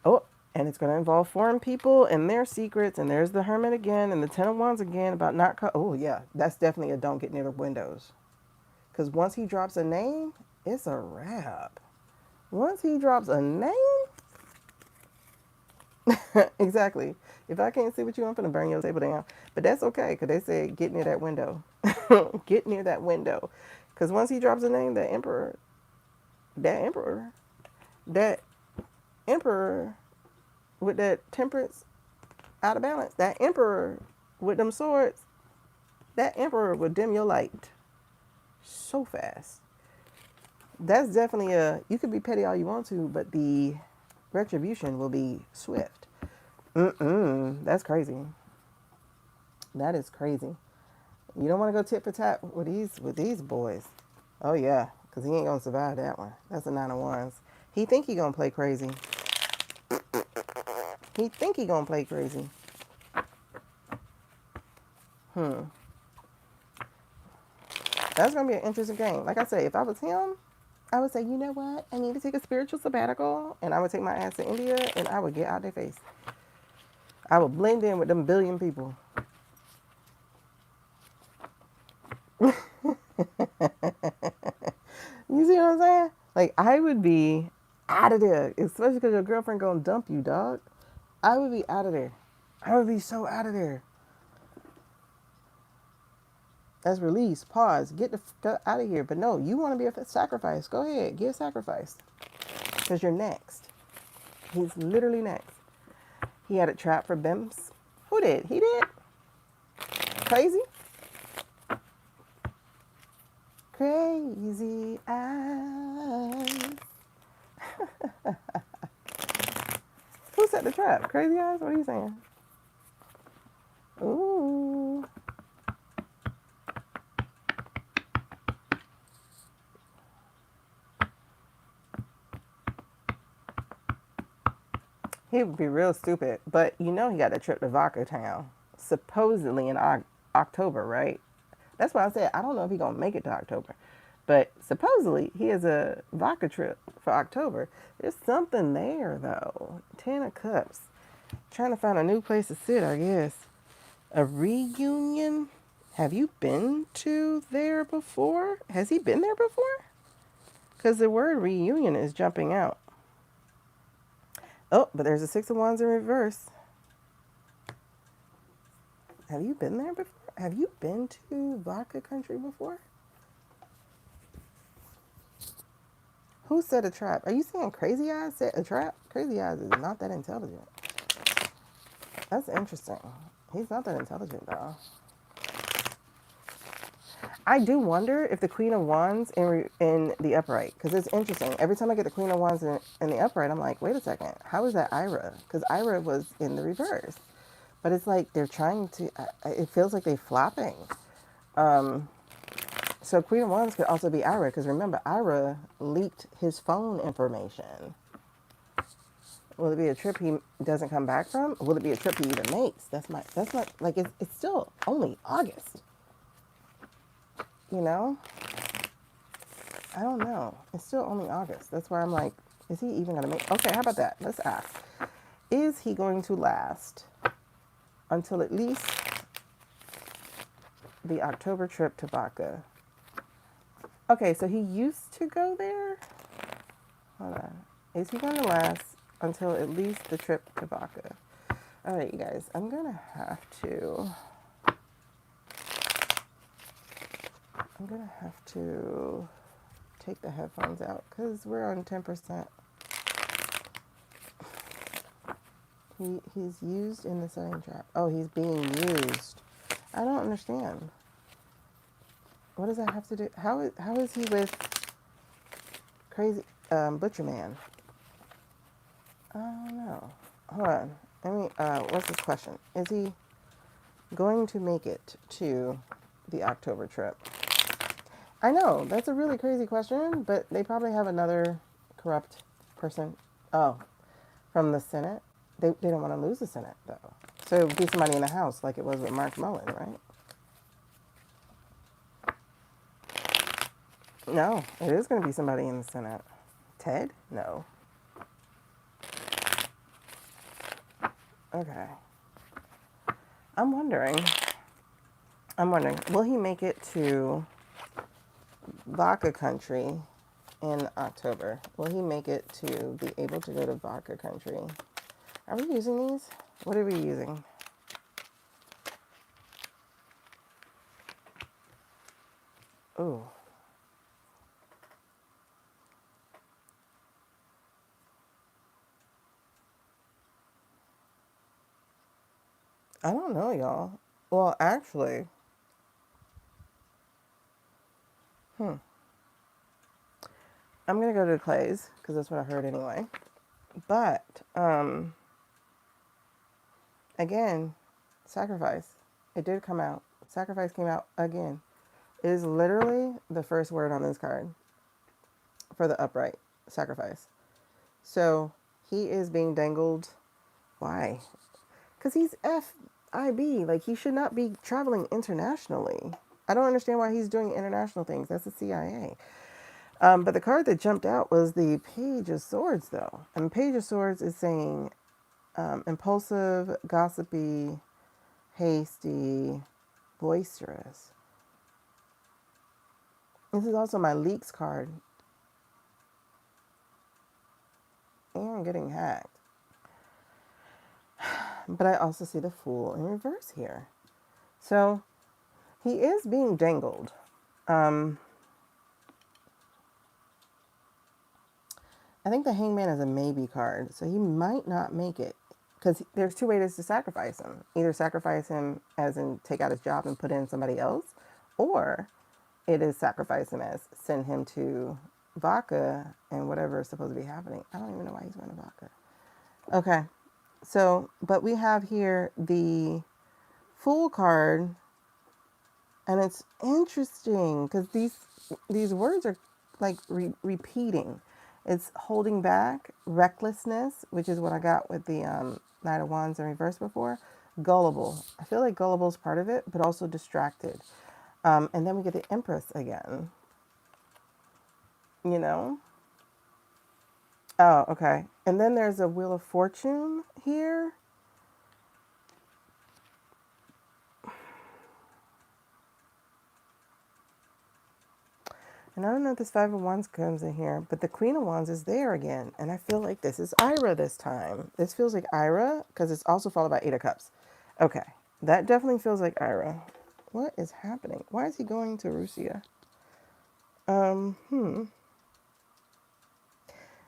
Speaker 1: Oh, and it's going to involve foreign people and their secrets. And there's the Hermit again. And the Ten of Wands again about not... Oh, yeah. That's definitely a don't get near the windows. Because once he drops a name, it's a wrap. Once he drops a name... Exactly. If I can't see what you want, I'm gonna burn your table down. But that's okay, because they said get near that window. Get near that window. Because once he drops a name, that emperor, that emperor with that temperance out of balance, that emperor with them swords, that emperor will dim your light so fast. That's definitely you could be petty all you want to, but the retribution will be swift. That's crazy. That is crazy. You don't want to go tit for tat with these boys. Oh yeah, because he ain't gonna survive that one. That's a 9 of Wands. He think he gonna play crazy. He think he gonna play crazy. That's gonna be an interesting game. Like I say, if I was him, I would say, you know what? I need to take a spiritual sabbatical, and I would take my ass to India, and I would get out their face. I would blend in with them billion people. You see what I'm saying? Like, I would be out of there, especially because your girlfriend gonna dump you, dog. I would be out of there. I would be so out of there. That's release. Pause. Get the fuck out of here. But no, you want to be a sacrifice. Go ahead. Get a sacrifice. Because you're next. He's literally next. He had a trap for Bims. Who did? He did? Crazy? Crazy eyes. Who set the trap? Crazy eyes? What are you saying? Ooh. He would be real stupid. But you know he got a trip to Vodka Town. Supposedly in October, right? That's why I said I don't know if he's going to make it to October. But supposedly he has a vodka trip for October. There's something there, though. 10 of Cups. Trying to find a new place to sit, I guess. A reunion? Have you been to there before? Has he been there before? Because the word reunion is jumping out. Oh, but there's a 6 of Wands in reverse. Have you been there before? Have you been to Vodka Country before? Who set a trap? Are you saying Crazy Eyes set a trap? Crazy Eyes is not that intelligent. That's interesting. He's not that intelligent, though. I do wonder if the Queen of Wands in the upright, because it's interesting. Every time I get the Queen of Wands in the upright, I'm like, wait a second. How is that Ira? Because Ira was in the reverse. But it's like they're trying to, it feels like they're flopping. So Queen of Wands could also be Ira, because remember, Ira leaked his phone information. Will it be a trip he doesn't come back from? Will it be a trip he even makes? That's my like, it's still only August. You know? I don't know. It's still only August. That's why I'm like, is he even going to make... Okay, how about that? Let's ask. Is he going to last until at least the October trip to Vodka? Okay, so he used to go there? Hold on. Is he going to last until at least the trip to Vodka? All right, you guys. I'm going to have to take the headphones out because we're on 10%. He's used in the setting trap. Oh, he's being used. I don't understand. What does that have to do? How is he with crazy Butcher Man? I don't know. Hold on. What's his question? Is he going to make it to the October trip? I know, that's a really crazy question, but they probably have another corrupt person. Oh, from the Senate? They don't want to lose the Senate, though. So it would be somebody in the House, like it was with Mark Mullen, right? No, it is going to be somebody in the Senate. Ted? No. Okay. I'm wondering, will he make it to Vodka Country in October? Will he make it to be able to go to Vodka Country? Are we using these? What are we using? Ooh. I don't know, y'all. Well, actually, I'm gonna go to the clays because that's what I heard anyway. But again, sacrifice. It did come out. Sacrifice came out again. It is literally the first word on this card for the upright sacrifice. So he is being dangled. Why? Because he's FIB. Like, he should not be traveling internationally. I don't understand why he's doing international things. That's the CIA. But the card that jumped out was the Page of Swords, though. And Page of Swords is saying impulsive, gossipy, hasty, boisterous. This is also my leaks card. And getting hacked. But I also see the Fool in reverse here. So he is being dangled. I think the Hangman is a maybe card, so he might not make it. Because there's two ways to sacrifice him. Either sacrifice him as in take out his job and put in somebody else, or it is sacrifice him as send him to Vodka and whatever is supposed to be happening. I don't even know why he's going to Vodka. Okay, so, but we have here the Fool card, and it's interesting because these words are like repeating. It's holding back, recklessness, which is what I got with the Knight of Wands in reverse before. Gullible. I feel like gullible is part of it, but also distracted. And then we get the Empress again. You know? Oh, okay. And then there's a Wheel of Fortune here. And I don't know if this Five of Wands comes in here, but the Queen of Wands is there again. And I feel like this is Ira this time. This feels like Ira because it's also followed by Eight of Cups. Okay. That definitely feels like Ira. What is happening? Why is he going to Russia?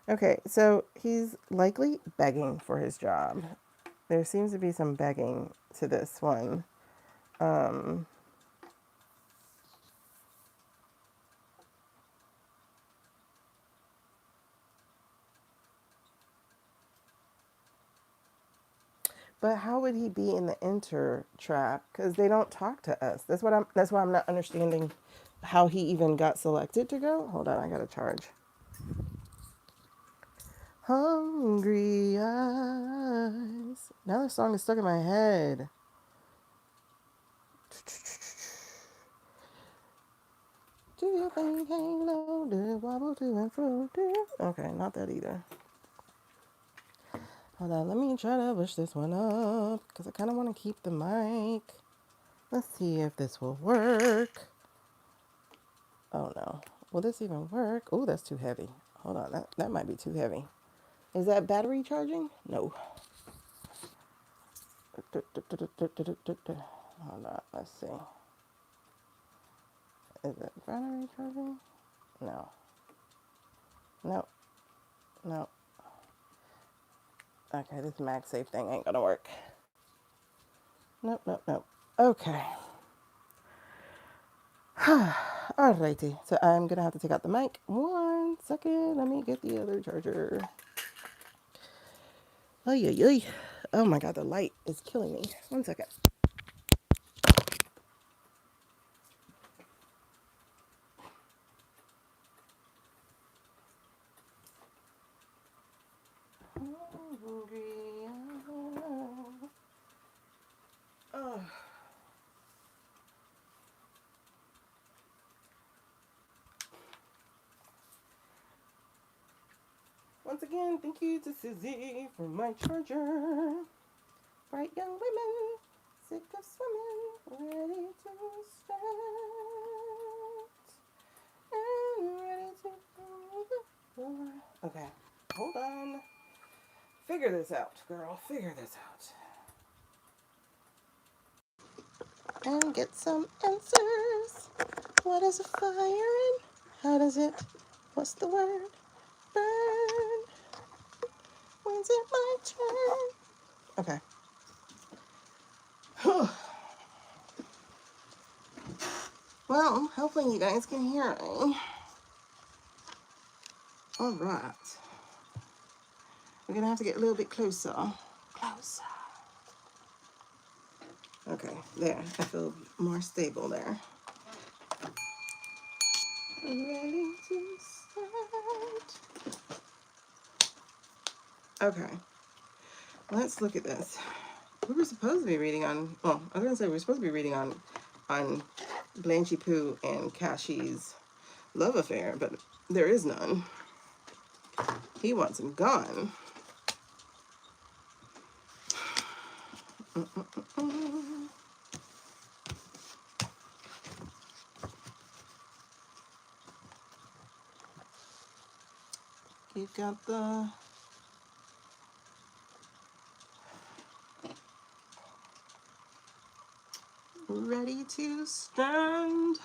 Speaker 1: Okay, so he's likely begging for his job. There seems to be some begging to this one. But how would he be in the enter trap? Because they don't talk to us. That's why I'm not understanding how he even got selected to go. Hold on, I gotta charge. Hungry eyes. Now the song is stuck in my head. Do you think hang low? Do it wobble to and fro? Okay, not that either. Hold on, let me try to push this one up because I kind of want to keep the mic. Let's see if this will work. Oh no. Will this even work? Oh, that's too heavy. Hold on, that might be too heavy. Is that battery charging? No. Hold on, let's see. Is it battery charging? No. Nope. Nope. Okay, this MagSafe thing ain't gonna work. Nope, nope, nope. Okay. Alrighty. So I'm gonna have to take out the mic. 1 second. Let me get the other charger. Ay, ay, ay. Oh my god, the light is killing me. 1 second. Oh. Once again, thank you to Susie for my charger. Bright young women, sick of swimming, ready to start. And ready to go. Okay, hold on. Figure this out, girl. Figure this out. And get some answers. What is a fire and how does it, what's the word? Burn. When's it my turn? Okay. Well, hopefully you guys can hear me. All right. We're going to have to get a little bit closer. Closer. Okay, there. I feel more stable there. Ready to start. Okay. Let's look at this. We were supposed to be reading on, well, I was going to say we were supposed to be reading on Blanchy Poo and Kashi's love affair, but there is none. He wants him gone. You've got the ready to stand.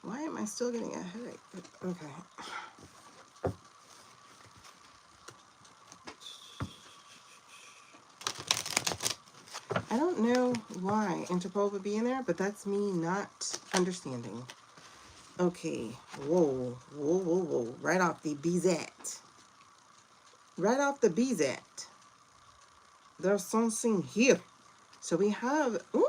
Speaker 1: Why am I still getting a headache? Okay. I don't know why Interpol would be in there, but that's me not understanding. Okay. Whoa. Whoa, whoa, whoa. Right off the BZAT. Right off the BZAT. There's something here. So we have... Ooh.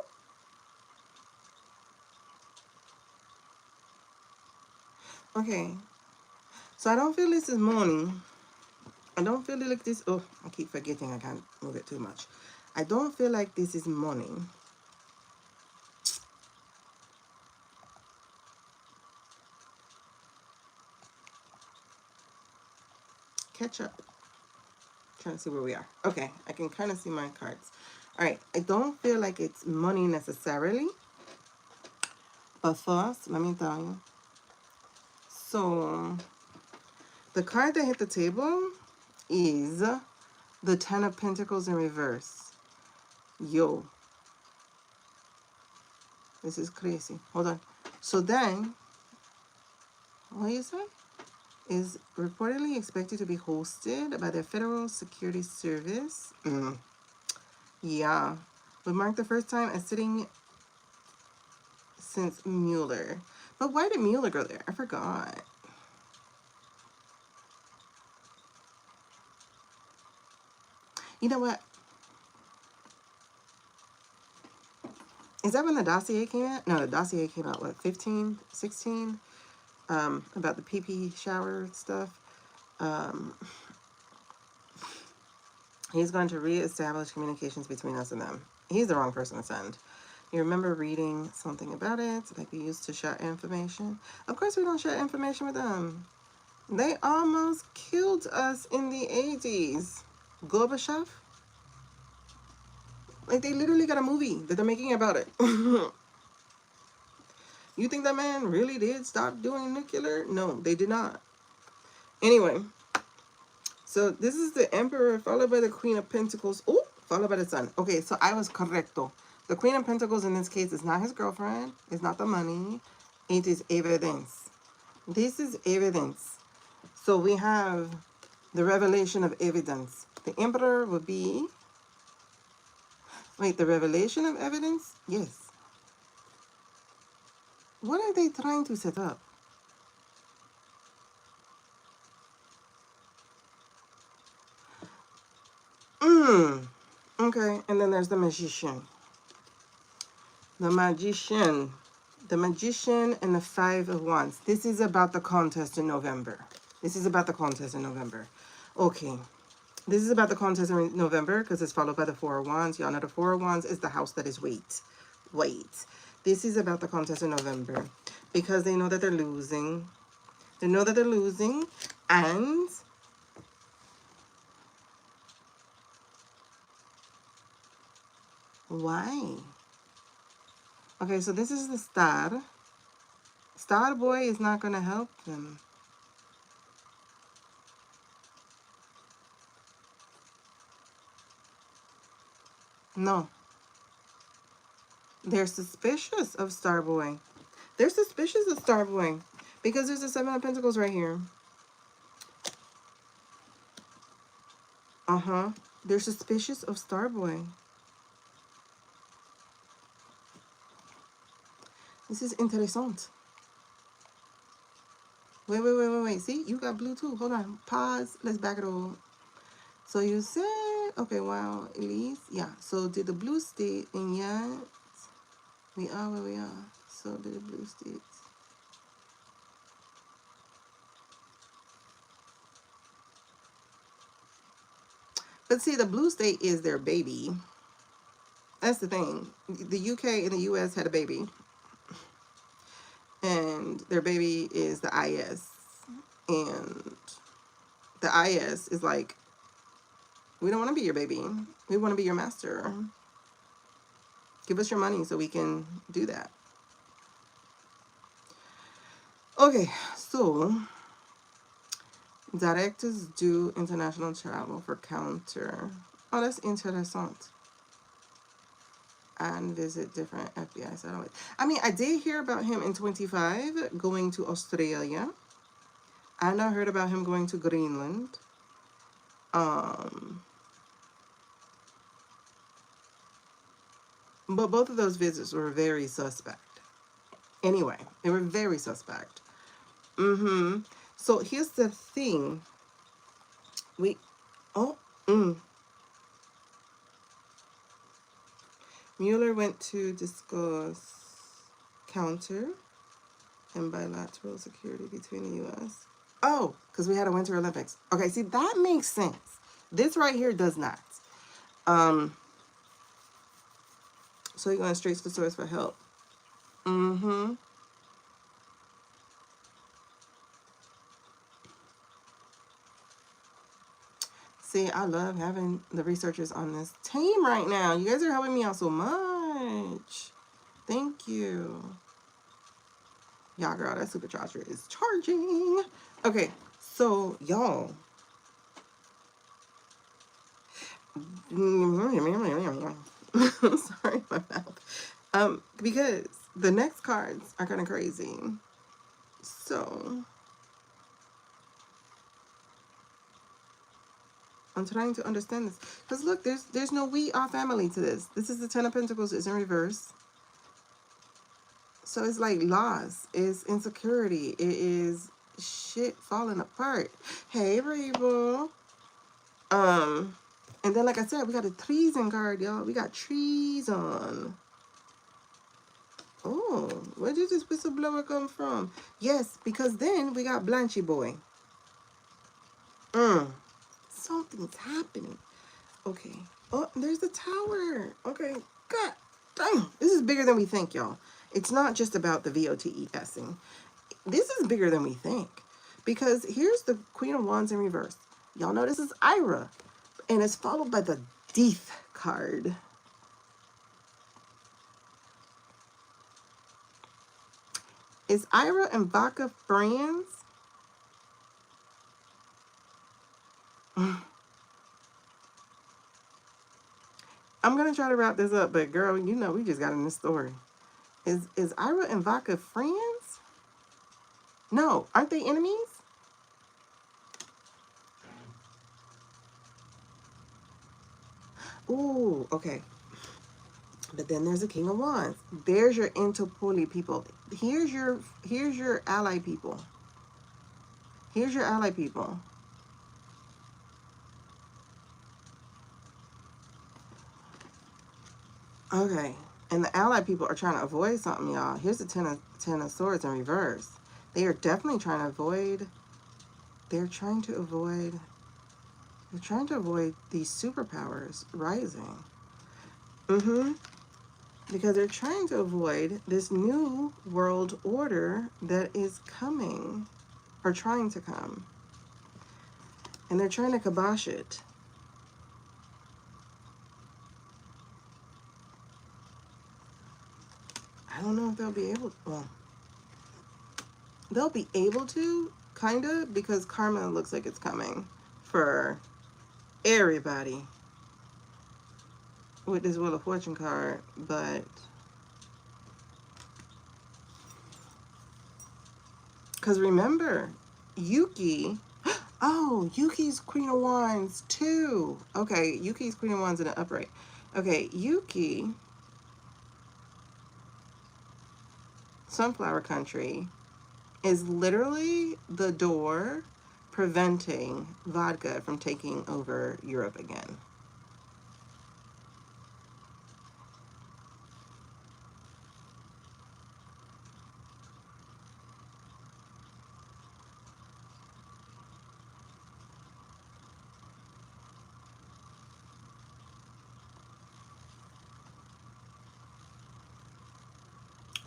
Speaker 1: Okay. So I don't feel this is morning. I don't feel like this... Oh, I keep forgetting I can't move it too much. I don't feel like this is morning. Catch up. Trying to see where we are. Okay, I can kind of see my cards. All right, I don't feel like it's money necessarily. But first, let me tell you. So, the card that hit the table is the Ten of Pentacles in reverse. Yo. This is crazy. Hold on. So then, what you say? Is reportedly expected to be hosted by the Federal Security Service. Yeah. Would mark the first time as sitting since Mueller. But why did Mueller go there? I forgot. You know what? Is that when the dossier came out? No, the dossier came out, what, 15, 16? About the pee-pee shower stuff. He's going to reestablish communications between us and them. He's the wrong person to send. You remember reading something about it, like we used to share information? Of course we don't share information with them. They almost killed us in the 80s. Gorbachev? Like, they literally got a movie that they're making about it. You think that man really did stop doing nuclear? No, they did not. Anyway, so this is the Emperor followed by the Queen of Pentacles. Oh, followed by the Sun. Okay, so I was correcto. The Queen of Pentacles in this case is not his girlfriend. It's not the money. It is evidence. This is evidence. So we have the revelation of evidence. The Emperor would be... Wait, the revelation of evidence? Yes. What are they trying to set up? Okay, and then there's the Magician. The Magician. The Magician and the Five of Wands. This is about the contest in November. This is about the contest in November. Okay. This is about the contest in November because it's followed by the Four of Wands. Y'all know the Four of Wands is the house that is wait. Wait. This is about the contest in November because they know that they're losing. They know that they're losing and... Why? Okay, so this is the Star. Star Boy is not going to help them. No. They're suspicious of Starboy. They're suspicious of Starboy. Because there's a 7 of Pentacles right here. Uh-huh. They're suspicious of Starboy. This is interessant. Wait. See, you got blue too. Hold on. Pause. Let's back it all. So you said, okay, wow, Elise. Yeah. So did the blue state, and yet we are where we are. So did the blue states. But see, the blue state is their baby. That's the thing. The UK and the US had a baby. And their baby is the IS. And the IS is like, we don't want to be your baby. We want to be your master. Give us your money so we can do that. Okay, so directors do international travel for counter. Oh, that's interessant. And visit different FBI satellites. I mean, I did hear about him in 25 going to Australia. And I heard about him going to Greenland. But both of those visits were very suspect. Anyway, they were very suspect. So here's the thing. Mueller went to discuss counter and bilateral security between the U.S. Oh, because we had a Winter Olympics. Okay, see, that makes sense. This right here does not. So you're going straight to the source for help. See, I love having the researchers on this team right now. You guys are helping me out so much. Thank you. Y'all, girl, that supercharger is charging. Okay, so y'all. Sorry, my mouth. Because the next cards are kind of crazy. So I'm trying to understand this. Because look, there's no we, our family to this. This is the 10 of Pentacles. It's in reverse. So it's like loss. It's insecurity. It is shit falling apart. Hey, people. And then, like I said, we got a Treason card, y'all. We got Treason. Oh, where did this whistleblower come from? Yes, because then we got Blanchy Boy. Something's happening. Okay. Oh, there's the tower. Okay. God dang. This is bigger than we think, y'all. It's not just about the VOTESing. This is bigger than we think. Because here's the Queen of Wands in reverse. Y'all know this is Ira. And it's followed by the Death card. Is Ira and Vodka friends? I'm going to try to wrap this up, but girl, you know we just got in this story. Is Ira and Vodka friends? No. Aren't they enemies? Ooh, okay. But then there's a King of Wands. There's your interpoly people. Here's your ally people. Here's your ally people. Okay. And the ally people are trying to avoid something, y'all. Here's the ten of Swords in reverse. They are definitely trying to avoid. They're trying to avoid these superpowers rising. Because they're trying to avoid this new world order that is coming, or trying to come. And they're trying to kibosh it. I don't know if they'll be able to. Well, they'll be able to, kind of, because karma looks like it's coming for everybody. with this Wheel of Fortune card, but because remember, Yuki, oh, Yuki's Queen of Wands too. Okay, Yuki's Queen of Wands in an upright. Okay, Yuki, Sunflower Country, is literally the door preventing vodka from taking over Europe again.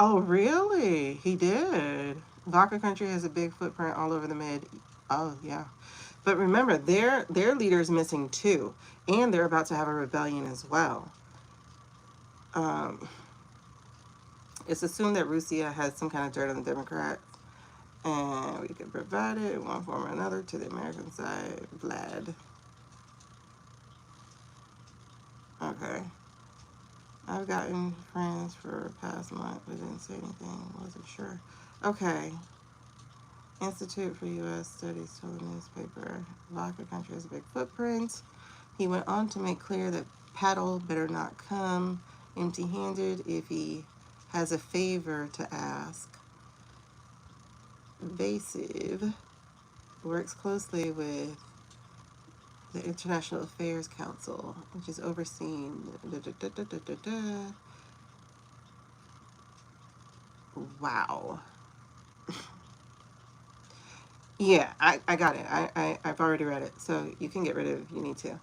Speaker 1: Oh, really? He did. Vodka Country has a big footprint all over the mid. Oh, yeah. But remember, their leader's missing too, and they're about to have a rebellion as well. It's assumed that Russia has some kind of dirt on the Democrats, and we can provide it in one form or another to the American side. Vlad. Okay. I've gotten friends for past month, but didn't say anything. Wasn't sure. Okay. Institute for U.S. Studies told the newspaper Vodka Country has a big footprint. He went on to make clear that Paddle better not come empty-handed if he has a favor to ask. Evasive works closely with the International Affairs Council, which is overseeing. Wow. Yeah, I got it. I've already read it, so you can get rid of it if you need to.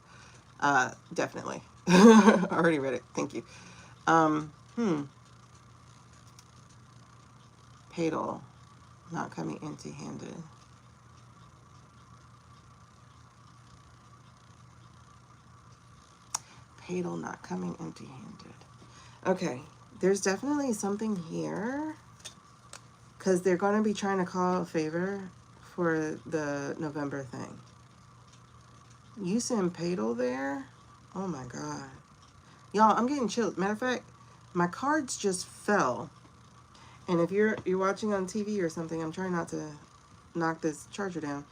Speaker 1: Definitely. Already read it. Thank you. Padal, not coming empty-handed. Padal, not coming empty-handed. Okay, there's definitely something here, because they're going to be trying to call a favor for the November thing. You send Padal there? Oh my god. Y'all, I'm getting chilled. Matter of fact, my cards just fell. And if you're watching on TV or something, I'm trying not to knock this charger down.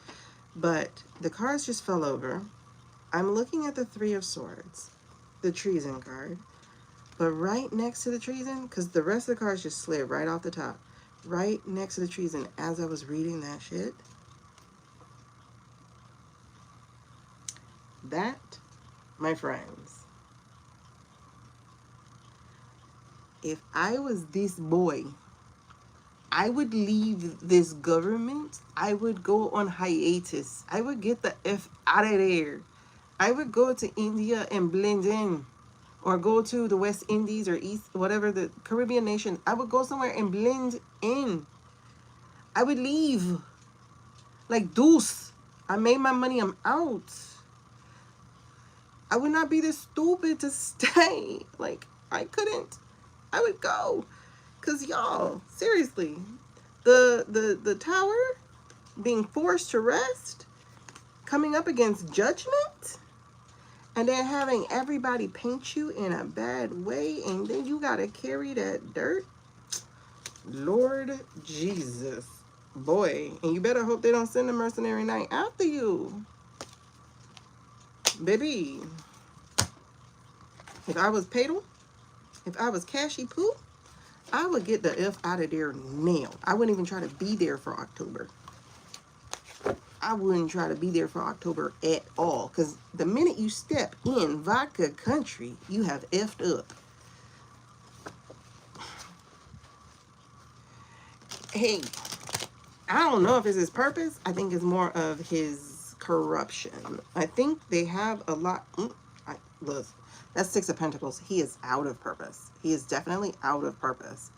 Speaker 1: But the cards just fell over. I'm looking at the Three of Swords, the Treason card. But right next to the Treason, because the rest of the cards just slid right off the top. Right next to the Treason, as I was reading that shit, that, my friends, if I was this boy, I would leave this government. I would go on hiatus. I would get the F out of there. I would go to India and blend in. Or go to the West Indies or East, whatever, the Caribbean nation. I would go somewhere and blend in. I would leave. Like deuce. I made my money. I'm out. I would not be this stupid to stay. Like, I couldn't. I would go. Because y'all, seriously, the tower being forced to rest, coming up against judgment, and then having everybody paint you in a bad way, and then you gotta carry that dirt. Lord Jesus. Boy, and you better hope they don't send a mercenary knight after you. Baby. If I was Padal, if I was Cashy Poo, I would get the F out of there now. I wouldn't even try to be there for October. I wouldn't try to be there for October at all. Because the minute you step in Vodka Country, you have effed up. Hey, I don't know if it's his purpose. I think it's more of his corruption. I think they have a lot. Look, that's Six of Pentacles. He is out of purpose. He is definitely out of purpose.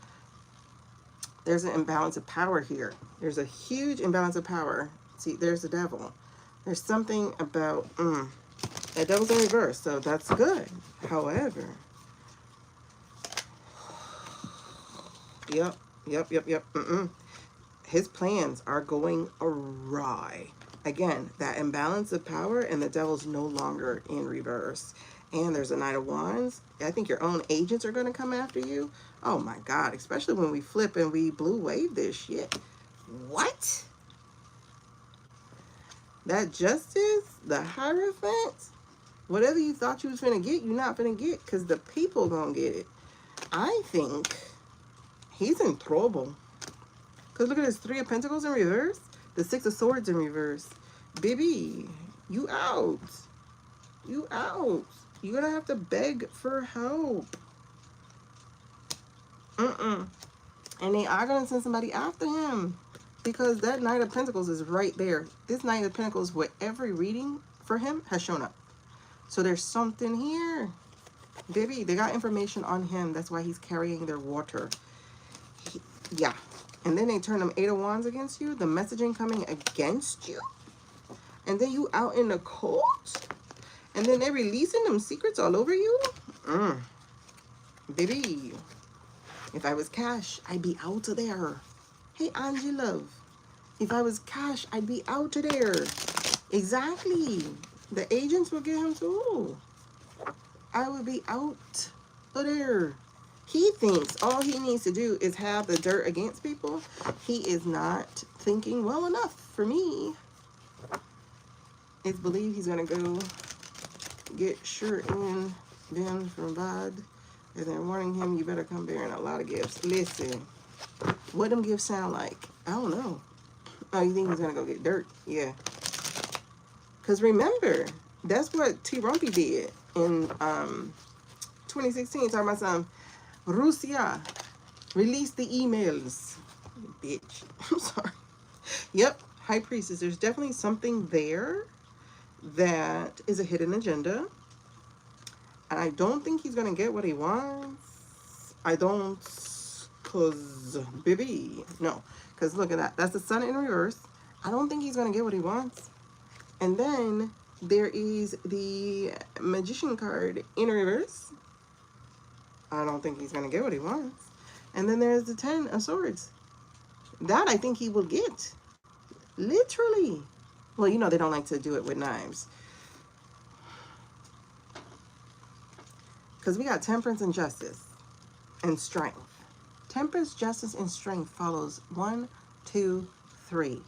Speaker 1: There's an imbalance of power here. There's a huge imbalance of power. See, there's the devil. There's something about, that devil's in reverse, so that's good. However, yep. His plans are going awry. Again, that imbalance of power, and the devil's no longer in reverse. And there's a Knight of Wands. I think your own agents are going to come after you. Oh my God, especially when we flip and we blue wave this shit. What? That Justice, the Hierophant, whatever you thought you was finna get, you're not finna get, because the people gonna get it. I think he's in trouble. Because look at this, 3 of Pentacles in reverse, the 6 of Swords in reverse. Baby, you out. You out. You're gonna have to beg for help. And they are gonna send somebody after him, because that Knight of Pentacles is right there. This Knight of Pentacles, with every reading for him, has shown up. So there's something here. Baby, they got information on him. That's why he's carrying their water. Yeah. And then they turn them 8 of Wands against you. The messaging coming against you. And then you out in the cold. And then they're releasing them secrets all over you. Baby, if I was Cash, I'd be out of there. Hey, Angie love. If I was Cash, I'd be out of there. Exactly. The agents will get him too. I would be out of there. He thinks all he needs to do is have the dirt against people. He is not thinking well enough for me. It's believed he's going to go get shirt in them from Bod. And they're warning him, you better come bearing a lot of gifts. Listen, what them gifts sound like? I don't know. Oh, you think he's going to go get dirt? Yeah. Because remember, that's what T. Rumpy did in 2016. Talking about some Russia. Release the emails. Bitch. I'm sorry. Yep. High Priestess. There's definitely something there that is a hidden agenda. And I don't think he's going to get what he wants. I don't. Because, baby. No. Because look at that. That's the Sun in reverse. I don't think he's going to get what he wants. And then there is the Magician card in reverse. I don't think he's going to get what he wants. And then there's the 10 of Swords. That I think he will get. Literally. Well, you know they don't like to do it with knives. Because we got Temperance and Justice and Strength. Temperance, Justice, and Strength follows 1, 2, 3.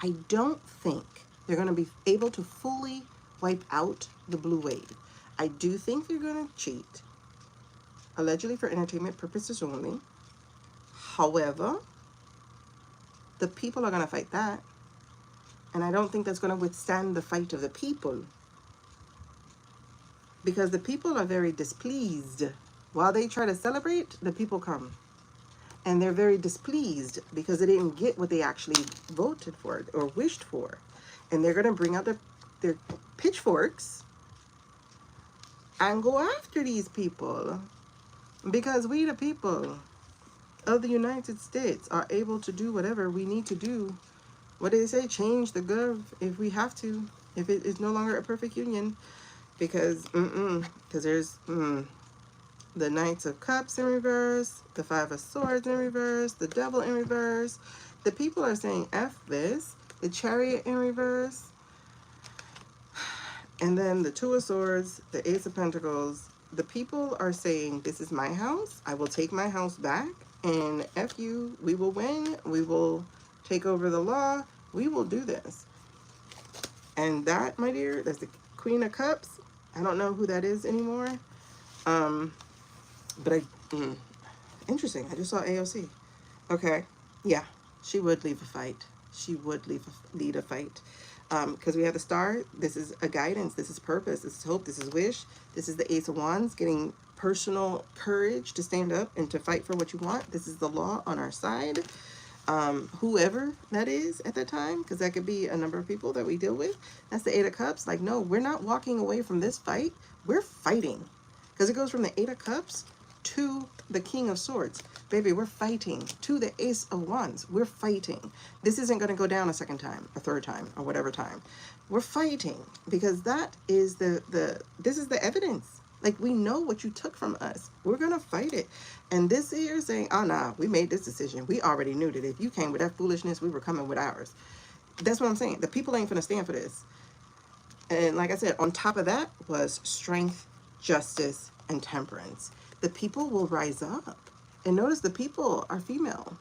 Speaker 1: I don't think they're going to be able to fully wipe out the blue wave. I do think they're going to cheat. Allegedly for entertainment purposes only. However, the people are going to fight that. And I don't think that's going to withstand the fight of the people. Because the people are very displeased. While they try to celebrate, the people come. And they're very displeased because they didn't get what they actually voted for or wished for. And they're going to bring out their pitchforks and go after these people. Because we, the people of the United States, are able to do whatever we need to do. What do they say? Change the gov if we have to. If it is no longer a perfect union. Because, there's the Knights of Cups in reverse, the 5 of Swords in reverse, the Devil in reverse. The people are saying F this. The Chariot in reverse. And then the 2 of Swords, the Ace of Pentacles. The people are saying, this is my house. I will take my house back. And F you, we will win. We will take over the law. We will do this. And that, my dear, that's the Queen of Cups. I don't know who that is anymore. But interesting. I just saw AOC. Okay. Yeah. She would leave a fight. She would lead a fight. Because we have the Star. This is a guidance. This is purpose. This is hope. This is wish. This is the Ace of Wands. Getting personal courage to stand up and to fight for what you want. This is the law on our side. Whoever that is at that time, because that could be a number of people that we deal with. That's the 8 of Cups. Like, no, we're not walking away from this fight. We're fighting. Because it goes from the 8 of Cups to the King of Swords. Baby, we're fighting. To the Ace of Wands. We're fighting. This isn't going to go down a second time, a third time, or whatever time. We're fighting. Because that is this is the evidence. Like, we know what you took from us. We're going to fight it. And this year saying, oh, nah, we made this decision. We already knew that if you came with that foolishness, we were coming with ours. That's what I'm saying. The people ain't finna stand for this. And like I said, on top of that was strength, justice, and temperance. The people will rise up. And notice the people are female.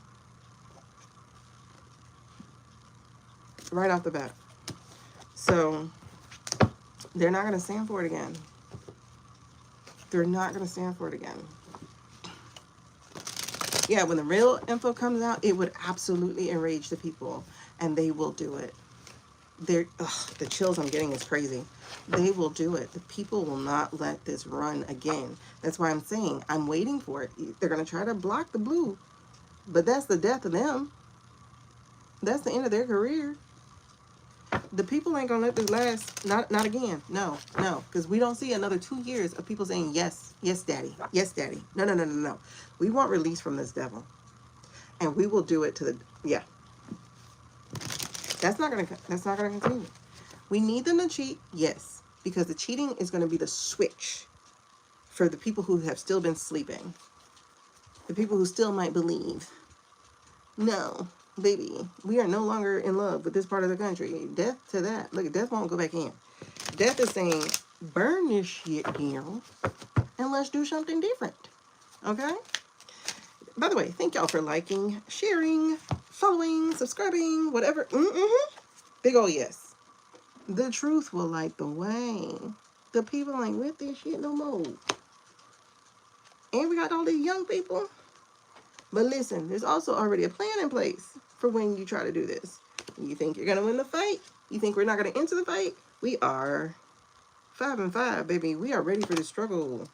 Speaker 1: Right off the bat. So they're not going to stand for it again. They're not going to stand for it again. Yeah, when the real info comes out, it would absolutely enrage the people. And they will do it. The chills I'm getting is crazy. They will do it. The people will not let this run again. That's why I'm saying I'm waiting for it. They're going to try to block the blue. But that's the death of them. That's the end of their career. The people ain't going to let this last. Not again. No. Because we don't see another 2 years of people saying, yes, yes, daddy. Yes, daddy. No. We want release from this devil. And we will do it to the, yeah. That's not going to continue. We need them to cheat, yes, because the cheating is going to be the switch for the people who have still been sleeping. The people who still might believe. No, baby, we are no longer in love with this part of the country. Death to that. Look, death won't go back in. Death is saying, burn this shit down and let's do something different. Okay? By the way, thank y'all for liking, sharing, following, subscribing, whatever. Big ol' yes. The truth will light the way. The people ain't with this shit no more. And we got all these young people. But listen, there's also already a plan in place for when you try to do this. You think you're going to win the fight? You think we're not going to enter the fight? We are 5-5, baby. We are ready for the struggle.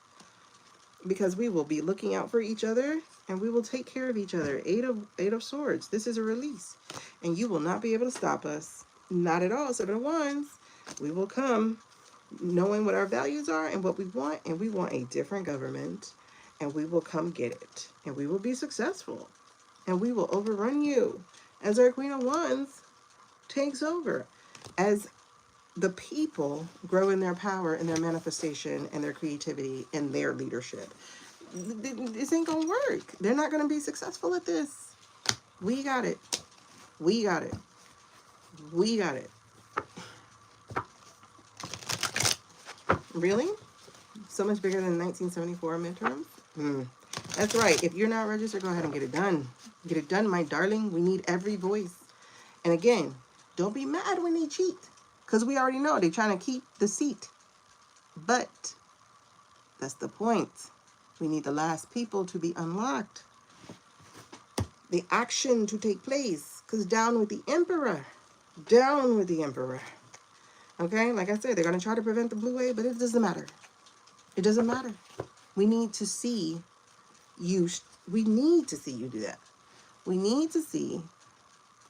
Speaker 1: Because we will be looking out for each other. And we will take care of each other. Eight of Swords. This is a release. And you will not be able to stop us. Not at all. 7 of Wands. We will come knowing what our values are and what we want. And we want a different government. And we will come get it. And we will be successful. And we will overrun you. As our Queen of Wands takes over. As the people grow in their power and their manifestation and their creativity and their leadership. This ain't gonna work. They're not gonna be successful at this. We got it. We got it. We got it. Really? So much bigger than 1974 midterms? That's right. If you're not registered, go ahead and get it done. Get it done, my darling. We need every voice. And again, don't be mad when they cheat. Because we already know they're trying to keep the seat. But that's the point. We need the last people to be unlocked. The action to take place. Because down with the Emperor. Down with the Emperor. Okay? Like I said, they're going to try to prevent the blue wave, but it doesn't matter. It doesn't matter. We need to see you. We need to see you do that. We need to see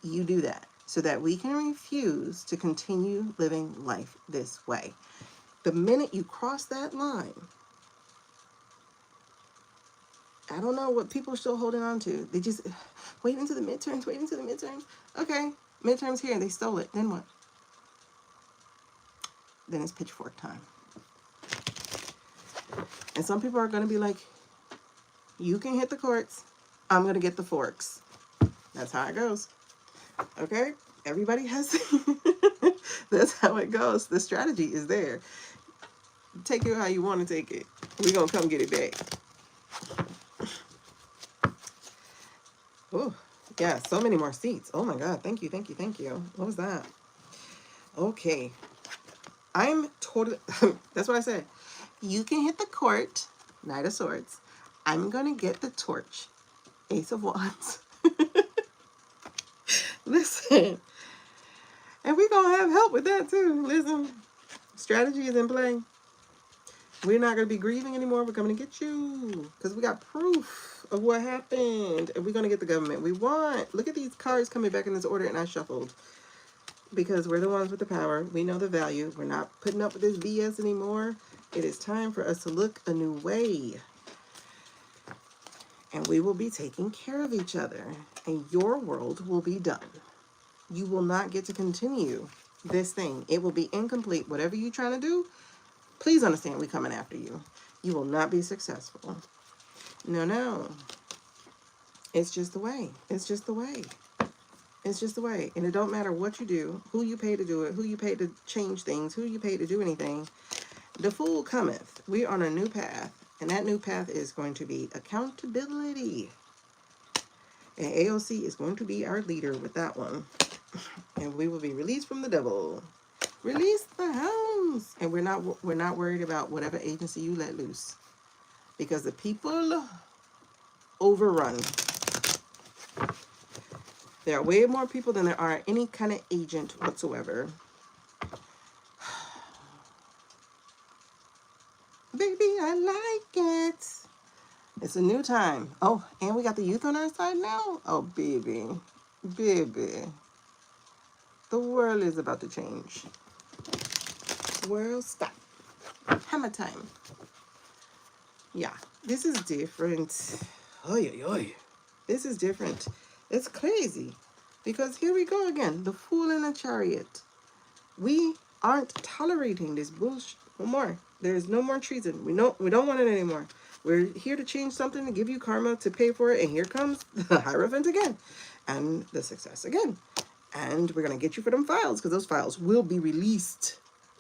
Speaker 1: you do that so that we can refuse to continue living life this way. The minute you cross that line, I don't know what people are still holding on to. They just wait until the midterms, wait until the midterms. Okay, midterms here, they stole it. Then what? Then it's pitchfork time. And some people are going to be like, you can hit the courts. I'm going to get the forks. That's how it goes. Okay? Everybody has... That's how it goes. The strategy is there. Take it how you want to take it. We're going to come get it back. Oh, yeah, so many more seats. Oh my God, thank you. What was that? Okay. I'm totally, that's what I said. You can hit the court, Knight of Swords. I'm going to get the torch, Ace of Wands. Listen, and we're going to have help with that too. Listen, strategy is in play. We're not going to be grieving anymore. We're coming to get you because we got proof of what happened. And we're going to get the government we want. Look at these cards coming back in this order, and I shuffled. Because we're the ones with the power. We know the value. We're not putting up with this BS anymore. It is time for us to look a new way. And we will be taking care of each other. And your world will be done. You will not get to continue this thing. It will be incomplete. Whatever you're trying to do, please understand we're coming after you. You will not be successful. No. It's just the way. It's just the way. It's just the way. And it don't matter what you do, who you pay to do it, who you pay to change things, who you pay to do anything. The fool cometh. We're on a new path. And that new path is going to be accountability. And AOC is going to be our leader with that one. And we will be released from the devil. Release the hounds. And we're not worried about whatever agency you let loose. Because the people overrun. There are way more people than there are any kind of agent whatsoever. Baby, I like it. It's a new time. Oh, and we got the youth on our side now? Oh, baby. Baby. The world is about to change. World, stop. Hammer time. Yeah, this is different. Oy, oy, oy. This is different. It's crazy. Because here we go again. The fool in a chariot. We aren't tolerating this bullshit no more. There's no more treason. We don't want it anymore. We're here to change something, to give you karma, to pay for it. And here comes the Hierophant again. And the success again. And we're going to get you for them files, because those files will be released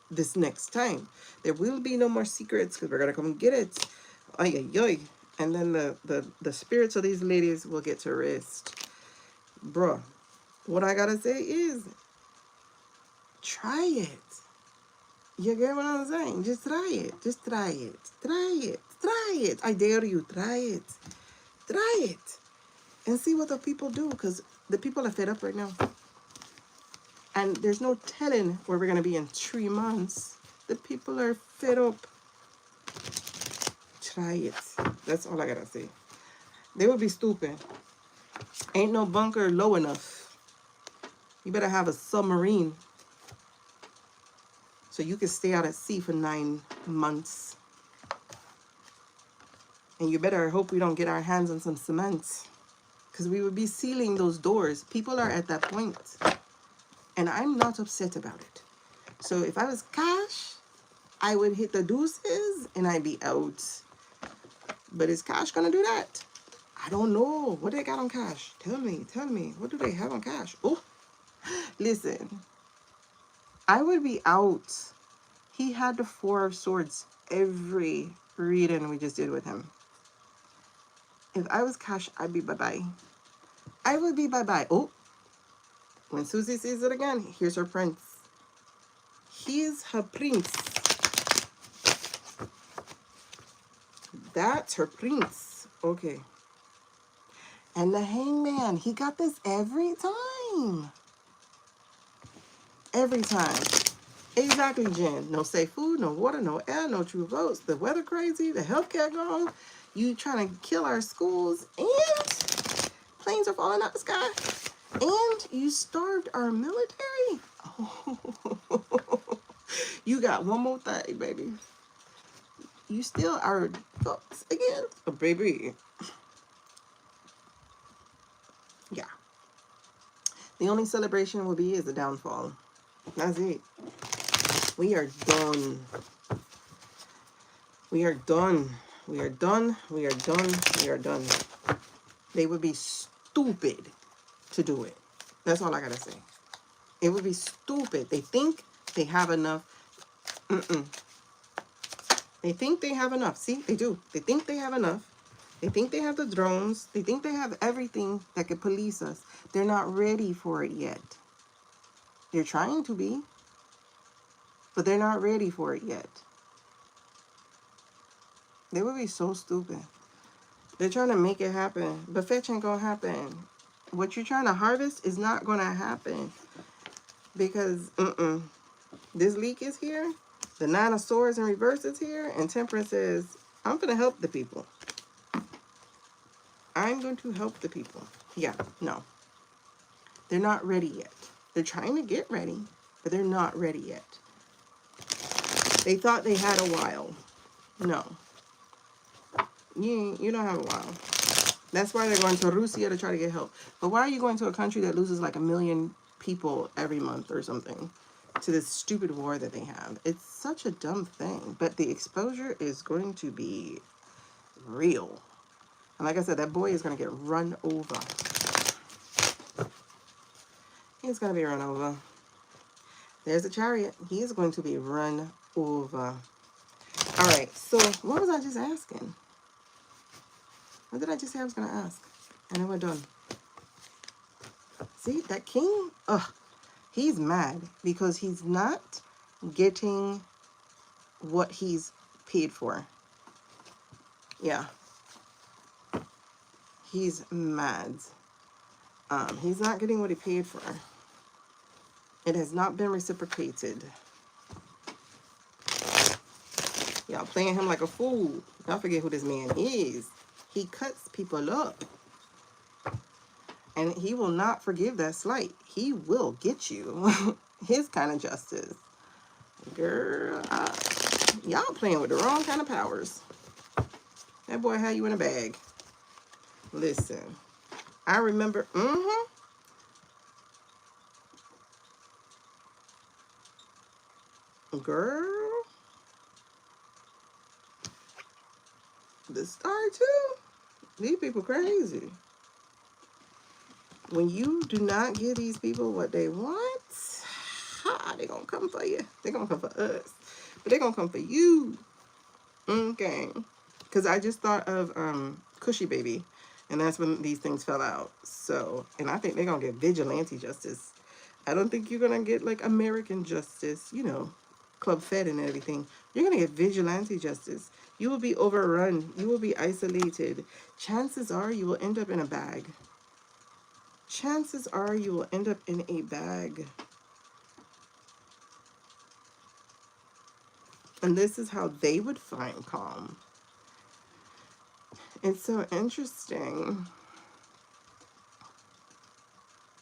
Speaker 1: this next time. There will be no more secrets, because we're going to come and get it. Ay, ay, ay. And then the spirits of these ladies will get to rest. Bruh, what I got to say is, try it. You get what I'm saying? Just try it. Just try it. Try it. Try it. I dare you. Try it. Try it. And see what the people do, because the people are fed up right now. And there's no telling where we're going to be in 3 months. The people are fed up. Try it. That's all I got to say. They would be stupid. Ain't no bunker low enough. You better have a submarine. So you can stay out at sea for 9 months. And you better hope we don't get our hands on some cement. Because we would be sealing those doors. People are at that point. And I'm not upset about it. So if I was Cash, I would hit the deuces and I'd be out. But is Cash going to do that? I don't know. What they got on Cash? Tell me. Tell me. What do they have on Cash? Oh, listen. I would be out. He had the 4 of Swords every reading we just did with him. If I was Cash, I'd be bye-bye. I would be bye-bye. Oh, when Susie sees it again, here's her prince. He's her prince. That's her prince. Okay. And the Hangman, he got this every time. Every time. Exactly, Jen. No safe food, no water, no air, no true votes. The weather crazy, the healthcare gone. You trying to kill our schools, and planes are falling out the sky. And you starved our military. Oh. You got one more thing, baby. You still our votes again, oh, baby. Yeah. The only celebration will be is the downfall. That's it. We are done. We are done. We are done. We are done. We are done. They would be stupid to do it. That's all I gotta say. It would be stupid. They think they have enough. They think they have enough. See, they do. They think they have enough. They think they have the drones. They think they have everything that could police us. They're not ready for it yet. They're trying to be, but they're not ready for it yet. They would be so stupid. They're trying to make it happen, but fetch ain't gonna happen. What you're trying to harvest is not gonna happen, because this leak is here. The 9 of Swords in reverse is here, and Temperance says, I'm gonna help the people. I'm going to help the people. Yeah, no. They're not ready yet. They're trying to get ready, but they're not ready yet. They thought they had a while. No. You don't have a while. That's why they're going to Russia to try to get help. But why are you going to a country that loses like 1 million people every month or something to this stupid war that they have? It's such a dumb thing. But the exposure is going to be real. And like I said, that boy is going to get run over. He's going to be run over. There's a chariot. He is going to be run over. All right. So what was I just asking? What did I just say I was going to ask? And then we're done. See, that king, he's mad because he's not getting what he's paid for. Yeah. He's mad. He's not getting what he paid for. It has not been reciprocated. Y'all playing him like a fool. Y'all forget who this man is. He cuts people up. And he will not forgive that slight. He will get you. His kind of justice. Girl, y'all playing with the wrong kind of powers. That boy had you in a bag. Listen, I remember, girl, the star too. These people crazy. When you do not give these people what they want, they gonna come for you. They gonna come for us, but they gonna come for you. Okay, because I just thought of Cushy Baby, and that's when these things fell out. So, and I think they're gonna get vigilante justice. I don't think you're gonna get like American justice, you know, Club Fed and everything. You're gonna get vigilante justice. You will be overrun. You will be isolated. Chances are you will end up in a bag. Chances are you will end up in a bag. And this is how they would find calm. It's so interesting.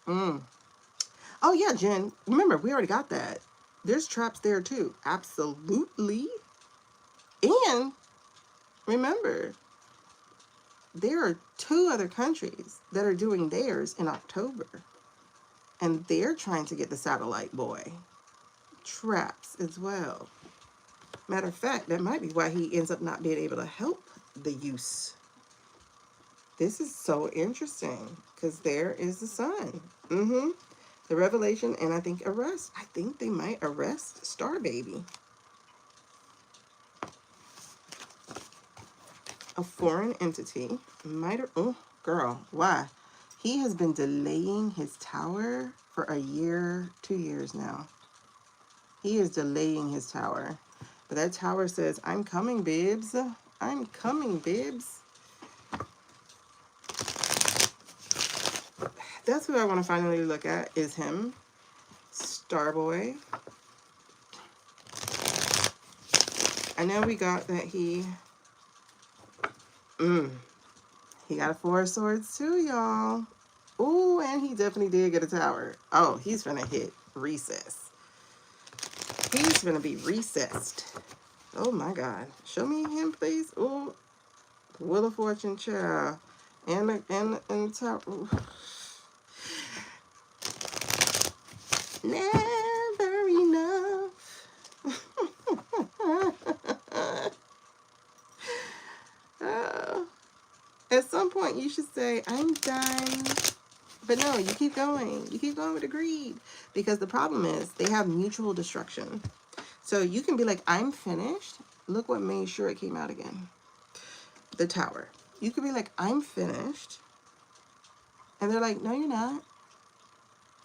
Speaker 1: Oh, yeah, Jen. Remember, we already got that. There's traps there, too. Absolutely. And remember, there are 2 other countries that are doing theirs in October. And they're trying to get the satellite boy. Traps as well. Matter of fact, that might be why he ends up not being able to help the use. This is so interesting because there is the sun. The revelation, and I think arrest. I think they might arrest Star Baby. A foreign entity might. Oh, girl, why? He has been delaying his tower for a year, 2 years now. He is delaying his tower. But that tower says, I'm coming, babes. I'm coming, babes. That's who I want to finally look at, is him. Starboy. I know we got that he got a 4 of swords too, y'all. Ooh, and he definitely did get a tower. Oh, he's gonna hit recess. He's gonna be recessed. Oh my God. Show me him, please. Ooh, Wheel of Fortune, child. And the tower. Ooh. Never enough. Oh. At some point, you should say, I'm done. But no, you keep going. You keep going with the greed. Because the problem is, they have mutual destruction. So you can be like, I'm finished. Look what made sure it came out again. The tower. You could be like, I'm finished. And they're like, no, you're not.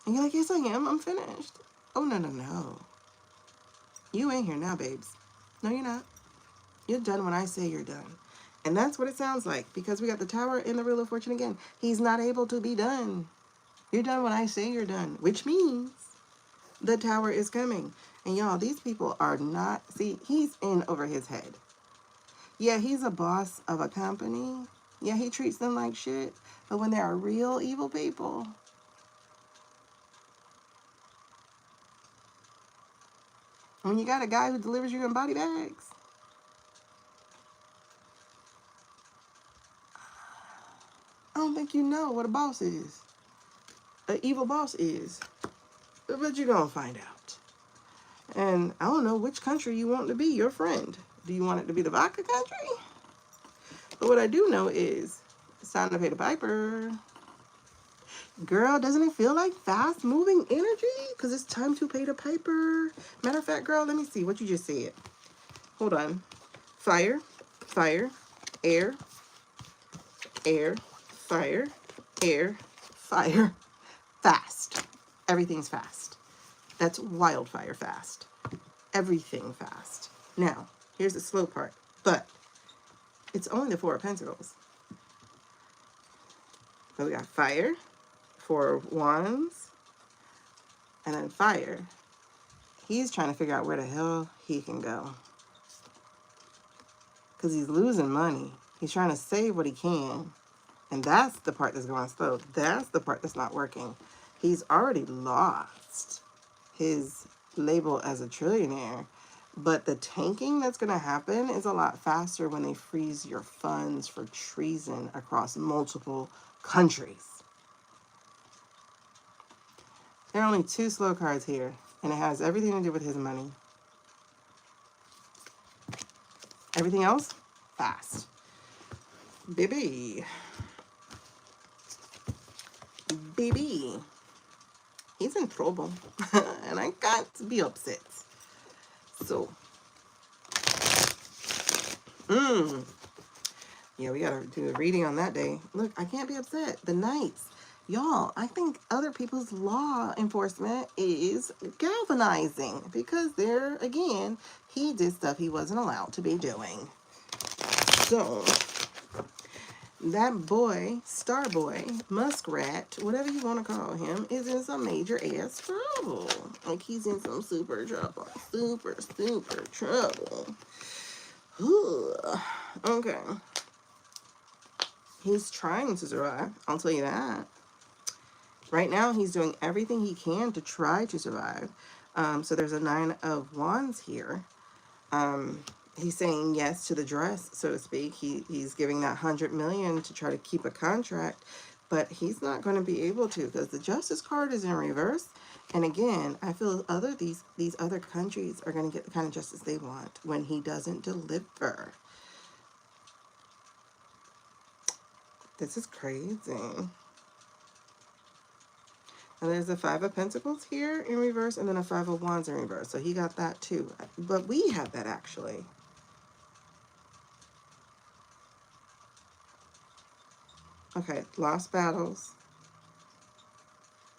Speaker 1: And you're like, yes, I am. I'm finished. Oh, no, no, no. You ain't here now, babes. No, you're not. You're done when I say you're done. And that's what it sounds like, because we got the tower and the Wheel of Fortune again. He's not able to be done. You're done when I say you're done, which means the tower is coming. And y'all, these people are not, see, he's in over his head. Yeah, he's a boss of a company. Yeah, he treats them like shit. But when there are real evil people, when you got a guy who delivers you in body bags, I don't think you know what a boss is. An evil boss is. But you're going to find out. And I don't know which country you want to be your friend. Do you want it to be the vodka country? But what I do know is it's time to pay the piper. Girl, doesn't it feel like fast-moving energy? Because it's time to pay the piper. Matter of fact, girl, let me see what you just said. Hold on. Fire, fire, air, air, fire, air, fire. Fast. Everything's fast. That's wildfire fast. Everything fast. Now, here's the slow part. But it's only the Four of Pentacles. So we got fire, Four of Wands, and then fire. He's trying to figure out where the hell he can go. Because he's losing money. He's trying to save what he can. And that's the part that's going slow. That's the part that's not working. He's already lost his label as a trillionaire. But the tanking that's going to happen is a lot faster when they freeze your funds for treason across multiple countries. There are only 2 slow cards here, and it has everything to do with his money. Everything else, fast. Baby. Baby. He's in trouble, and I got to be upset. So, yeah, we gotta do a reading on that day. Look, I can't be upset. The Knights. Y'all, I think other people's law enforcement is galvanizing because there, again, he did stuff he wasn't allowed to be doing. So, that boy, Star Boy, Muskrat, whatever you want to call him, is in some major ass trouble. Like, he's in some super trouble. Super, super trouble. Ugh. Okay. He's trying to survive, I'll tell you that. Right now, he's doing everything he can to try to survive. So there's a 9 of Wands here. He's saying yes to the dress, so to speak. He's giving that 100 million to try to keep a contract, but he's not going to be able to because the Justice card is in reverse. And again, I feel these other countries are going to get the kind of justice they want when he doesn't deliver. This is crazy. And there's a 5 of Pentacles here in reverse and then a 5 of Wands in reverse. So he got that too. But we have that actually. Okay, lost battles.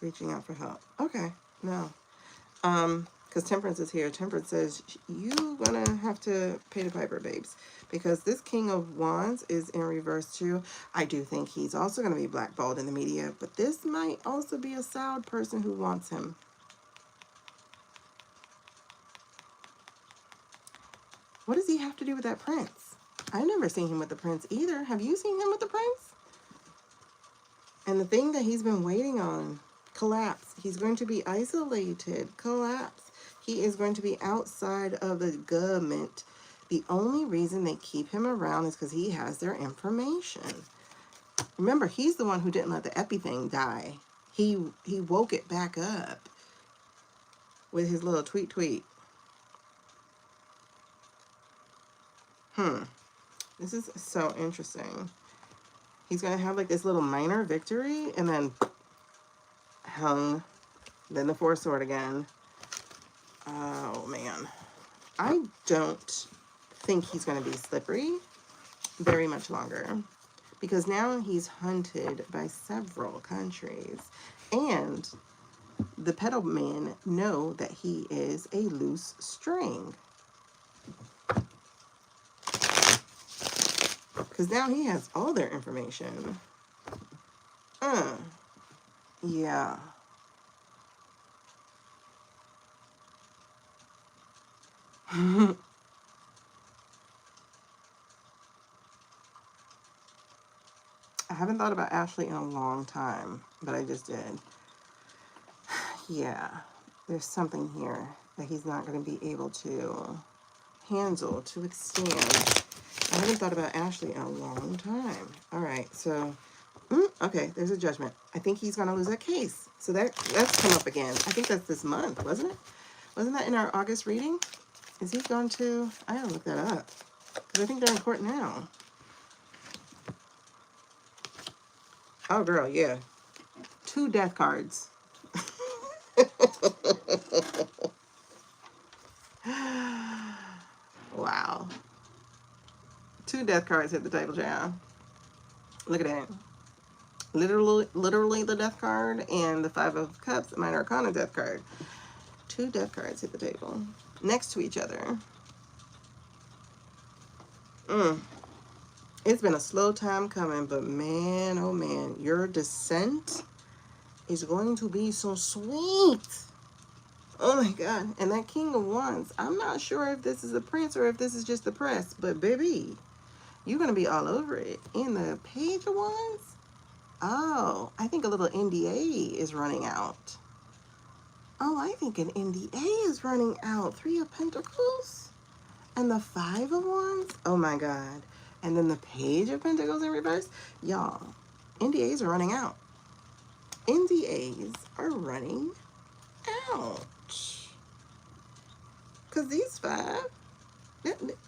Speaker 1: Reaching out for help. Okay, no. Because Temperance is here. Temperance says, you gonna have to pay the piper, babes. Because this King of Wands is in reverse too. I do think he's also gonna be blackballed in the media, but this might also be a sound person who wants him. What does he have to do with that prince? I've never seen him with the prince either. Have you seen him with the prince? And the thing that he's been waiting on, collapse. He's going to be isolated, collapse. He is going to be outside of the government. The only reason they keep him around is because he has their information. Remember, he's the one who didn't let the epi thing die. He woke it back up with his little tweet. This is so interesting. He's going to have like this little minor victory and then hung. Then the 4 sword again. Oh, man. I don't think he's going to be slippery very much longer. Because now he's hunted by several countries. And the pedal men know that he is a loose string. Because now he has all their information. Yeah. I haven't thought about Ashley in a long time, but I just did. Yeah, there's something here that he's not going to be able to handle, to withstand. I haven't thought about Ashley in a long time. All right, so, okay, there's a judgment. I think he's going to lose that case. So that's come up again. I think that's this month, wasn't it? Wasn't that in our August reading? Is he going to, I gotta look that up. Because I think they're in court now. Oh, girl, yeah. 2 death cards. Wow. 2 death cards hit the table, John. Look at that. Literally the death card and the 5 of Cups, minor arcana death card. 2 death cards hit the table next to each other. It's been a slow time coming, but man, oh man, your descent is going to be so sweet. Oh my God. And that King of Wands, I'm not sure if this is a prince or if this is just the press, but baby, you're going to be all over it. In the Page of Wands, oh, I think a little NDA is running out. Oh, I think an NDA is running out. 3 of Pentacles and the 5 of Wands. Oh my God. And then the Page of Pentacles in reverse. Y'all, NDAs are running out. NDAs are running out. Because these 5,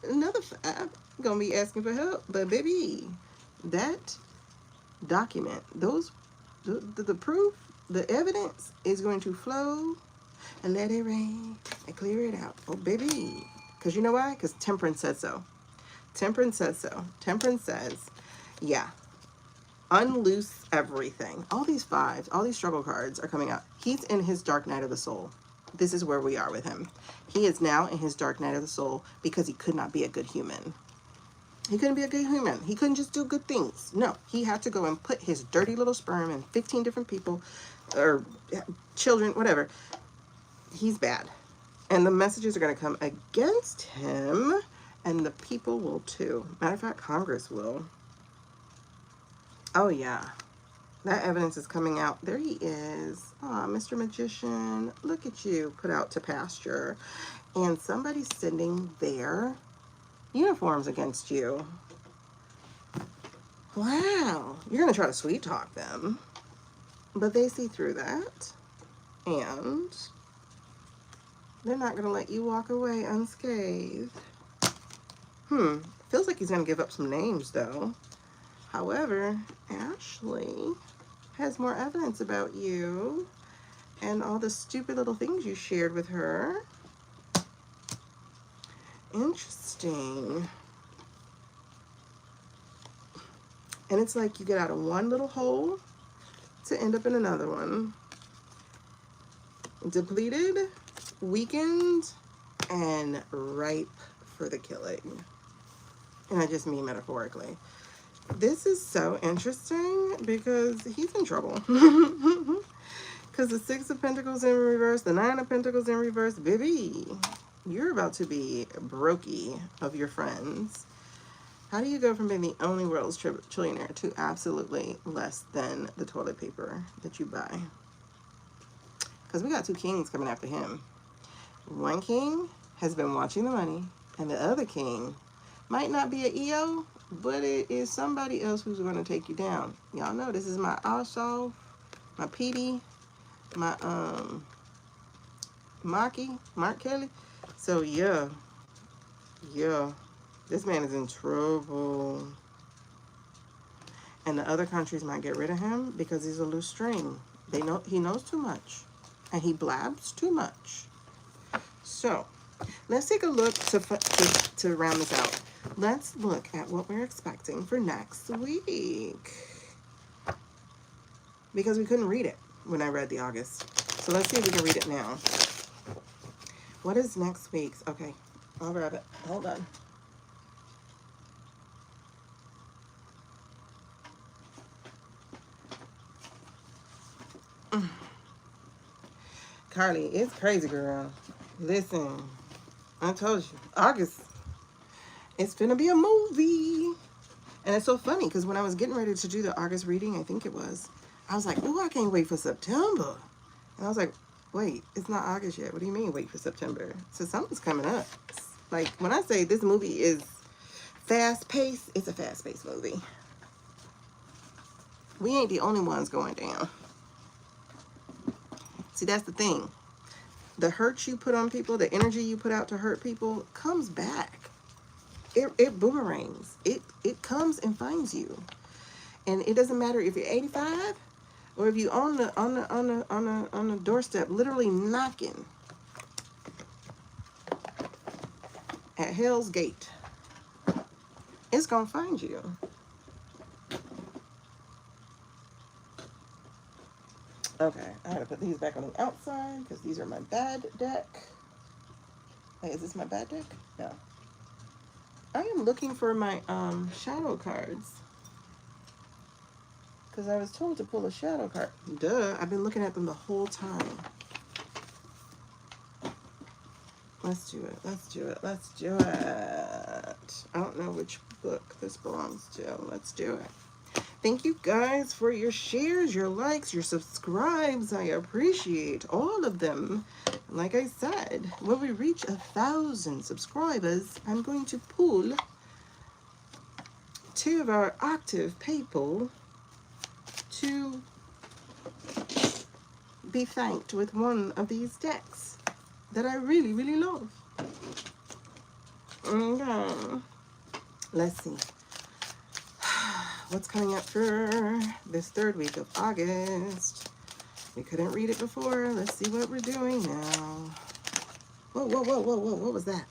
Speaker 1: another 5, gonna be asking for help. But baby, that document, the proof, the evidence is going to flow and let it rain and clear it out. Oh baby. Because you know why? Because Temperance said so. Temperance says so. Temperance says, yeah, unloose everything. All these 5s, all these struggle cards are coming out. He's in his dark night of the soul. This is where we are with him. He is now in his dark night of the soul because he could not be a good human. He couldn't be a good human. He couldn't just do good things. No, he had to go and put his dirty little sperm in 15 different people or children, whatever. He's bad. And the messages are going to come against him. And the people will too. Matter of fact, Congress will. Oh, yeah. That evidence is coming out. There he is. Aw, Mr. Magician. Look at you, put out to pasture. And somebody's sending their uniforms against you. Wow. You're going to try to sweet talk them. But they see through that. And they're not going to let you walk away unscathed. Feels like he's going to give up some names, though. However, Ashley has more evidence about you and all the stupid little things you shared with her. Interesting. And it's like you get out of one little hole to end up in another one. Depleted, weakened, and ripe for the killing. And I just mean metaphorically. This is so interesting because he's in trouble. Because the 6 of Pentacles in reverse, the 9 of Pentacles in reverse, baby, you're about to be brokey of your friends. How do you go from being the only world's trillionaire to absolutely less than the toilet paper that you buy? Because we got 2 kings coming after him. One king has been watching the money, and the other king might not be an EO, but it is somebody else who's going to take you down. Y'all know this is my Osho, my PD, my Mark Kelly. So yeah, this man is in trouble. And the other countries might get rid of him because he's a loose string. They know he knows too much, and he blabs too much. So let's take a look to round this out. Let's look at what we're expecting for next week. Because we couldn't read it when I read the August. So let's see if we can read it now. What is next week's? Okay, I'll grab it. Hold on. Carly, it's crazy, girl. Listen, I told you, August, it's gonna be a movie. And it's so funny because when I was getting ready to do the August reading, I think it was, I was like, oh, I can't wait for September. And I was like, wait, it's not August yet. What do you mean wait for September? So something's coming up. Like when I say this movie is fast-paced, it's a fast-paced movie. We ain't the only ones going down. See, that's the thing. The hurt you put on people, the energy you put out to hurt people comes back. It boomerangs. It comes and finds you. And it doesn't matter if you're 85 Or if you on the doorstep, literally knocking at Hell's Gate, it's gonna find you. Okay, I gotta put these back on the outside because these are my bad deck. Hey, is this my bad deck? No. I am looking for my shadow cards because I was told to pull a shadow card. Duh, I've been looking at them the whole time. Let's do it. Let's do it. Let's do it. I don't know which book this belongs to. Let's do it. Thank you guys for your shares, your likes, your subscribes. I appreciate all of them. Like I said, when we reach 1,000 subscribers, I'm going to pull 2 of our active people to be thanked with one of these decks that I really, really love. Okay. Let's see. What's coming up for this 3rd week of August? We couldn't read it before. Let's see what we're doing now. Whoa, whoa, whoa, whoa, whoa. What was that?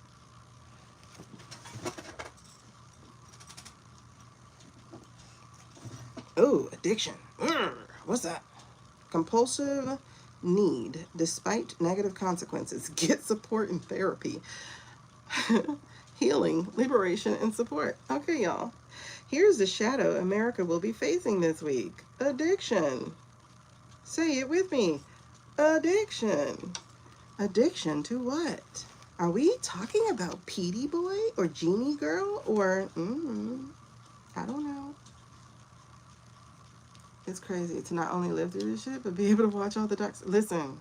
Speaker 1: Oh, addiction. What's that? Compulsive need, despite negative consequences. Get support and therapy. Healing, liberation, and support. Okay, y'all. Here's the shadow America will be facing this week. Addiction. Say it with me. Addiction. Addiction to what? Are we talking about Petey Boy or Genie Girl or, I don't know. It's crazy to not only live through this shit, but be able to watch all the docs. Listen,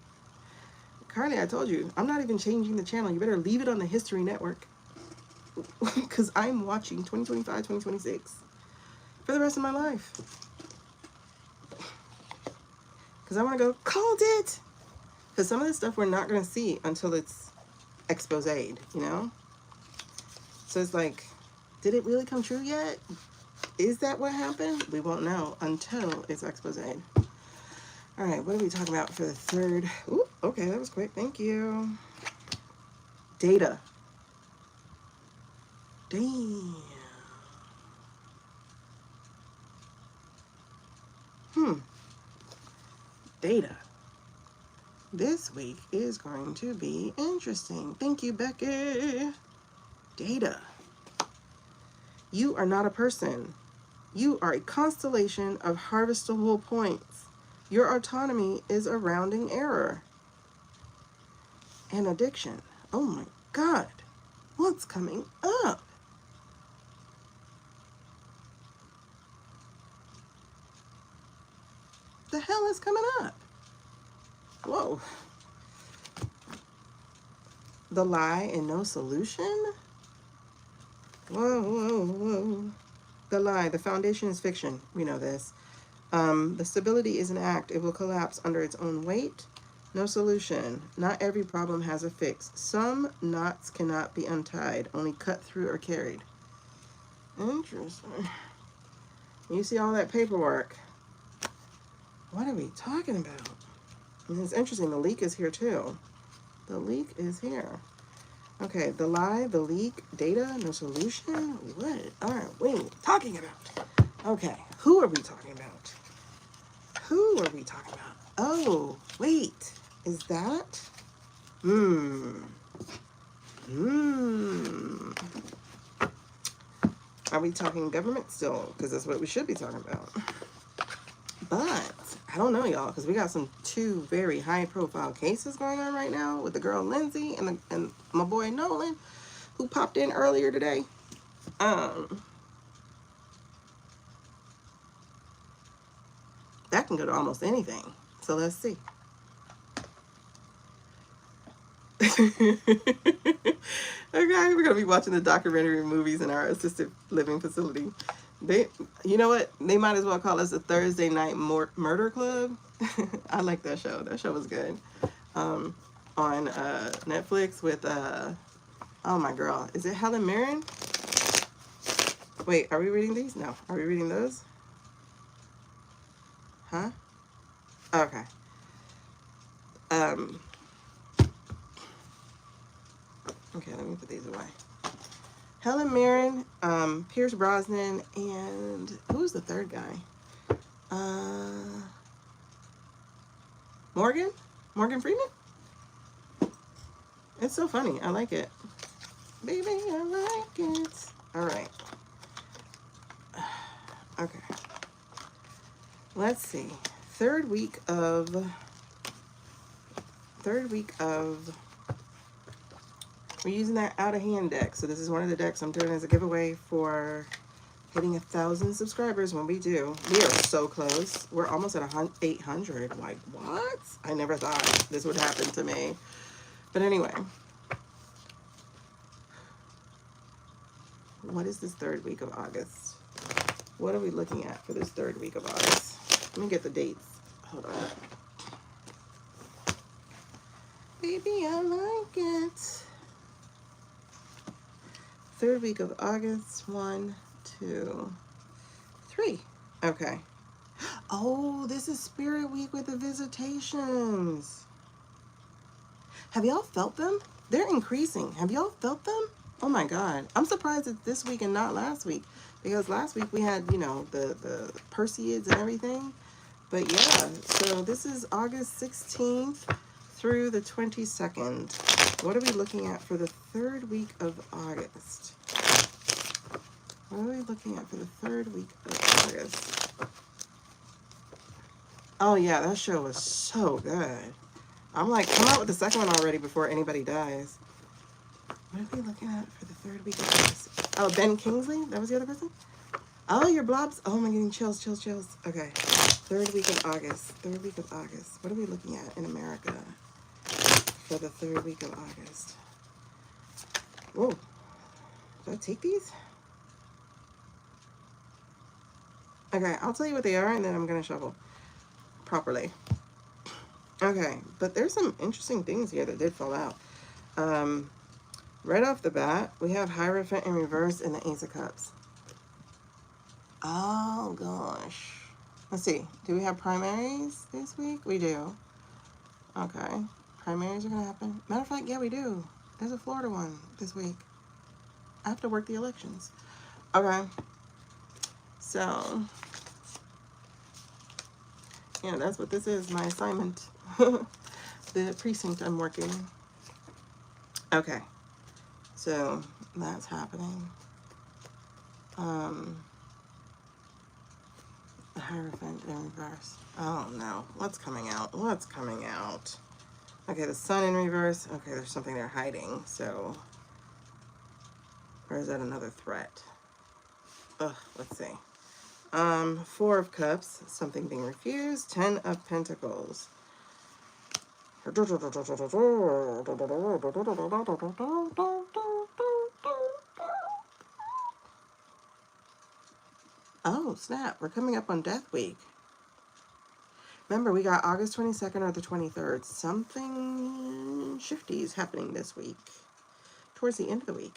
Speaker 1: Carly, I told you, I'm not even changing the channel. You better leave it on the History Network. Because I'm watching 2025, 2026 for the rest of my life. Because I want to go, called it. Because some of this stuff we're not going to see until it's exposed, you know? So it's like, did it really come true yet? Is that what happened? We won't know until it's exposed. All right, what are we talking about for the 3rd? Ooh, okay, that was quick. Thank you. Data. Damn. Data. This week is going to be interesting. Thank you, Becky. Data. You are not a person. You are a constellation of harvestable points. Your autonomy is a rounding error. And addiction. Oh my God. What's coming up? The hell is coming up? Whoa. The lie and no solution? Whoa, whoa, whoa. The lie. The foundation is fiction. We know this. The stability is an act. It will collapse under its own weight. No solution. Not every problem has a fix. Some knots cannot be untied, only cut through or carried. Interesting. You see all that paperwork. What are we talking about? And it's interesting. The leak is here too. The leak is here. Okay, the lie, the leak, data, no solution. What are we talking about? Okay, who are we talking about? Who are we talking about? Oh, wait. Is that? Are we talking government still? Because that's what we should be talking about. But I don't know, y'all, because we got 2 very high-profile cases going on right now with the girl Lindsay and my boy Nolan, who popped in earlier today. That can go to almost anything. So let's see. Okay, we're gonna be watching the documentary movies in our assisted living facility. You know what? They might as well call us a Thursday night murder club. I like that show. That show was good. On Netflix with oh my girl, is it Helen Mirren? Wait, are we reading these? No, are we reading those? Huh? Okay. Okay, let me put these away. Helen Mirren, Pierce Brosnan, and who's the third guy? Morgan Freeman? It's so funny. I like it. Baby, I like it. All right. Okay. Let's see. Third week of, we're using that out of hand deck. So this is one of the decks I'm doing as a giveaway for hitting 1,000 subscribers. When we do, we are so close. We're almost at 800. Like, what? I never thought this would happen to me. But anyway, what is this third week of August? What are we looking at for this third week of August? Let me get the dates. Hold on. Baby, I like it. Third week of August. 1, 2, 3. Okay. Oh, this is Spirit Week with the visitations. Have y'all felt them? They're increasing. Have y'all felt them? Oh my God. I'm surprised it's this week and not last week. Because last week we had, you know, the Perseids and everything. But yeah, so this is August 16th through the 22nd. What are we looking at for the third week of August? What are we looking at for the third week of August? Oh yeah, that show was so good. I'm like, come out with the second one already before anybody dies. What are we looking at for the third week of August? Oh, Ben Kingsley? That was the other person? Oh, your blobs. Oh, I'm getting chills. Okay. Third week of August. Third week of August. What are we looking at in America for the third week of August? Whoa. Did I take these? Okay, I'll tell you what they are, and then I'm going to shuffle properly. Okay, but there's some interesting things here that did fall out. Right off the bat, we have Hierophant in reverse and the Ace of Cups. Oh, gosh. Let's see. Do we have primaries this week? We do. Okay. Primaries are going to happen. Matter of fact, yeah, we do. There's a Florida one this week. I have to work the elections. Okay. So, yeah, that's what this is, my assignment. The precinct I'm working. Okay. So, that's happening. The Hierophant in reverse. Oh no, what's coming out? What's coming out? Okay, the Sun in reverse. Okay, there's something they're hiding, so. Or is that another threat? Ugh, let's see. 4 of Cups, something being refused. 10 of Pentacles. Oh, snap. We're coming up on Death Week. Remember, we got August 22nd or the 23rd. Something shifty is happening this week. Towards the end of the week.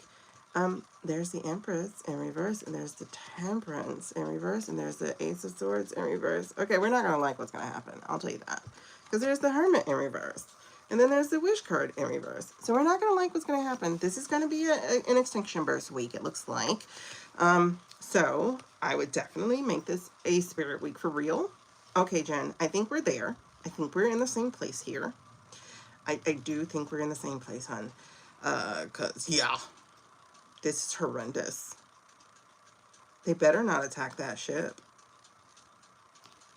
Speaker 1: There's the Empress in reverse, and there's the Temperance in reverse, and there's the Ace of Swords in reverse. Okay, we're not going to like what's going to happen. I'll tell you that. Because there's the Hermit in reverse. And then there's the Wish card in reverse. So we're not going to like what's going to happen. This is going to be an extinction burst week, it looks like. So I would definitely make this a spirit week for real. Okay, Jen, I think we're there. I think we're in the same place here. I do think we're in the same place, hon. Because, yeah, this is horrendous. They better not attack that ship.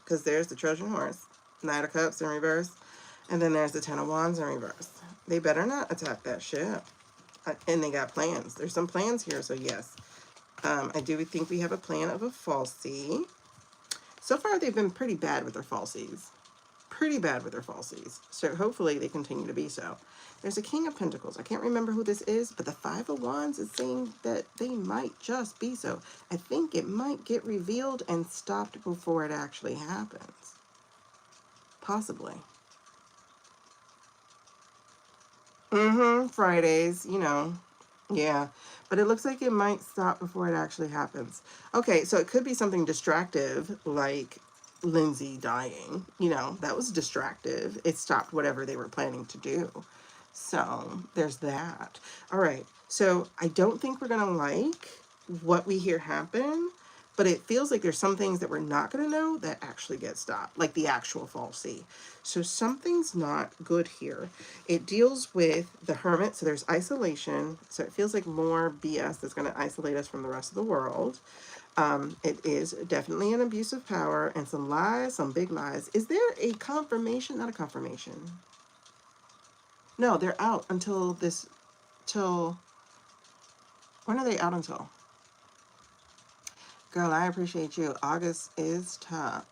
Speaker 1: Because there's the Trojan Horse, Knight of Cups in reverse, and then there's the Ten of Wands in reverse. They better not attack that ship. And they got plans. There's some plans here, so yes. I do think we have a plan of a falsie. So far, they've been pretty bad with their falsies. Pretty bad with their falsies. So hopefully they continue to be so. There's a King of Pentacles. I can't remember who this is, but the Five of Wands is saying that they might just be so. I think it might get revealed and stopped before it actually happens. Possibly. Fridays, you know. Yeah. But it looks like it might stop before it actually happens. Okay, so it could be something distractive, like Lindsay dying. You know, that was distractive. It stopped whatever they were planning to do. So there's that. All right. So I don't think we're going to like what we hear happen, but it feels like there's some things that we're not going to know that actually get stopped, like the actual falsie. So something's not good here. It deals with the hermit. So there's isolation. So it feels like more BS that's going to isolate us from the rest of the world. It is definitely an abuse of power and some lies, some big lies. Is there a confirmation? Not a confirmation. No, they're out until till, when are they out until? Girl, I appreciate you. August is tough,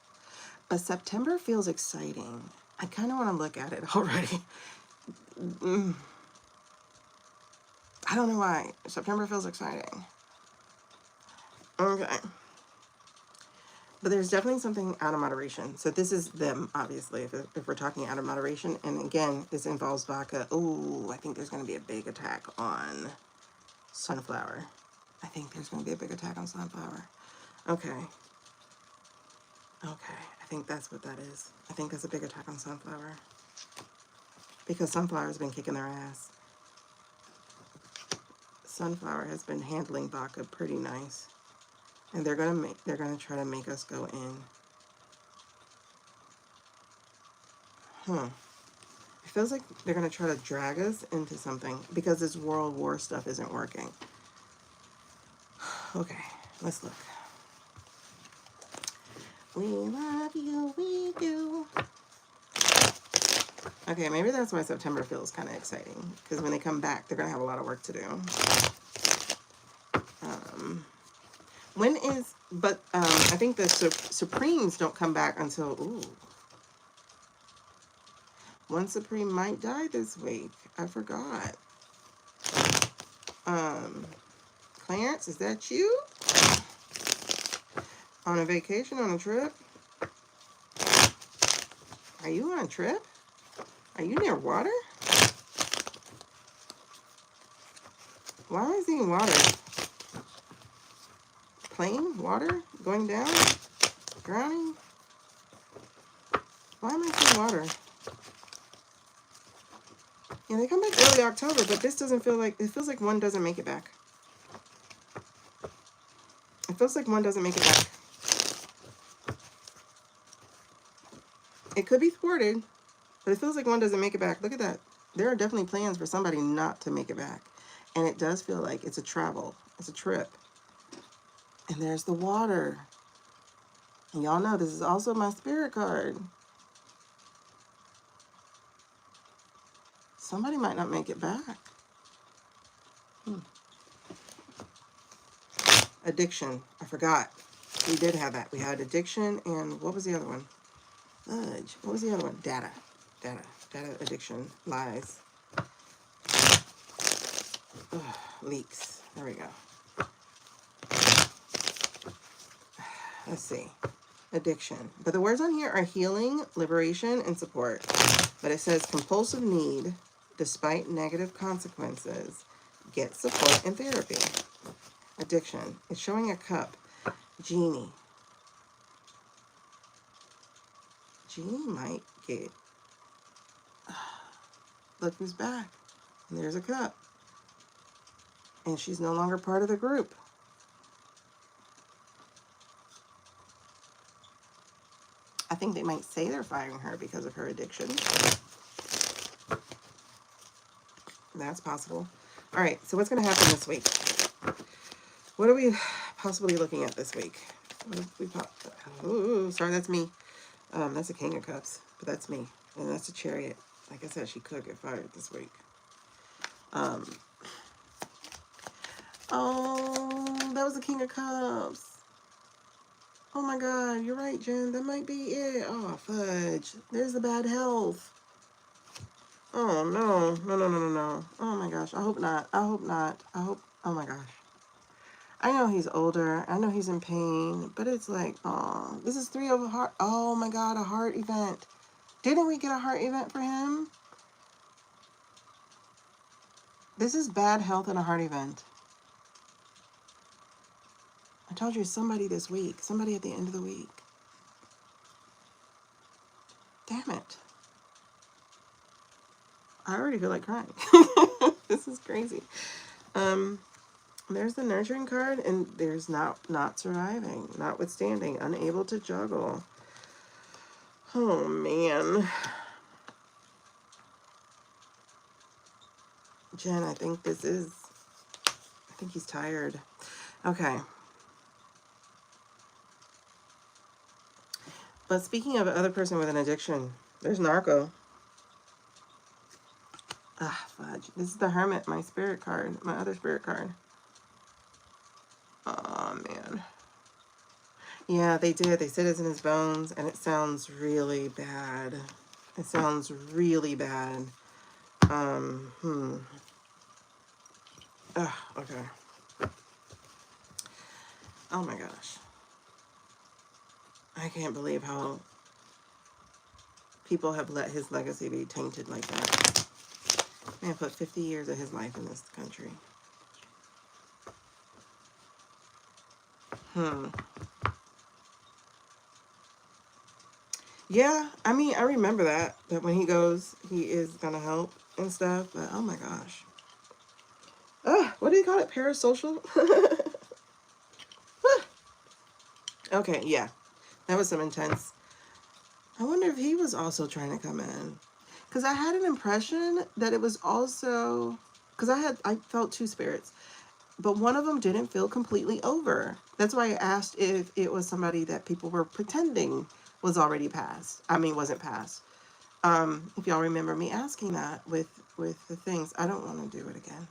Speaker 1: but September feels exciting. I kind of want to look at it already. I don't know why. September feels exciting. Okay. But there's definitely something out of moderation. So this is them, obviously, if we're talking out of moderation. And again, this involves vodka. Oh, I think there's going to be a big attack on Sunflower. I think there's going to be a big attack on Sunflower. Okay. Okay. I think that's what that is. I think that's a big attack on Sunflower. Because Sunflower has been kicking their ass. Sunflower has been handling vodka pretty nice. And they're gonna try to make us go in. It feels like they're gonna try to drag us into something because this World War stuff isn't working. Okay, let's look. We love you, we do. Okay, maybe that's why September feels kind of exciting. Because when they come back, they're gonna have a lot of work to do. I think the Supremes don't come back until, ooh. One Supreme might die this week. I forgot. Clarence, is that you? On a vacation, on a trip? Are you on a trip? Are you near water? Why am I seeing water? Plane? Water? Going down? Drowning? Why am I seeing water? Yeah, they come back early October, but this doesn't feel like, it feels like one doesn't make it back. It feels like one doesn't make it back. It could be thwarted, but it feels like one doesn't make it back. Look at that. There are definitely plans for somebody not to make it back. And it does feel like it's a travel. It's a trip. And there's the water. And y'all know this is also my spirit card. Somebody might not make it back. Addiction. I forgot. We did have that. We had addiction and what was the other one? Fudge. What was the other one? Data. Data addiction. Lies. Ugh, leaks. There we go. Let's see. Addiction. But the words on here are healing, liberation, and support. But it says compulsive need, despite negative consequences, get support and therapy. Addiction. It's showing a cup. Genie. Genie might get... Look who's back. And there's a cup. And she's no longer part of the group. I think they might say they're firing her because of her addiction. That's possible. All right, so what's going to happen this week? What are we possibly looking at this week? Ooh, sorry, that's me. That's a King of Cups, but that's me. And that's a Chariot. Like I said, she could get fired this week. Oh, that was the King of Cups. Oh my God, you're right, Jen. That might be it. Oh, fudge. There's the bad health. Oh, no. No. Oh my gosh. I hope not. I hope not. I hope. Oh my gosh. I know he's older. I know he's in pain. But it's like, oh, this is 3 of heart. Oh my God, a heart event. Didn't we get a heart event for him? This is bad health and a heart event. I told you somebody this week. Somebody at the end of the week. Damn it. I already feel like crying. This is crazy. There's the nurturing card, and there's not surviving, notwithstanding, unable to juggle. Oh, man. Jen, I think he's tired. Okay. But speaking of other person with an addiction, there's narco. Ah, fudge. This is the Hermit, my spirit card, my other spirit card. Oh, man. Yeah, they did. They said it's in his bones, and it sounds really bad. It sounds really bad. Okay. Oh my gosh. I can't believe how people have let his legacy be tainted like that. Man put 50 years of his life in this country. Yeah, I mean, I remember that when he goes, he is gonna help and stuff, but oh my gosh. What do you call it? Parasocial? Okay, yeah. That was some intense. I wonder if he was also trying to come in. Because I had an impression that it was also... Because I felt two spirits. But one of them didn't feel completely over. That's why I asked if it was somebody that people were pretending was already passed. I mean, wasn't passed. If y'all remember me asking that with the things. I don't want to do it again.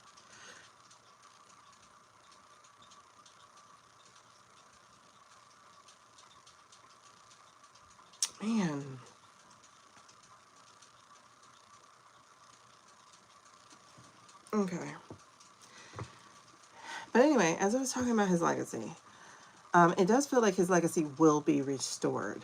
Speaker 1: Man. Okay. But anyway, as I was talking about his legacy, it does feel like his legacy will be restored.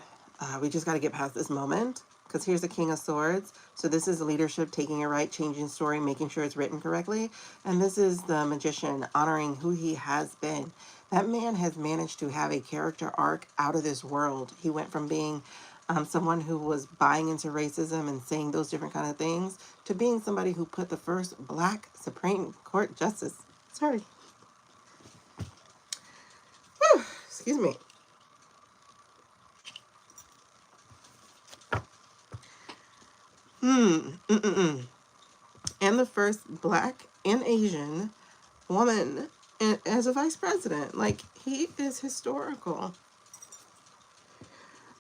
Speaker 1: We just got to get past this moment, because here's the King of Swords. So this is leadership, taking it right, changing story, making sure it's written correctly. And this is the Magician, honoring who he has been. That man has managed to have a character arc out of this world. He went from being someone who was buying into racism and saying those different kind of things to being somebody who put the first Black Supreme Court justice. Sorry. Whew, excuse me. And the first Black and Asian woman as a vice president. Like, he is historical.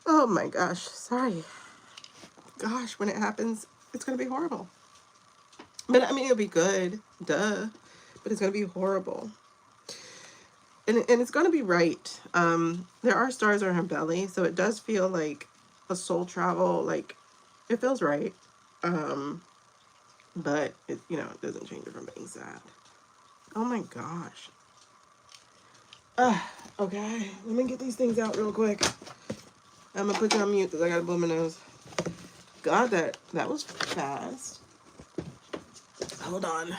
Speaker 1: Oh my gosh, sorry. Gosh, when it happens, it's going to be horrible. But I mean, it'll be good, duh. But it's going to be horrible. And it's going to be right. There are stars on her belly, so it does feel like a soul travel. Like, it feels right. But it, it doesn't change it from being sad. Oh my gosh. Okay, let me get these things out real quick. I'm gonna put you on mute because I gotta blow my nose. God, that was fast. Hold on.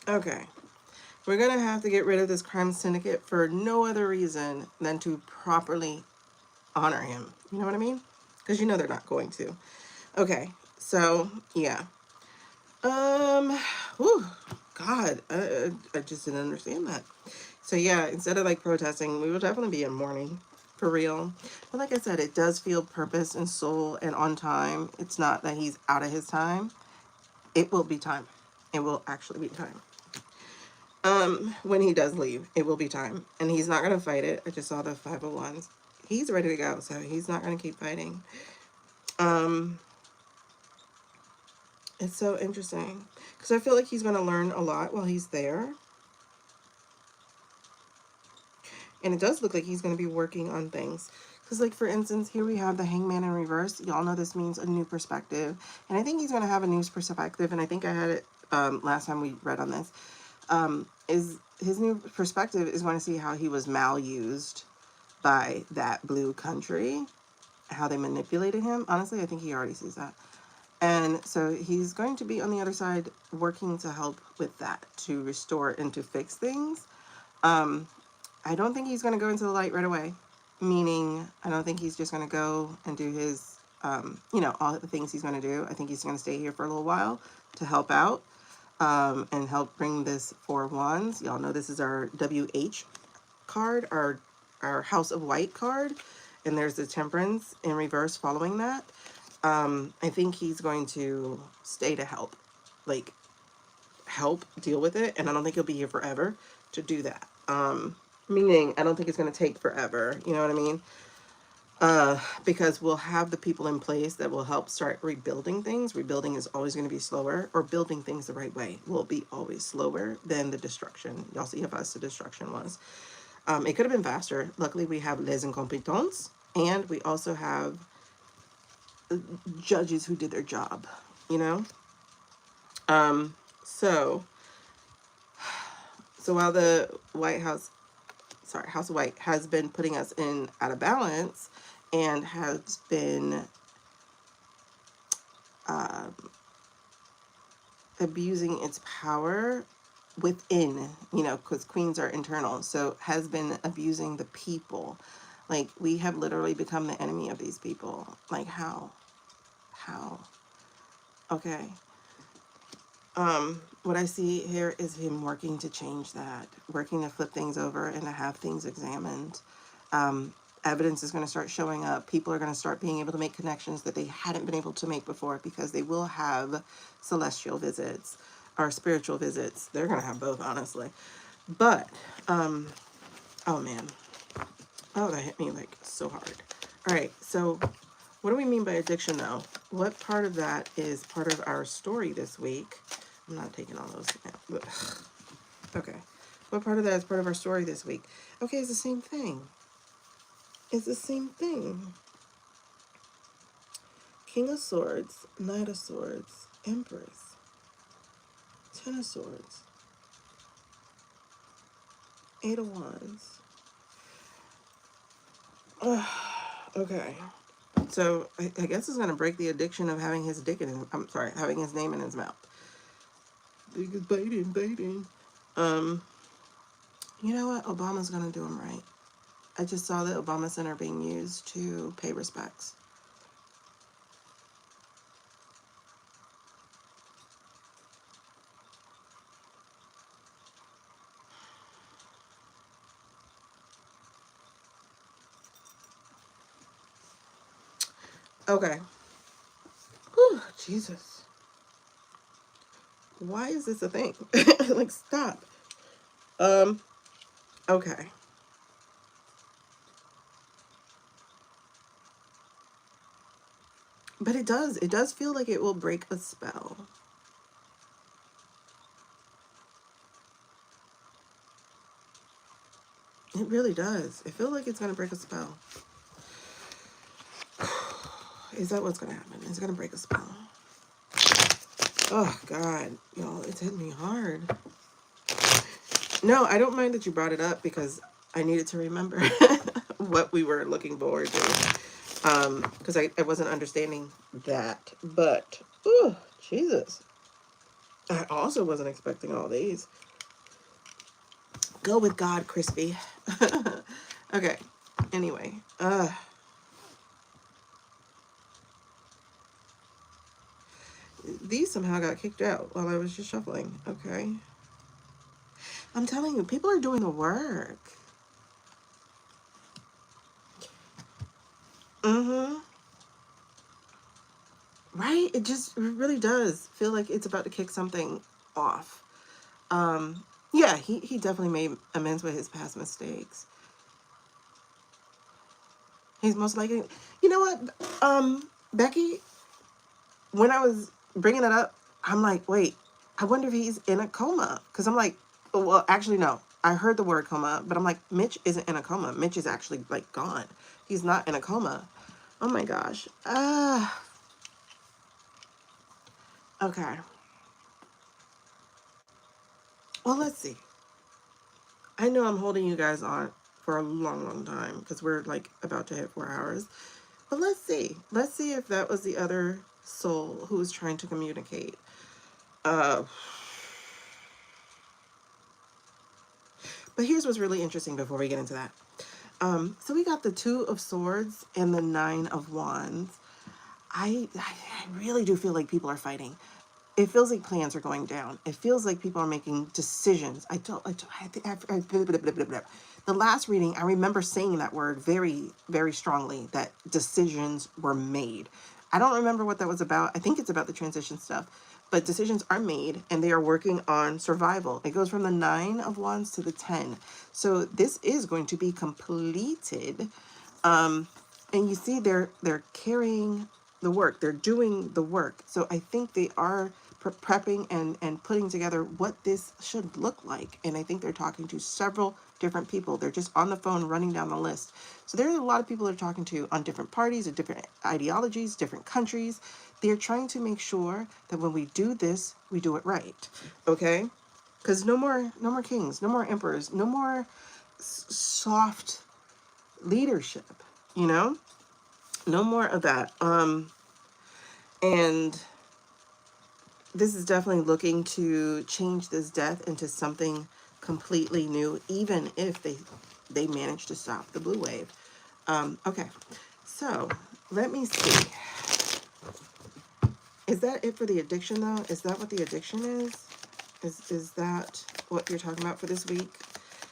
Speaker 1: Okay. We're gonna have to get rid of this crime syndicate for no other reason than to properly honor him. You know what I mean? Because they're not going to. Okay. So, yeah. Whew, God, I just didn't understand that. So yeah, instead of like protesting, we will definitely be in mourning, for real. But like I said, it does feel purpose and soul and on time. It's not that he's out of his time. It will be time. It will actually be time. When he does leave, it will be time. And he's not gonna fight it. I just saw the 501s. He's ready to go, so he's not gonna keep fighting. It's so interesting because I feel like he's going to learn a lot while he's there. And it does look like he's going to be working on things. Because, like, for instance, here we have the Hangman in reverse. Y'all know this means a new perspective. And I think he's going to have a new perspective. And I think I had it last time we read on this. Is his new perspective is going to see how he was malused by that blue country. How they manipulated him. Honestly, I think he already sees that. And so he's going to be on the other side working to help with that. To restore and to fix things. I don't think he's going to go into the light right away. Meaning, I don't think he's just going to go and do his, you know, all the things he's going to do. I think he's going to stay here for a little while to help out and help bring this Four of Wands. Y'all know this is our WH card, our House of White card. And there's the Temperance in reverse following that. I think he's going to stay to help. Like, help deal with it. And I don't think he'll be here forever to do that. Meaning, I don't think it's going to take forever. You know what I mean? Because we'll have the people in place that will help start rebuilding things. Rebuilding is always going to be slower, or building things the right way will be always slower than the destruction. Y'all see how fast the destruction was. It could have been faster. Luckily, we have les incompetents, and we also have judges who did their job, you know? So while the House of White has been putting us in out of balance and has been abusing its power within, you know, because queens are internal, so has been abusing the people. Like, we have literally become the enemy of these people. Like, how? Okay. What I see here is him working to change that, working to flip things over and to have things examined. Evidence is going to start showing up. People are going to start being able to make connections that they hadn't been able to make before, because they will have celestial visits or spiritual visits. They're going to have both, honestly. But, oh man. Oh, that hit me like so hard. All right. So what do we mean by addiction, though? What part of that is part of our story this week? I'm not taking all those now. Okay. What part of that is part of our story this week? Okay, it's the same thing. It's the same thing. King of Swords, Knight of Swords, Empress, Ten of Swords, Eight of Wands. Okay. So I guess it's going to break the addiction of having his dick in his, I'm sorry, having his name in his mouth. Because baiting. You know what? Obama's going to do him right. I just saw the Obama Center being used to pay respects. Okay. Whew, Jesus. Why is this a thing? Like, stop. Okay. But it does feel like it will break a spell. It really does. It feels like it's going to break a spell. Is that what's going to happen? It's going to break a spell. Oh, God. Y'all, it's hitting me hard. No, I don't mind that you brought it up, because I needed to remember what we were looking forward to. Because I wasn't understanding that. But, oh, Jesus. I also wasn't expecting all these. Go with God, Crispy. Okay. Anyway. These somehow got kicked out while I was just shuffling. Okay. I'm telling you, people are doing the work. Right? It really does feel like it's about to kick something off. Yeah, he definitely made amends with his past mistakes. He's most likely... You know what, Becky, when I was bringing it up, I'm like, wait, I wonder if he's in a coma. Because I'm like, well, actually, no. I heard the word coma, but I'm like, Mitch isn't in a coma. Mitch is actually like gone. He's not in a coma. Oh my gosh. Okay. Well, let's see. I know I'm holding you guys on for a long, long time because we're like about to hit 4 hours. But let's see. Let's see if that was the other soul who was trying to communicate. But here's what's really interesting before we get into that. So we got the 2 of Swords and the 9 of Wands. I really do feel like people are fighting. It feels like plans are going down. It feels like people are making decisions. The last reading, I remember saying that word very, very strongly, that decisions were made. I don't remember what that was about. I think it's about the transition stuff, but decisions are made and they are working on survival. It goes from the 9 of Wands to the 10. So this is going to be completed. And you see they're carrying the work. They're doing the work. So I think they are prepping and putting together what this should look like. And I think they're talking to several different people. They're just on the phone running down the list. So there's a lot of people they're talking to on different parties, or different ideologies, different countries. They're trying to make sure that when we do this, we do it right. Okay? Because no more kings, no more emperors, no more soft leadership, you know? No more of that. And this is definitely looking to change this death into something completely new, even if they manage to stop the blue wave. Okay, so let me see. Is that it for the addiction, though? Is that what the addiction is? Is that what you're talking about for this week?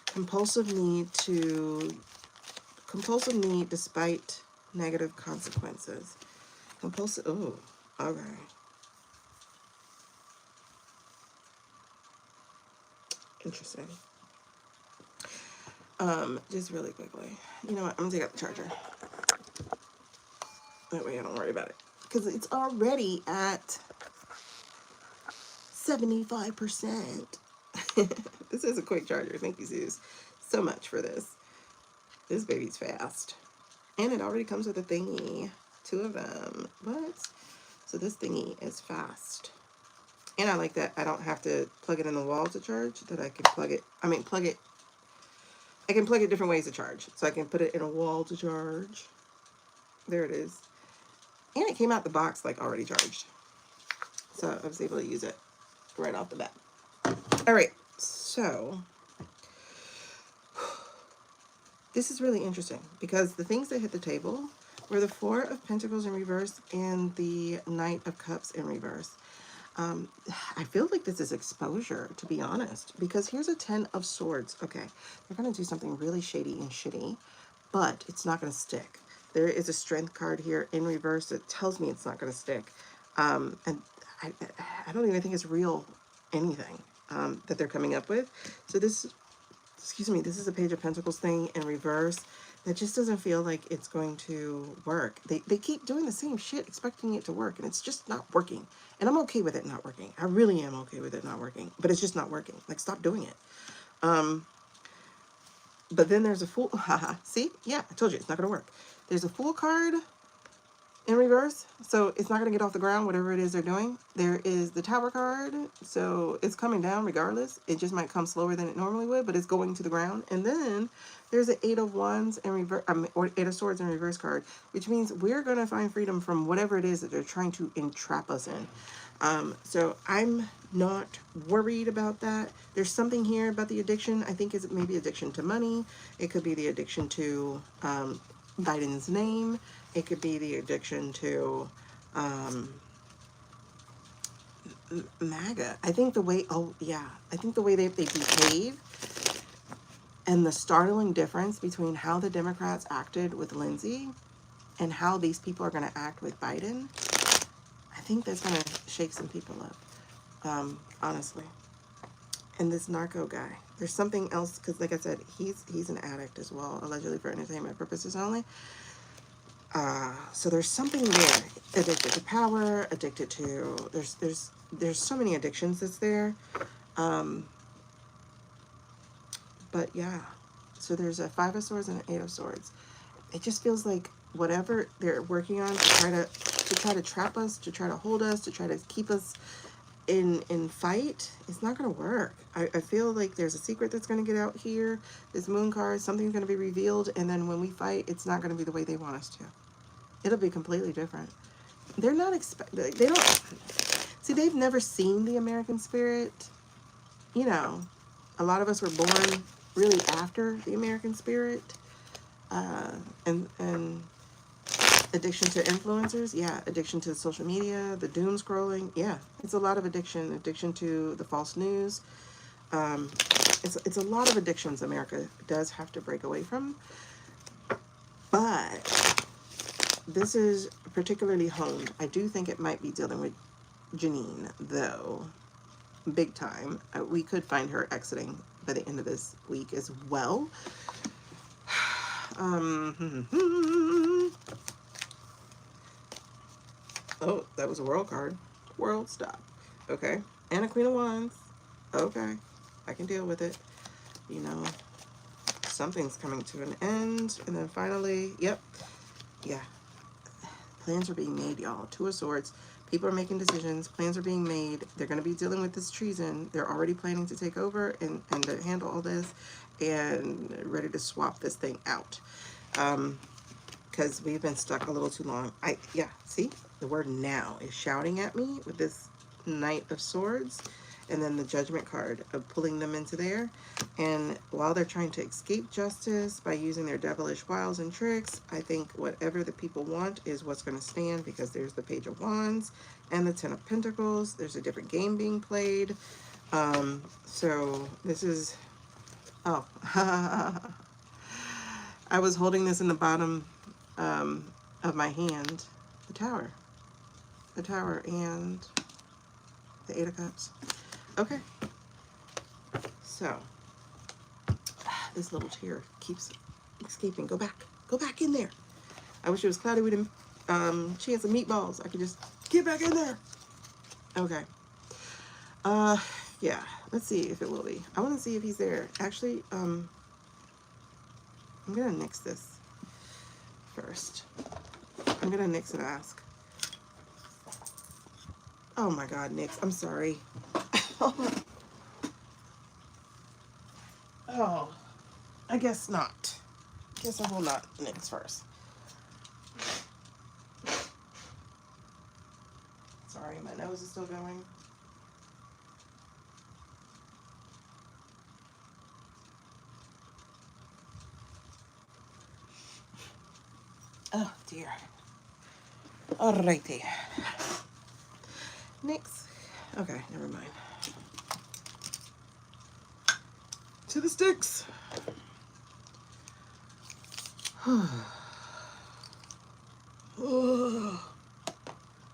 Speaker 1: Compulsive need despite negative consequences. Compulsive, oh, okay. Interesting. Just really quickly. You know what? I'm gonna take out the charger. That way I don't worry about it. Because it's already at 75%. This is a quick charger. Thank you, Zeus, so much for this. This baby's fast. And it already comes with a thingy. 2 of them. What? So this thingy is fast. And I like that I don't have to plug it in the wall to charge, that I can plug it, I can plug it different ways to charge. So I can put it in a wall to charge. There it is. And it came out the box like already charged. So I was able to use it right off the bat. All right, so this is really interesting because the things that hit the table were the 4 of Pentacles in reverse and the Knight of Cups in reverse. I feel like this is exposure, to be honest, because here's a 10 of Swords. Okay, they're going to do something really shady and shitty, but it's not going to stick. There is a Strength card here in reverse that tells me it's not going to stick. And I don't even think it's real anything that they're coming up with. So this, excuse me, this is a Page of Pentacles thing in reverse that just doesn't feel like it's going to work. They keep doing the same shit, expecting it to work, and it's just not working. And I'm okay with it not working. I really am okay with it not working, but it's just not working. Like, stop doing it. But then there's a Fool. Haha, see? Yeah, I told you, it's not going to work. There's a Fool card in reverse, so it's not going to get off the ground, whatever it is they're doing. There is the Tower card, so it's coming down regardless. It just might come slower than it normally would, but it's going to the ground. And then there's an 8 of Wands in reverse, or 8 of Swords in reverse card, which means we're going to find freedom from whatever it is that they're trying to entrap us in. So I'm not worried about that. There's something here about the addiction. I think is maybe addiction to money. It could be the addiction to Biden's name. It could be the addiction to MAGA. I think the way, I think the way they behave and the startling difference between how the Democrats acted with Lindsay and how these people are going to act with Biden, I think that's going to shake some people up, honestly. And this narco guy, there's something else, because like I said, he's an addict as well, allegedly for entertainment purposes only. So there's something there. Addicted to power, addicted to, there's so many addictions that's there. But yeah, so there's a 5 of Swords and an 8 of Swords. It just feels like whatever they're working on to try to trap us, to try to hold us, to try to keep us in fight, it's not going to work. I feel like there's a secret that's going to get out here. This moon card, something's going to be revealed, and then when we fight, it's not going to be the way they want us to. It'll be completely different. They're not they don't see, they've never seen the American spirit. You know, a lot of us were born really after the American spirit, and addiction to influencers, yeah. Addiction to social media, the doom scrolling, yeah. It's a lot of addiction. Addiction to the false news. It's a lot of addictions America does have to break away from. But this is particularly honed. I do think it might be dealing with Janine, though, big time. We could find her exiting by the end of this week as well. Oh, that was a world card. World, stop. Okay. And a Queen of Wands. Okay. I can deal with it. You know, something's coming to an end. And then finally, yep. Yeah. Plans are being made, y'all. 2 of Swords. People are making decisions. Plans are being made. They're going to be dealing with this treason. They're already planning to take over and to handle all this and ready to swap this thing out. Because we've been stuck a little too long. Yeah, see? The word now is shouting at me with this Knight of Swords and then the Judgment card of pulling them into there. And while they're trying to escape justice by using their devilish wiles and tricks, I think whatever the people want is what's going to stand, because there's the Page of Wands and the 10 of Pentacles. There's a different game being played. So this is... Oh. I was holding this in the bottom of my hand. The Tower. The Tower and the 8 of Cups. Okay. So, this little tear keeps escaping. Go back. Go back in there. I wish it was cloudy with she had some meatballs. I could just get back in there. Okay. Yeah. Let's see if it will be. I want to see if he's there. Actually, I'm going to nix this first. I'm going to nix and ask. Oh my God, nix. I'm sorry. Oh, I guess not. Guess I will not nix first. Sorry, my nose is still going. Oh dear. Alrighty. Nix. Okay, never mind. To the sticks.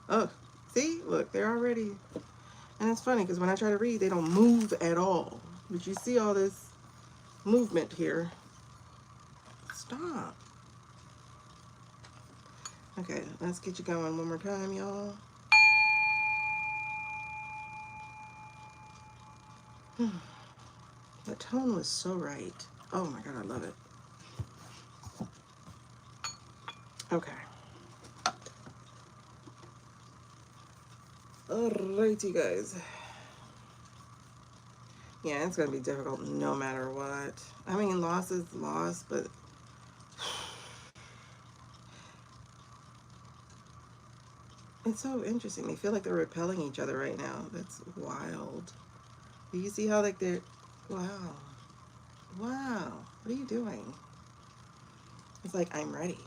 Speaker 1: Oh, see? Look, they're already... And it's funny, because when I try to read, they don't move at all. But you see all this movement here. Stop. Okay, let's get you going one more time, y'all. The tone was so right. Oh my God, I love it. Okay. Alrighty, guys. Yeah, it's gonna be difficult no matter what. I mean, loss is loss, but it's so interesting. They feel like they're repelling each other right now. That's wild. Do you see how, like, they're... Wow. Wow. What are you doing? It's like, I'm ready.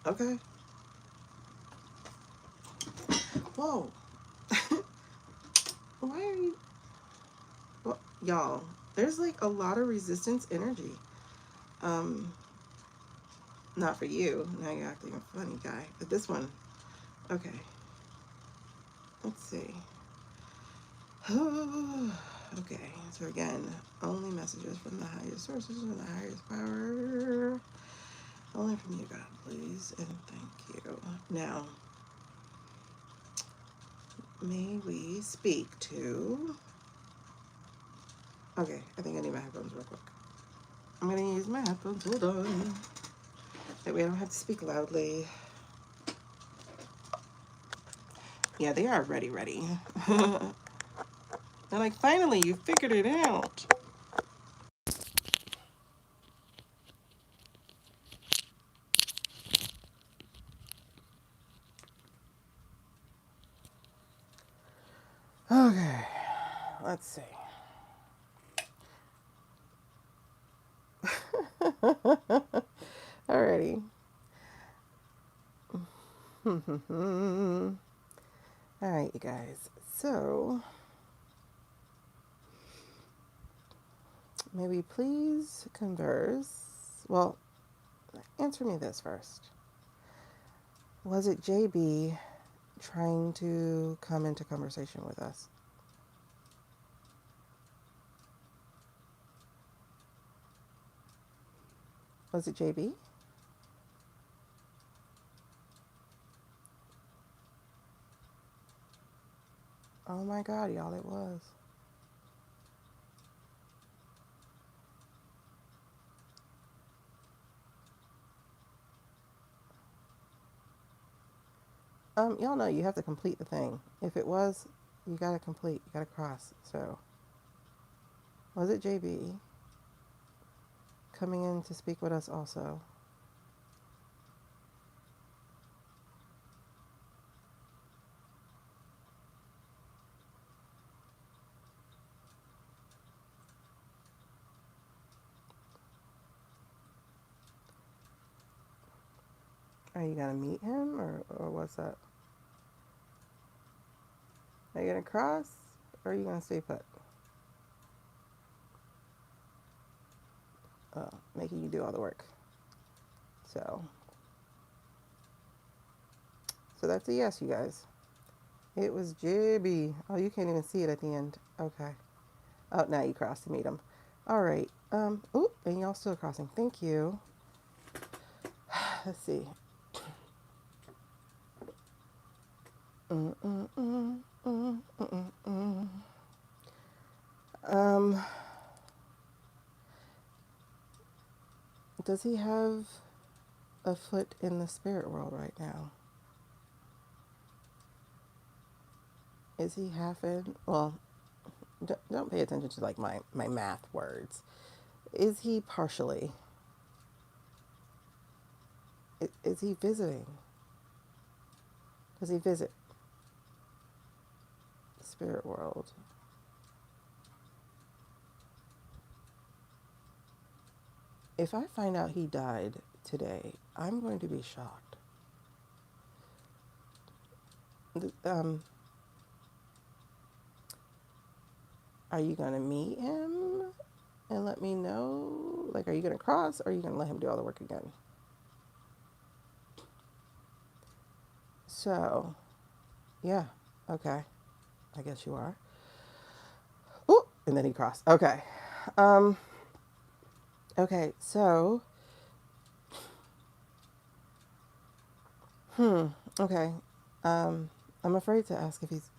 Speaker 1: Okay. Whoa. Why are you... Well, y'all, there's, like, a lot of resistance energy. Not for you. Now you're acting a funny guy. But this one... Okay. Let's see. Okay, so again, only messages from the highest sources, from the highest power. Only from you, God, please, and thank you. Now, may we speak to... Okay, I think I need my headphones real quick. I'm going to use my headphones. Hold on. That way I don't have to speak loudly. Yeah, they are ready. They're like, finally, you figured it out. Okay, let's see. Alrighty. Alright, you guys. So, may we please converse? Well, answer me this first. Was it JB trying to come into conversation with us? Was it JB? Oh my god, y'all, it was. Y'all know you have to complete the thing. If it was, you gotta complete, you gotta cross. So, was it JB coming in to speak with us also? Are you gonna meet him, or what's up? Are you gonna cross, or are you gonna stay put? Making you do all the work. So that's a yes, you guys. It was JB. Oh, you can't even see it at the end. Okay. Oh, now you crossed to meet him. All right. Oh, and y'all still crossing. Thank you. Let's see. Does he have a foot in the spirit world right now? Is he half in? Well, don't pay attention to like my math words. Is he partially? Is he visiting? Does he visit the spirit world? If I find out he died today, I'm going to be shocked. Are you going to meet him and let me know? Like, are you going to cross, or are you going to let him do all the work again? So, yeah, okay. I guess you are. Oh, and then he crossed. Okay. Okay, so, okay. I'm afraid to ask if he's...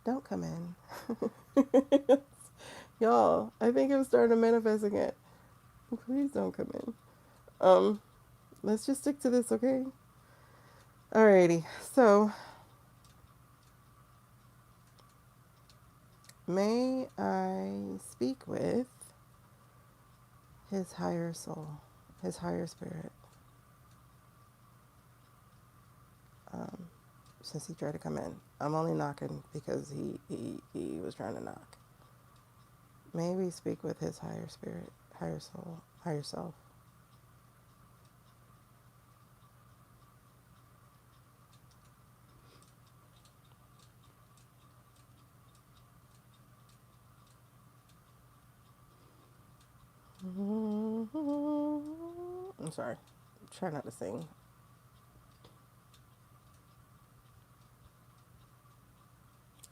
Speaker 1: Don't come in. Y'all, I think I'm starting to manifest again. Please don't come in. Let's just stick to this, okay? Alrighty, so may I speak with his higher soul, his higher spirit? Since he tried to come in. I'm only knocking because he was trying to knock. May we speak with his higher spirit, higher soul, higher self? I'm sorry. Try not to sing.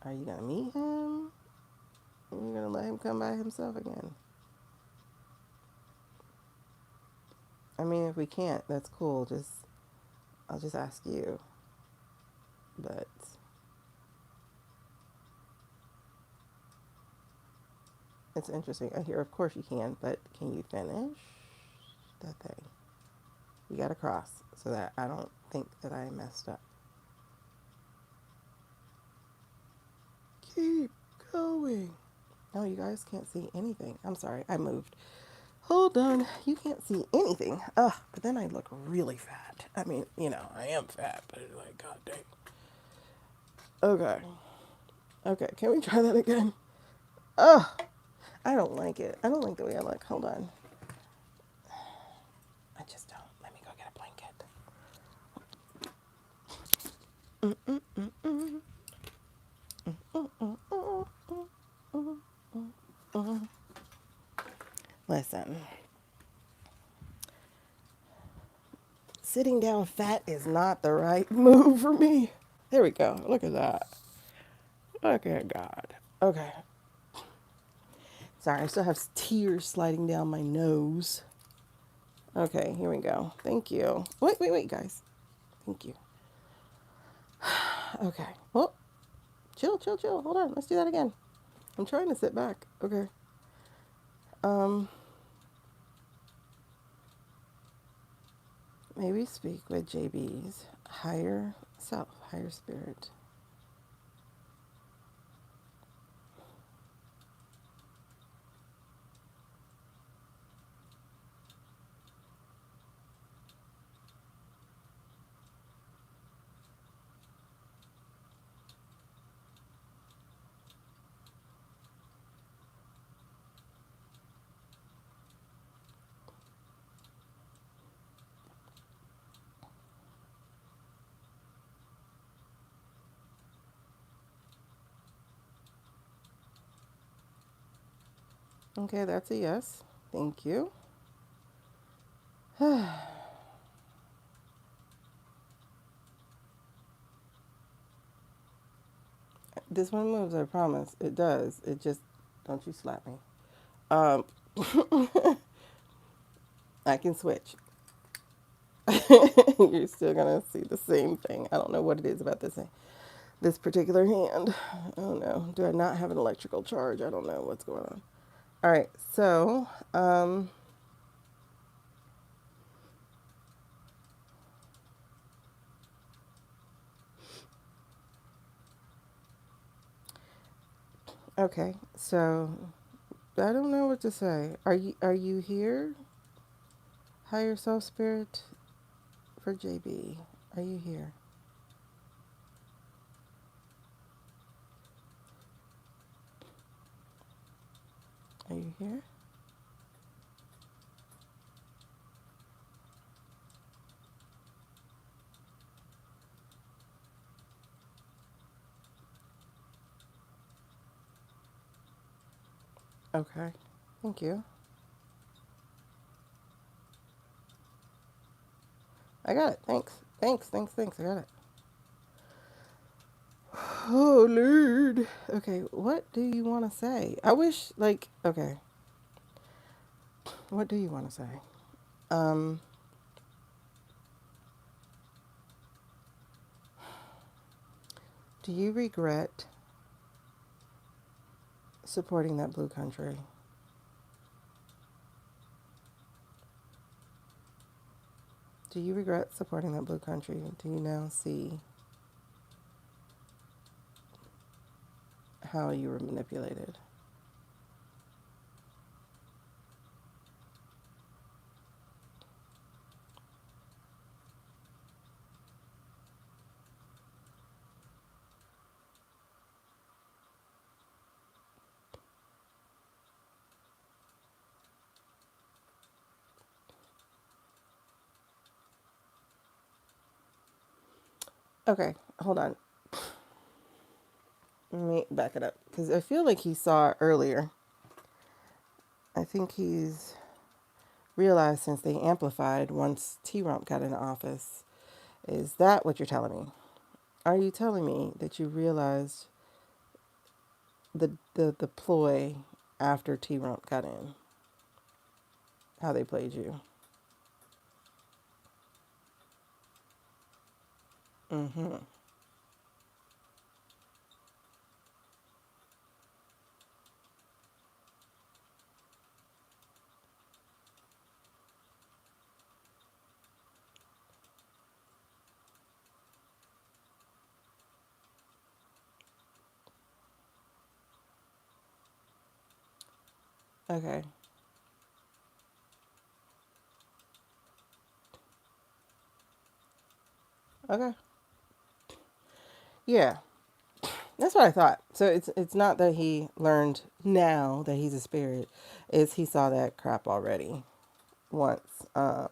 Speaker 1: Are you gonna meet him? Are you gonna let him come by himself again? I mean, if we can't, that's cool. I'll just ask you. But It's interesting. I hear, of course you can, but can you finish that thing? You got to cross so that I don't think that I messed up. Keep going. No, you guys can't see anything. I'm sorry, I moved. Hold on. You can't see anything. Ugh, but then I look really fat. I mean, you know, I am fat, but it's like, god dang. Okay. Okay, can we try that again? Ugh, I don't like it. I don't like the way I look. Hold on. I just don't. Let me go get a blanket. Listen. Sitting down fat is not the right move for me. There we go. Look at that. Look at God. Okay. Sorry, I still have tears sliding down my nose. Okay, here we go. Thank you. Wait, guys. Thank you. Okay. Well, chill. Hold on. Let's do that again. I'm trying to sit back. Okay. Maybe speak with JB's higher self, higher spirit. Okay, that's a yes. Thank you. This one moves, I promise. It does. It just, don't you slap me. Um, I can switch. You're still going to see the same thing. I don't know what it is about this particular hand. I don't know. Do I not have an electrical charge? I don't know what's going on. All right, so, okay, so I don't know what to say. Are you here? Higher self spirit for JB. Are you here? Are you here? Okay. Thank you. I got it. Thanks. I got it. Oh, Lord. Okay, what do you want to say? I wish, like, okay. What do you want to say? Um, do you regret supporting that blue country? Do you regret supporting that blue country? Do you now see how you were manipulated? Okay, hold on. Let me back it up because I feel like he saw it earlier. I think he's realized since they amplified once T-Rump got into office. Is that what you're telling me? Are you telling me that you realized the ploy after T-Rump got in? How they played you? Mm-hmm. Okay. Okay. Yeah. That's what I thought. So it's not that he learned now that he's a spirit. It's he saw that crap already once. Yeah.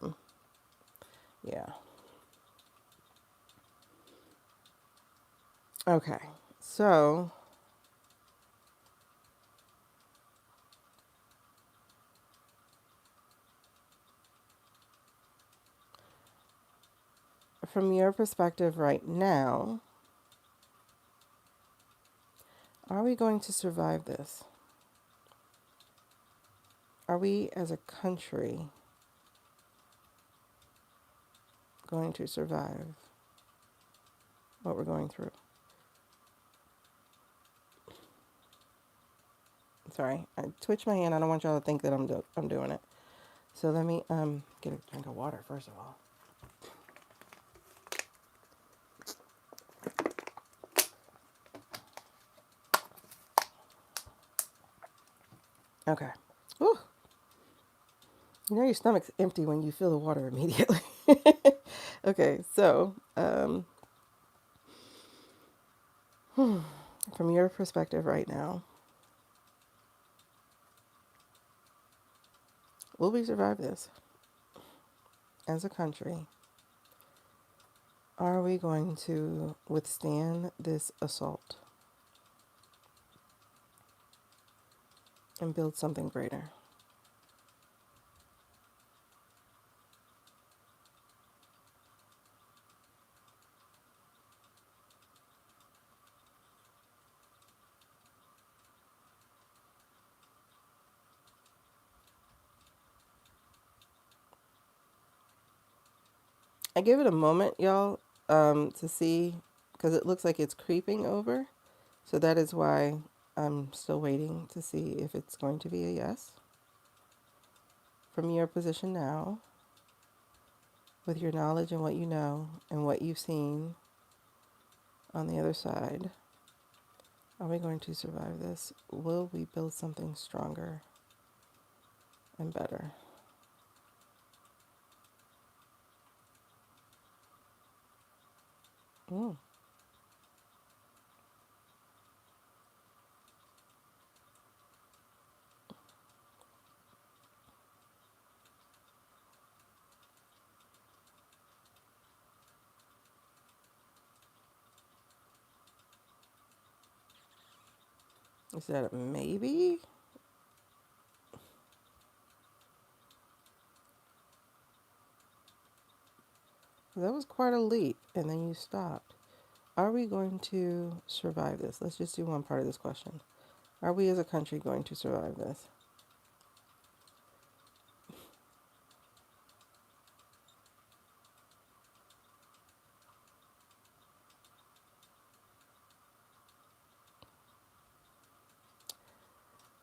Speaker 1: Okay. So from your perspective right now, are we going to survive this? Are we as a country going to survive what we're going through? Sorry, I twitched my hand. I don't want y'all to think that I'm doing it. So let me get a drink of water first of all. Okay. Whew. You know your stomach's empty when you feel the water immediately. Okay, so from your perspective right now, will we survive this as a country? Are we going to withstand this assault and build something greater? I give it a moment, y'all, to see, because it looks like it's creeping over. So that is why I'm still waiting to see if it's going to be a yes. From your position now, with your knowledge and what you know and what you've seen on the other side, are we going to survive this? Will we build something stronger and better? Mm. Is that a maybe? That was quite a leap, and then you stopped. Are we going to survive this? Let's just do one part of this question. Are we as a country going to survive this?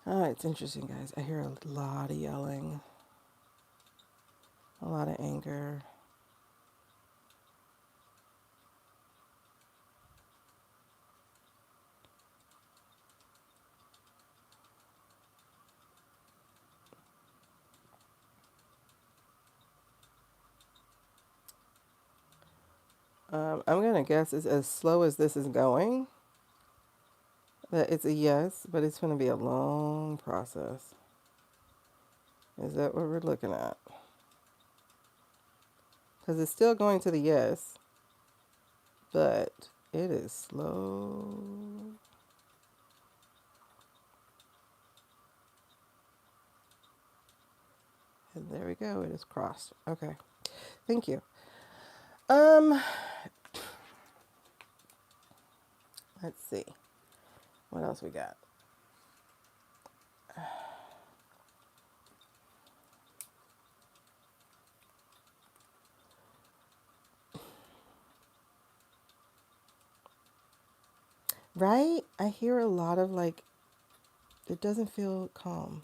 Speaker 1: It's interesting, guys. I hear a lot of yelling, a lot of anger. I'm going to guess it's as slow as this is going, that it's a yes, but it's going to be a long process. Is that what we're looking at? Because it's still going to the yes, but it is slow. And there we go. It is crossed. Okay. Thank you. Um, let's see. What else we got? Right? I hear a lot of like, it doesn't feel calm.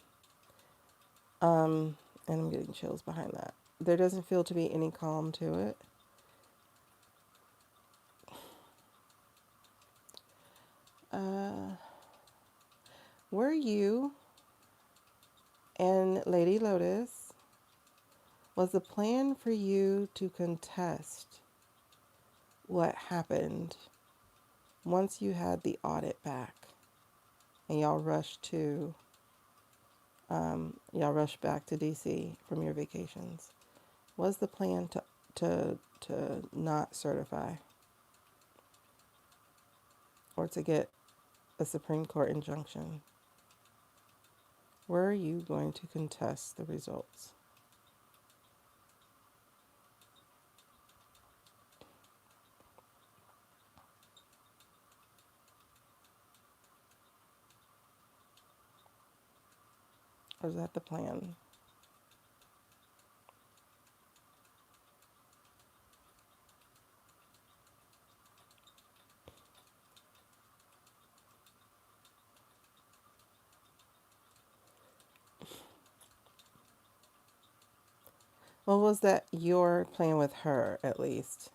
Speaker 1: And I'm getting chills behind that. There doesn't feel to be any calm to it. Were you And Lady Lotus, was the plan for you to contest what happened once you had the audit back and y'all rushed back to DC from your vacations? Was the plan to not certify or to get a Supreme Court injunction? Were you going to contest the results? Or is that the plan? Well, was that your plan with her, at least?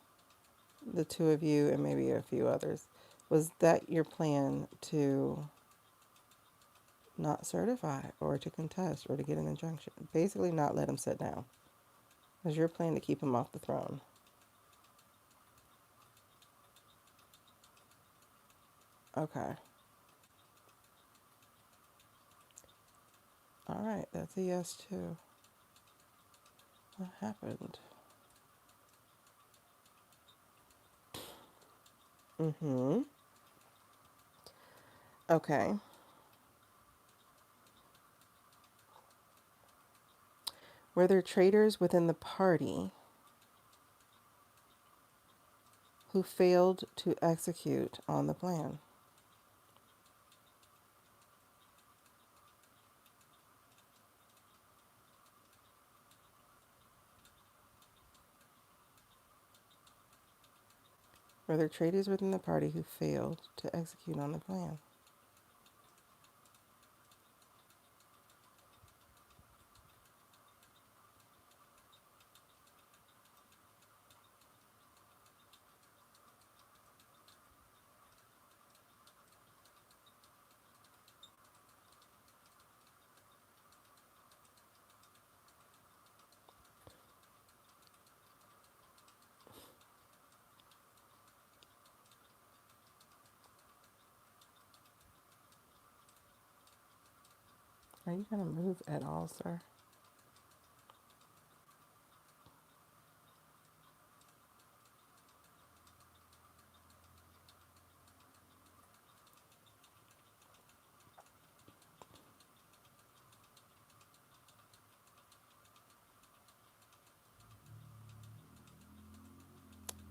Speaker 1: The two of you and maybe a few others. Was that your plan to not certify or to contest or to get an injunction? Basically, not let him sit down. Was your plan to keep him off the throne? Okay. All right, that's a yes, too. What happened? Mm-hmm. Okay. Were there traitors within the party who failed to execute on the plan? Were there traitors within the party who failed to execute on the plan? Are you going to move at all, sir?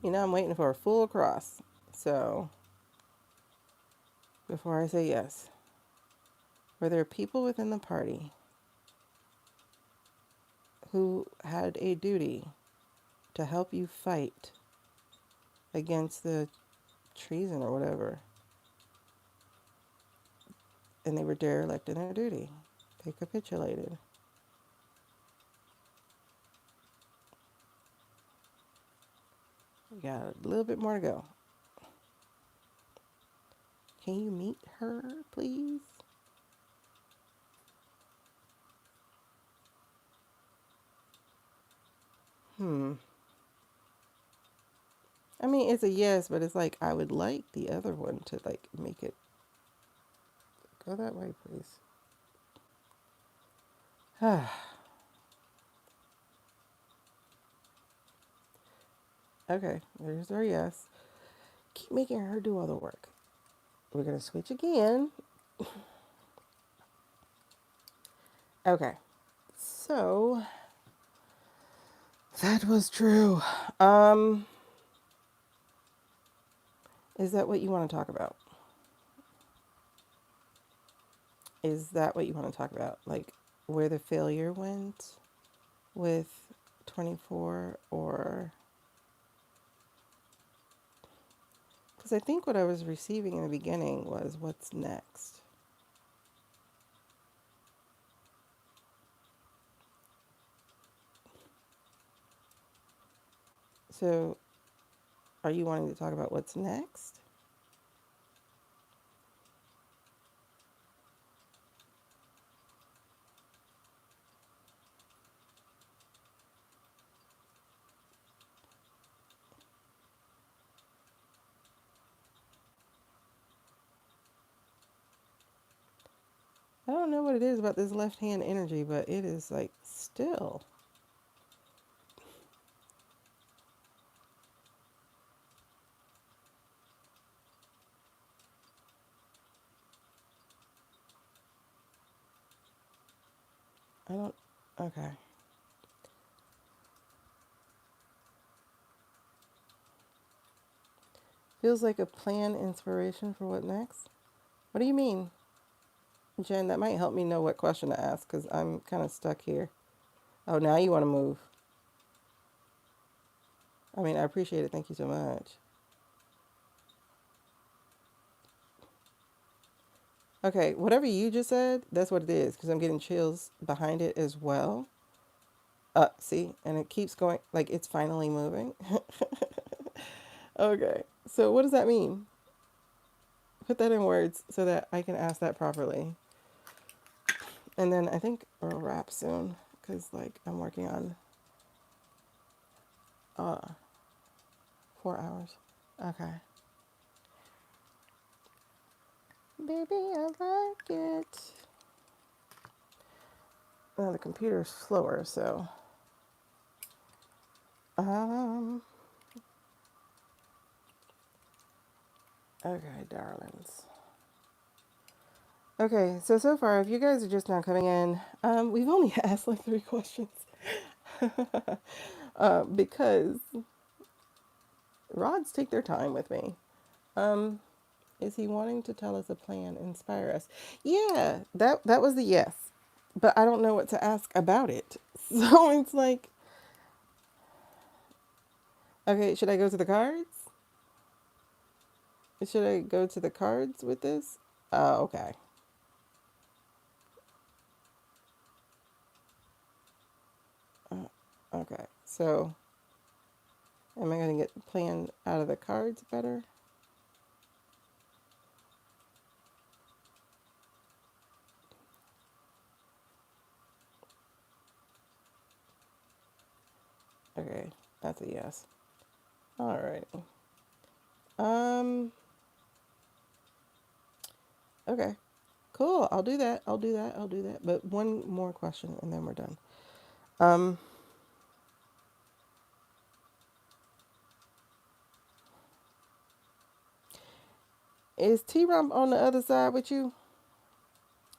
Speaker 1: You know, I'm waiting for a full cross. So, before I say yes, were there people within the party who had a duty to help you fight against the treason or whatever, and they were derelict in their duty? They capitulated. We got a little bit more to go. Can you meet her, please? I mean, it's a yes, but it's like I would like the other one to like make it go that way, please. Okay, there's our yes. Keep making her do all the work. We're gonna switch again. Okay, so that was true. Is that what you want to talk about? Is that what you want to talk about? Like where the failure went with 24, or because I think what I was receiving in the beginning was what's next. So are you wanting to talk about what's next? I don't know what it is about this left hand energy, but it is like still. I don't, okay. Feels like a plan inspiration for what next? What do you mean? Jen, that might help me know what question to ask because I'm kind of stuck here. Oh, now you want to move. I mean, I appreciate it. Thank you so much. Okay, whatever you just said, that's what it is because I'm getting chills behind it as well. See, and it keeps going, like it's finally moving. Okay, so what does that mean? Put that in words so that I can ask that properly. And then I think we'll wrap soon because, like, I'm working on uh 4 hours. Okay. Baby, I like it. Well, the computer's slower, so um. Okay, darlings. Okay, so far, if you guys are just now coming in, we've only asked like 3 questions, because rods take their time with me. Um, is he wanting to tell us a plan, inspire us? Yeah, that was the yes, but I don't know what to ask about it. So it's like, okay, should I go to the cards? Should I go to the cards with this? Oh, okay. Okay. So, am I going to get plan out of the cards better? Okay, that's a yes. All right. Um. Okay. Cool. I'll do that. I'll do that. I'll do that. But one more question, and then we're done. Um. Is T Rump on the other side with you?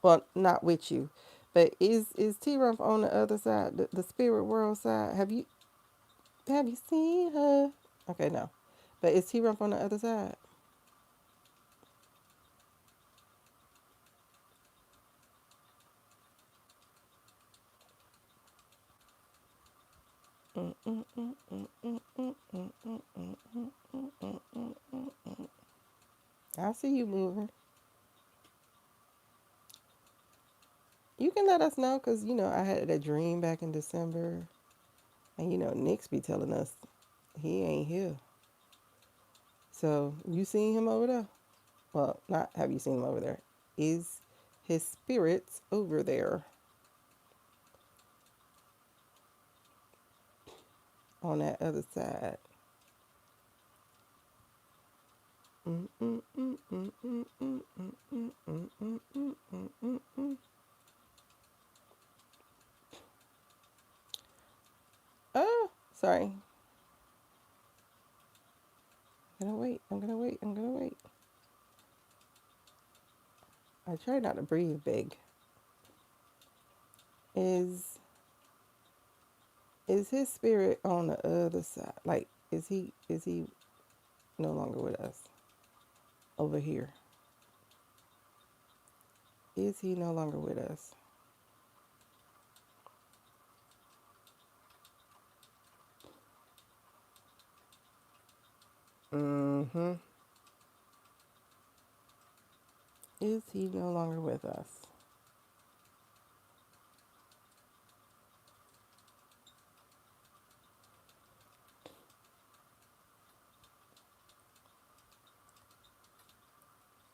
Speaker 1: Well, not with you, but is T Rump on the other side, the spirit world side? Have you seen her? Okay, no, but is T Rump on the other side? I see you moving. You can let us know because I had a dream back in December, and Nick's be telling us he ain't here. So you seen him over there? Well, not have you seen him over there? Is his spirits over there on that other side? Oh, sorry. I'm gonna wait. I'm gonna wait. I'm gonna wait. I try not to breathe big. Is is his spirit on the other side? Like, is he no longer with us over here? Is he no longer with us? Mm-hmm. Is he no longer with us?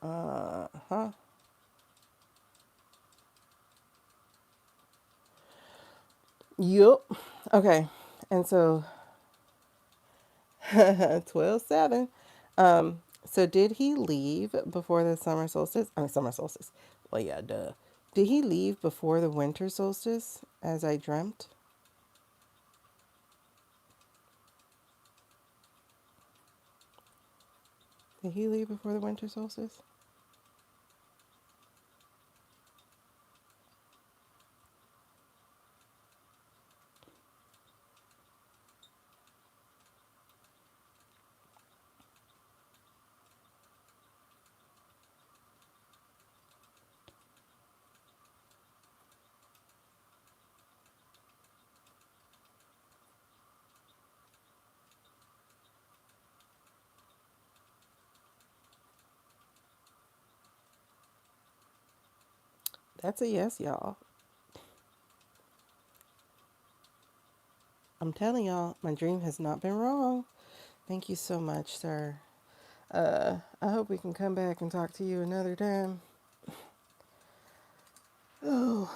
Speaker 1: Uh-huh. Yup. Okay. And so 12/7. So did he leave before the summer solstice? I mean, summer solstice. Well, yeah, duh. Did he leave before the winter solstice, as I dreamt? Did he leave before the winter solstice? That's a yes, y'all. I'm telling y'all, my dream has not been wrong. Thank you so much, sir. I hope we can come back and talk to you another time. Oh,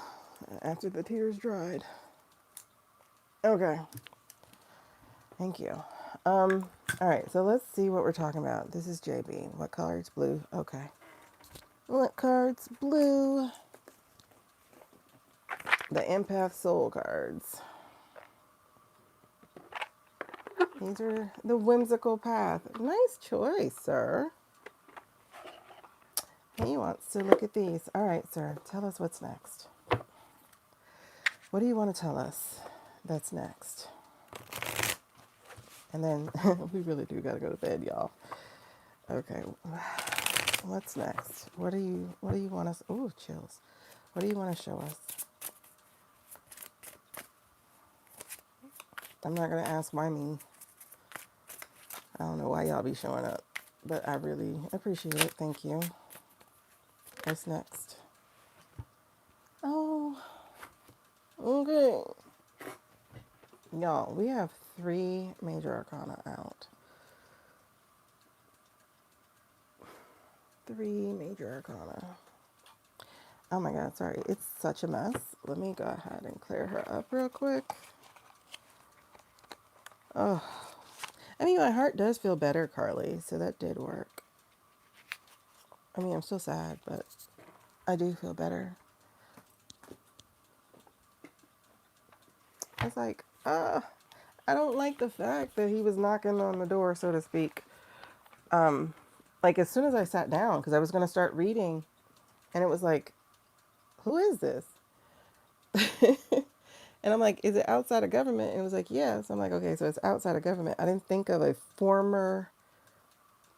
Speaker 1: after the tears dried. Okay. Thank you. All right, so let's see what we're talking about. This is JB. What color? It's blue. Okay. What card's blue? The Empath Soul cards. These are the whimsical path. Nice choice, sir. He wants to look at these. All right, sir. Tell us what's next. What do you want to tell us that's next? And then we really do got to go to bed, y'all. Okay. What's next? What do you want us? Oh, chills. What do you want to show us? I'm not going to ask why me. I don't know why y'all be showing up, but I really appreciate it. Thank you. What's next? Oh, okay. Y'all, we have 3 major arcana out. 3 major arcana. Oh my God, sorry. It's such a mess. Let me go ahead and clear her up real quick. Oh, I mean, my heart does feel better, Carly, so that did work. I mean, I'm still sad, but I do feel better. It's like, I don't like the fact that he was knocking on the door, so to speak. Like, as soon as I sat down, because I was going to start reading, and it was like, who is this? And I'm like, is it outside of government? And it was like, yes. I'm like, okay, so it's outside of government. I didn't think of a former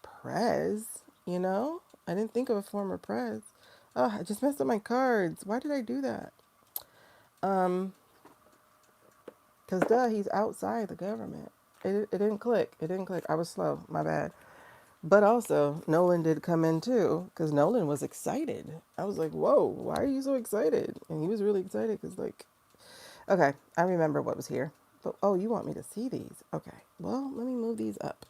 Speaker 1: prez, you know? I didn't think of a former prez. Oh, I just messed up my cards. Why did I do that? Because duh, he's outside the government. It didn't click. It didn't click. I was slow. My bad. But also, Nolan did come in too, because Nolan was excited. I was like, whoa, why are you so excited? And he was really excited because, like, okay, I remember what was here. But, oh, you want me to see these? Okay, well, let me move these up.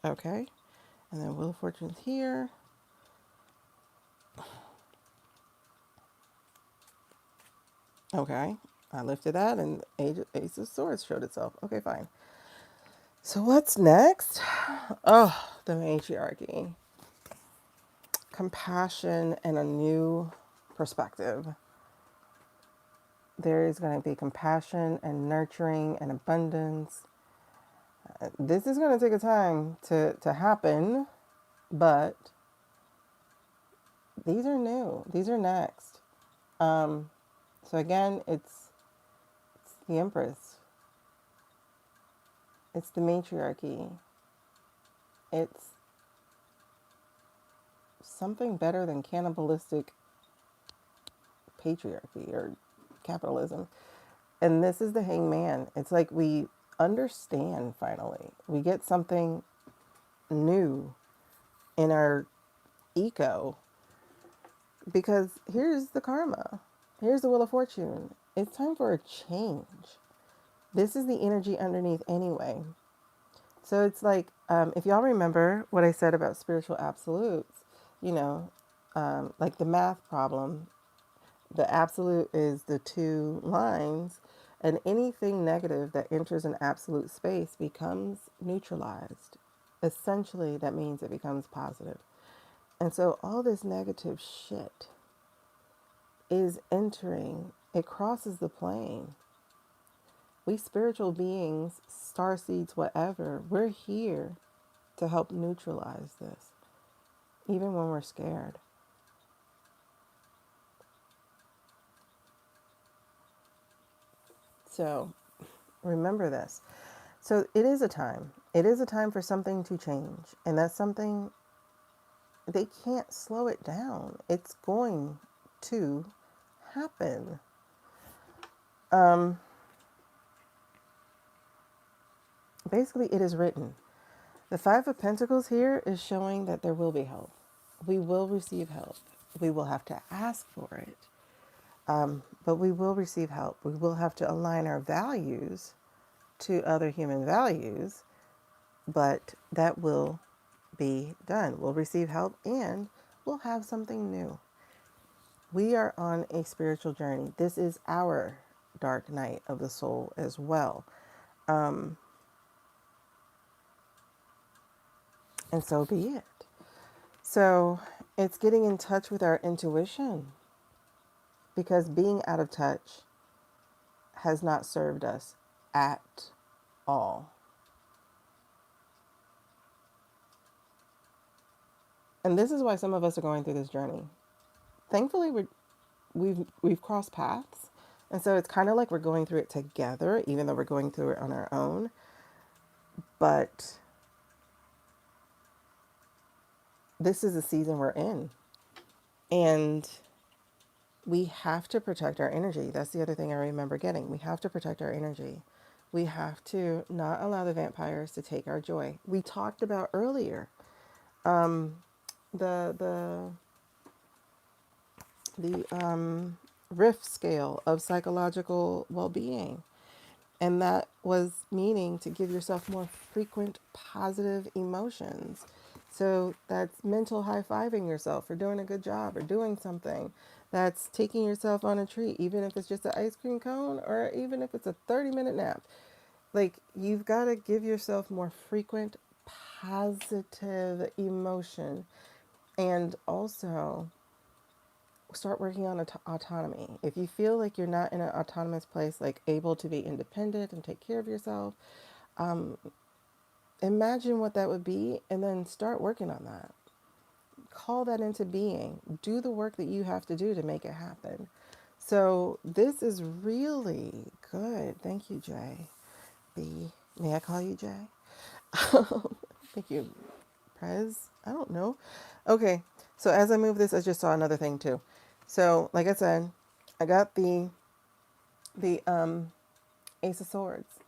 Speaker 1: Okay, and then Wheel of Fortune's here. Okay, I lifted that and Ace of Swords showed itself. Okay, fine. So what's next? Oh, the Matriarchy. Compassion and a new perspective. There is going to be compassion and nurturing and abundance. This is going to take a time to happen, but these are new. These are next. So again, it's the Empress. It's the Matriarchy. It's something better than cannibalistic patriarchy or capitalism. And this is the Hangman. It's like we understand finally. We get something new in our eco because here's the karma. Here's the Wheel of Fortune. It's time for a change. This is the energy underneath anyway. So it's like, if y'all remember what I said about spiritual absolutes, you know, like the math problem, the absolute is the 2 lines, and anything negative that enters an absolute space becomes neutralized. Essentially, that means it becomes positive. And so all this negative shit is entering. It crosses the plane. We spiritual beings, star seeds, whatever, we're here to help neutralize this, even when we're scared. So remember this. So it is a time. It is a time for something to change. And that's something, they can't slow it down. It's going to happen. Basically, it is written. The Five of Pentacles here is showing that there will be help. We will receive help. We will have to ask for it. But we will receive help. We will have to align our values to other human values, but that will be done. We'll receive help and we'll have something new. We are on a spiritual journey. This is our dark night of the soul as well. And so be it. So it's getting in touch with our intuition, because being out of touch has not served us at all. And this is why some of us are going through this journey. Thankfully, we've crossed paths. And so it's kind of like we're going through it together, even though we're going through it on our own. But this is the season we're in. And we have to protect our energy. That's the other thing I remember getting. We have to protect our energy. We have to not allow the vampires to take our joy. We talked about earlier the Riff Scale of psychological well-being. And that was meaning to give yourself more frequent positive emotions. So that's mental high-fiving yourself for doing a good job or doing something. That's taking yourself on a treat, even if it's just an ice cream cone or even if it's a 30-minute nap. Like, you've got to give yourself more frequent positive emotion. And also start working on autonomy. If you feel like you're not in an autonomous place, like able to be independent and take care of yourself, imagine what that would be and then start working on that. Call that into being. Do the work that you have to do to make it happen. So this is really good. Thank you, Jay. B. May I call you Jay? Thank you, Prez. I don't know. Okay. So as I move this, I just saw another thing too. So like I said, I got the Ace of Swords.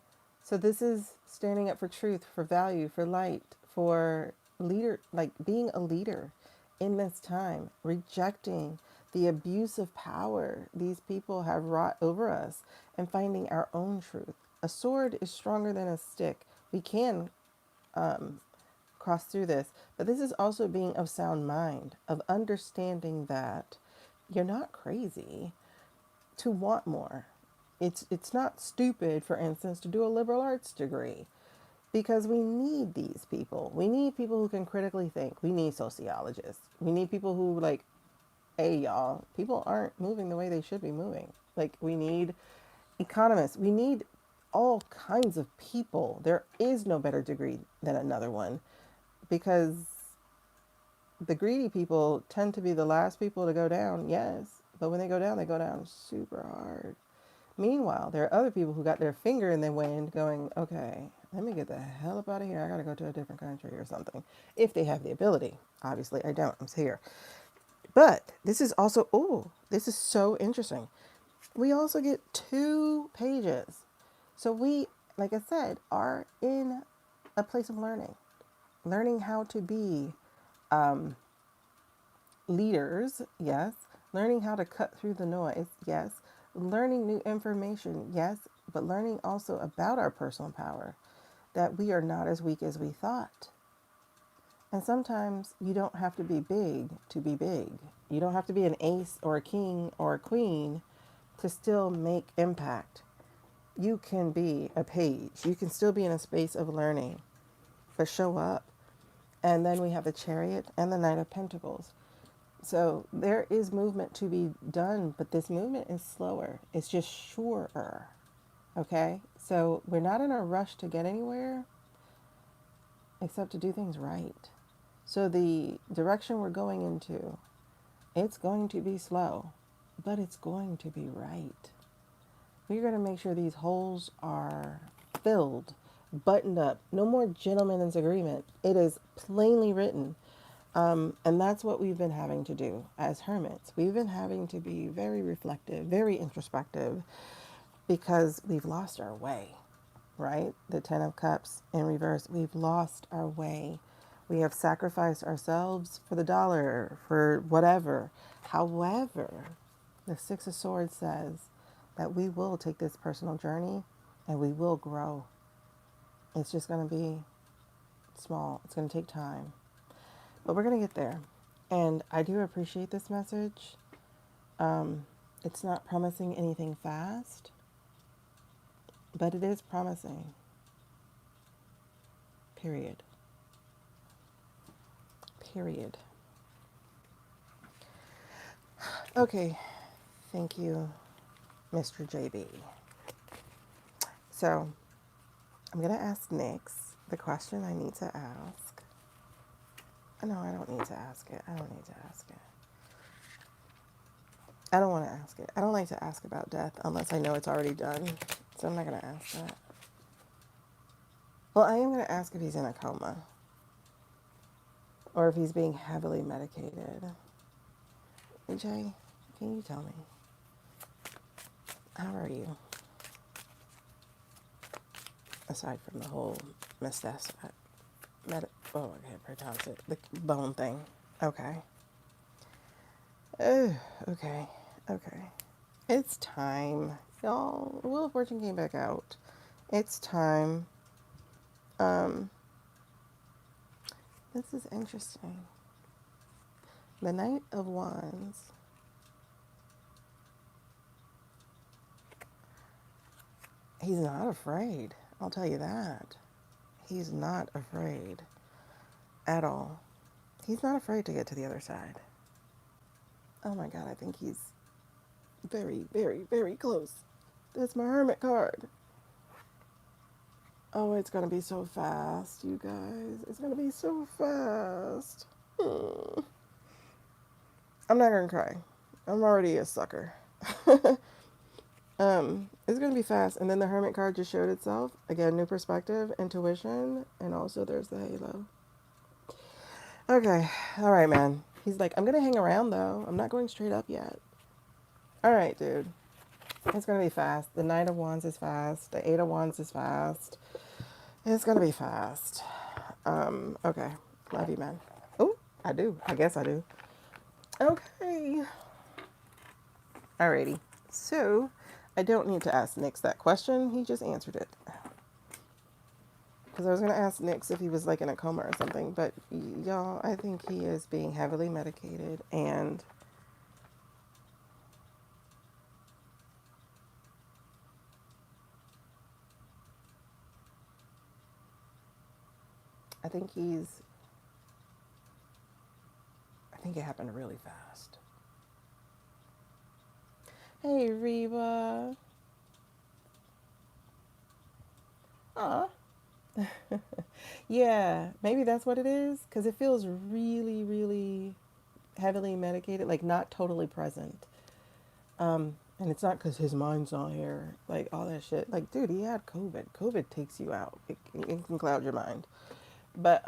Speaker 1: So this is standing up for truth, for value, for light, for leader, like being a leader in this time, rejecting the abuse of power these people have wrought over us and finding our own truth. A sword is stronger than a stick. We can cross through this, but this is also being of sound mind, of understanding that you're not crazy to want more. It's not stupid, for instance, to do a liberal arts degree, because we need these people. We need people who can critically think. We need sociologists. We need people who, like, hey, y'all, people aren't moving the way they should be moving. Like, we need economists. We need all kinds of people. There is no better degree than another one, because the greedy people tend to be the last people to go down, yes, but when they go down super hard. Meanwhile, there are other people who got their finger in the wind going, okay, let me get the hell up out of here. I got to go to a different country or something. If they have the ability. Obviously, I don't. I'm here. But this is also, this is so interesting. We also get 2 pages. So we, like I said, are in a place of learning. Learning how to be leaders, yes. Learning how to cut through the noise, yes. Learning new information, yes. But learning also about our personal power, that we are not as weak as we thought. And sometimes you don't have to be big to be big. You don't have to be an ace or a king or a queen to still make impact. You can be a page. You can still be in a space of learning, but show up. And then we have the Chariot and the Knight of Pentacles. So there is movement to be done, but this movement is slower. It's just surer. Okay? So we're not in a rush to get anywhere except to do things right. So the direction we're going into, it's going to be slow, but it's going to be right. We're going to make sure these holes are filled, buttoned up. No more gentleman's agreement. It is plainly written. And that's what we've been having to do as hermits. We've been having to be very reflective, very introspective, because we've lost our way, right? The Ten of Cups in reverse. We've lost our way. We have sacrificed ourselves for the dollar, for whatever. However, the Six of Swords says that we will take this personal journey and we will grow. It's just going to be small. It's going to take time. But we're going to get there. And I do appreciate this message. It's not promising anything fast, but it is promising. Period. Period. Okay. Thank you, Mr. JB. So, I'm going to ask Nyx the question I need to ask. No, I don't need to ask it. I don't need to ask it. I don't want to ask it. I don't like to ask about death unless I know it's already done. So I'm not going to ask that. Well, I am going to ask if he's in a coma. Or if he's being heavily medicated. AJ, can you tell me? How are you? Aside from the whole mustache, I can't pronounce it. The bone thing. Okay. Okay. It's time. Y'all, Wheel of Fortune came back out. It's time. This is interesting. The Knight of Wands. He's not afraid. I'll tell you that. He's not afraid at all. He's not afraid to get to the other side. Oh my God, I think he's very, very, very close. That's my Hermit card. Oh, it's going to be so fast, you guys. It's going to be so fast. I'm not going to cry. I'm already a sucker. It's going to be fast. And then the Hermit card just showed itself. Again, new perspective, intuition, and also there's the halo. Okay. All right, man. He's like, I'm going to hang around, though. I'm not going straight up yet. All right, dude. It's going to be fast. The Knight of Wands is fast. The Eight of Wands is fast. It's going to be fast. Okay. Love you, man. Oh, I do. I guess I do. Okay. Alrighty. So, I don't need to ask Nyx that question. He just answered it. Because I was going to ask Nyx if he was like in a coma or something. But y'all, I think he is being heavily medicated. And I think it happened really fast. Hey, Reba. Aw. Yeah, maybe that's what it is. Because it feels really, really heavily medicated. Like, not totally present. And it's not because his mind's not here. Like, all that shit. Like, dude, he had COVID. COVID takes you out. It can cloud your mind. But,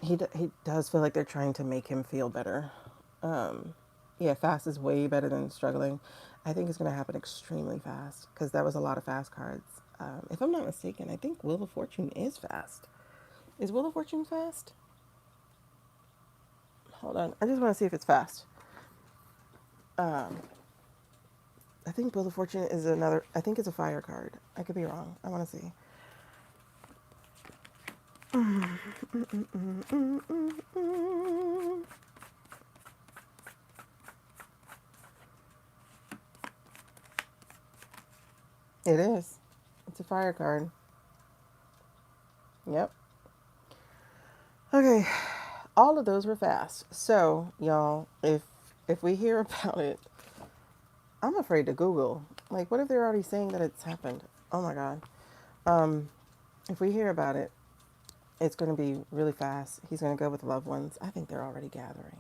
Speaker 1: he does feel like they're trying to make him feel better. Yeah, fast is way better than struggling. I think it's going to happen extremely fast because that was a lot of fast cards. If I'm not mistaken, I think Wheel of Fortune is fast. Is Wheel of Fortune fast? Hold on. I just want to see if it's fast. I think Wheel of Fortune is I think it's a fire card. I could be wrong. I want to see. It is. It's a fire card. Yep. Okay. all of those were fast. So, y'all, if we hear about it, I'm afraid to Google. Like, what if they're already saying that it's happened? Oh my God. If we hear about it, it's going to be really fast. He's going to go with loved ones. I think they're already gathering.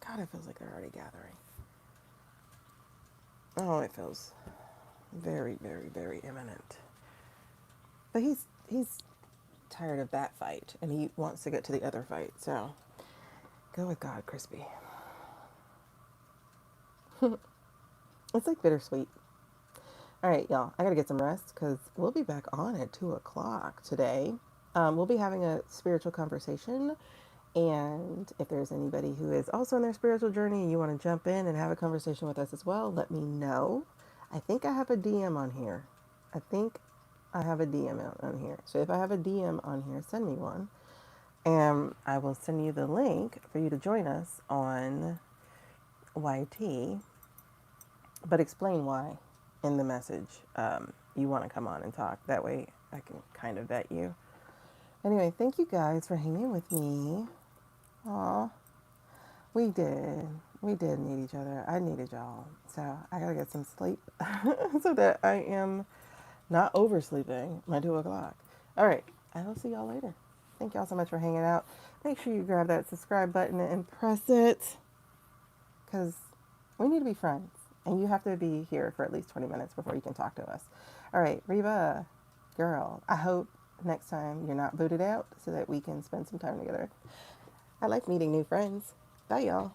Speaker 1: God, it feels like they're already gathering. Oh, it feels very, very, very imminent. But he's tired of that fight, and he wants to get to the other fight. So, go with God, Crispy. It's like bittersweet. All right, y'all. I gotta get some rest because we'll be back on at 2 o'clock today. We'll be having a spiritual conversation. And if there's anybody who is also in their spiritual journey and you want to jump in and have a conversation with us as well, let me know. I think I have a DM on here. I think I have a DM on here. So if I have a DM on here, send me one. And I will send you the link for you to join us on YT. But explain why in the message you want to come on and talk. That way I can kind of vet you. Anyway, thank you guys for hanging with me. Aw, we did. We did need each other. I needed y'all. So I gotta get some sleep so that I am not oversleeping my 2 o'clock. All right. I will see y'all later. Thank y'all so much for hanging out. Make sure you grab that subscribe button and press it because we need to be friends. And you have to be here for at least 20 minutes before you can talk to us. All right, Reva, girl, I hope next time you're not booted out so that we can spend some time together. I like meeting new friends. Bye, y'all.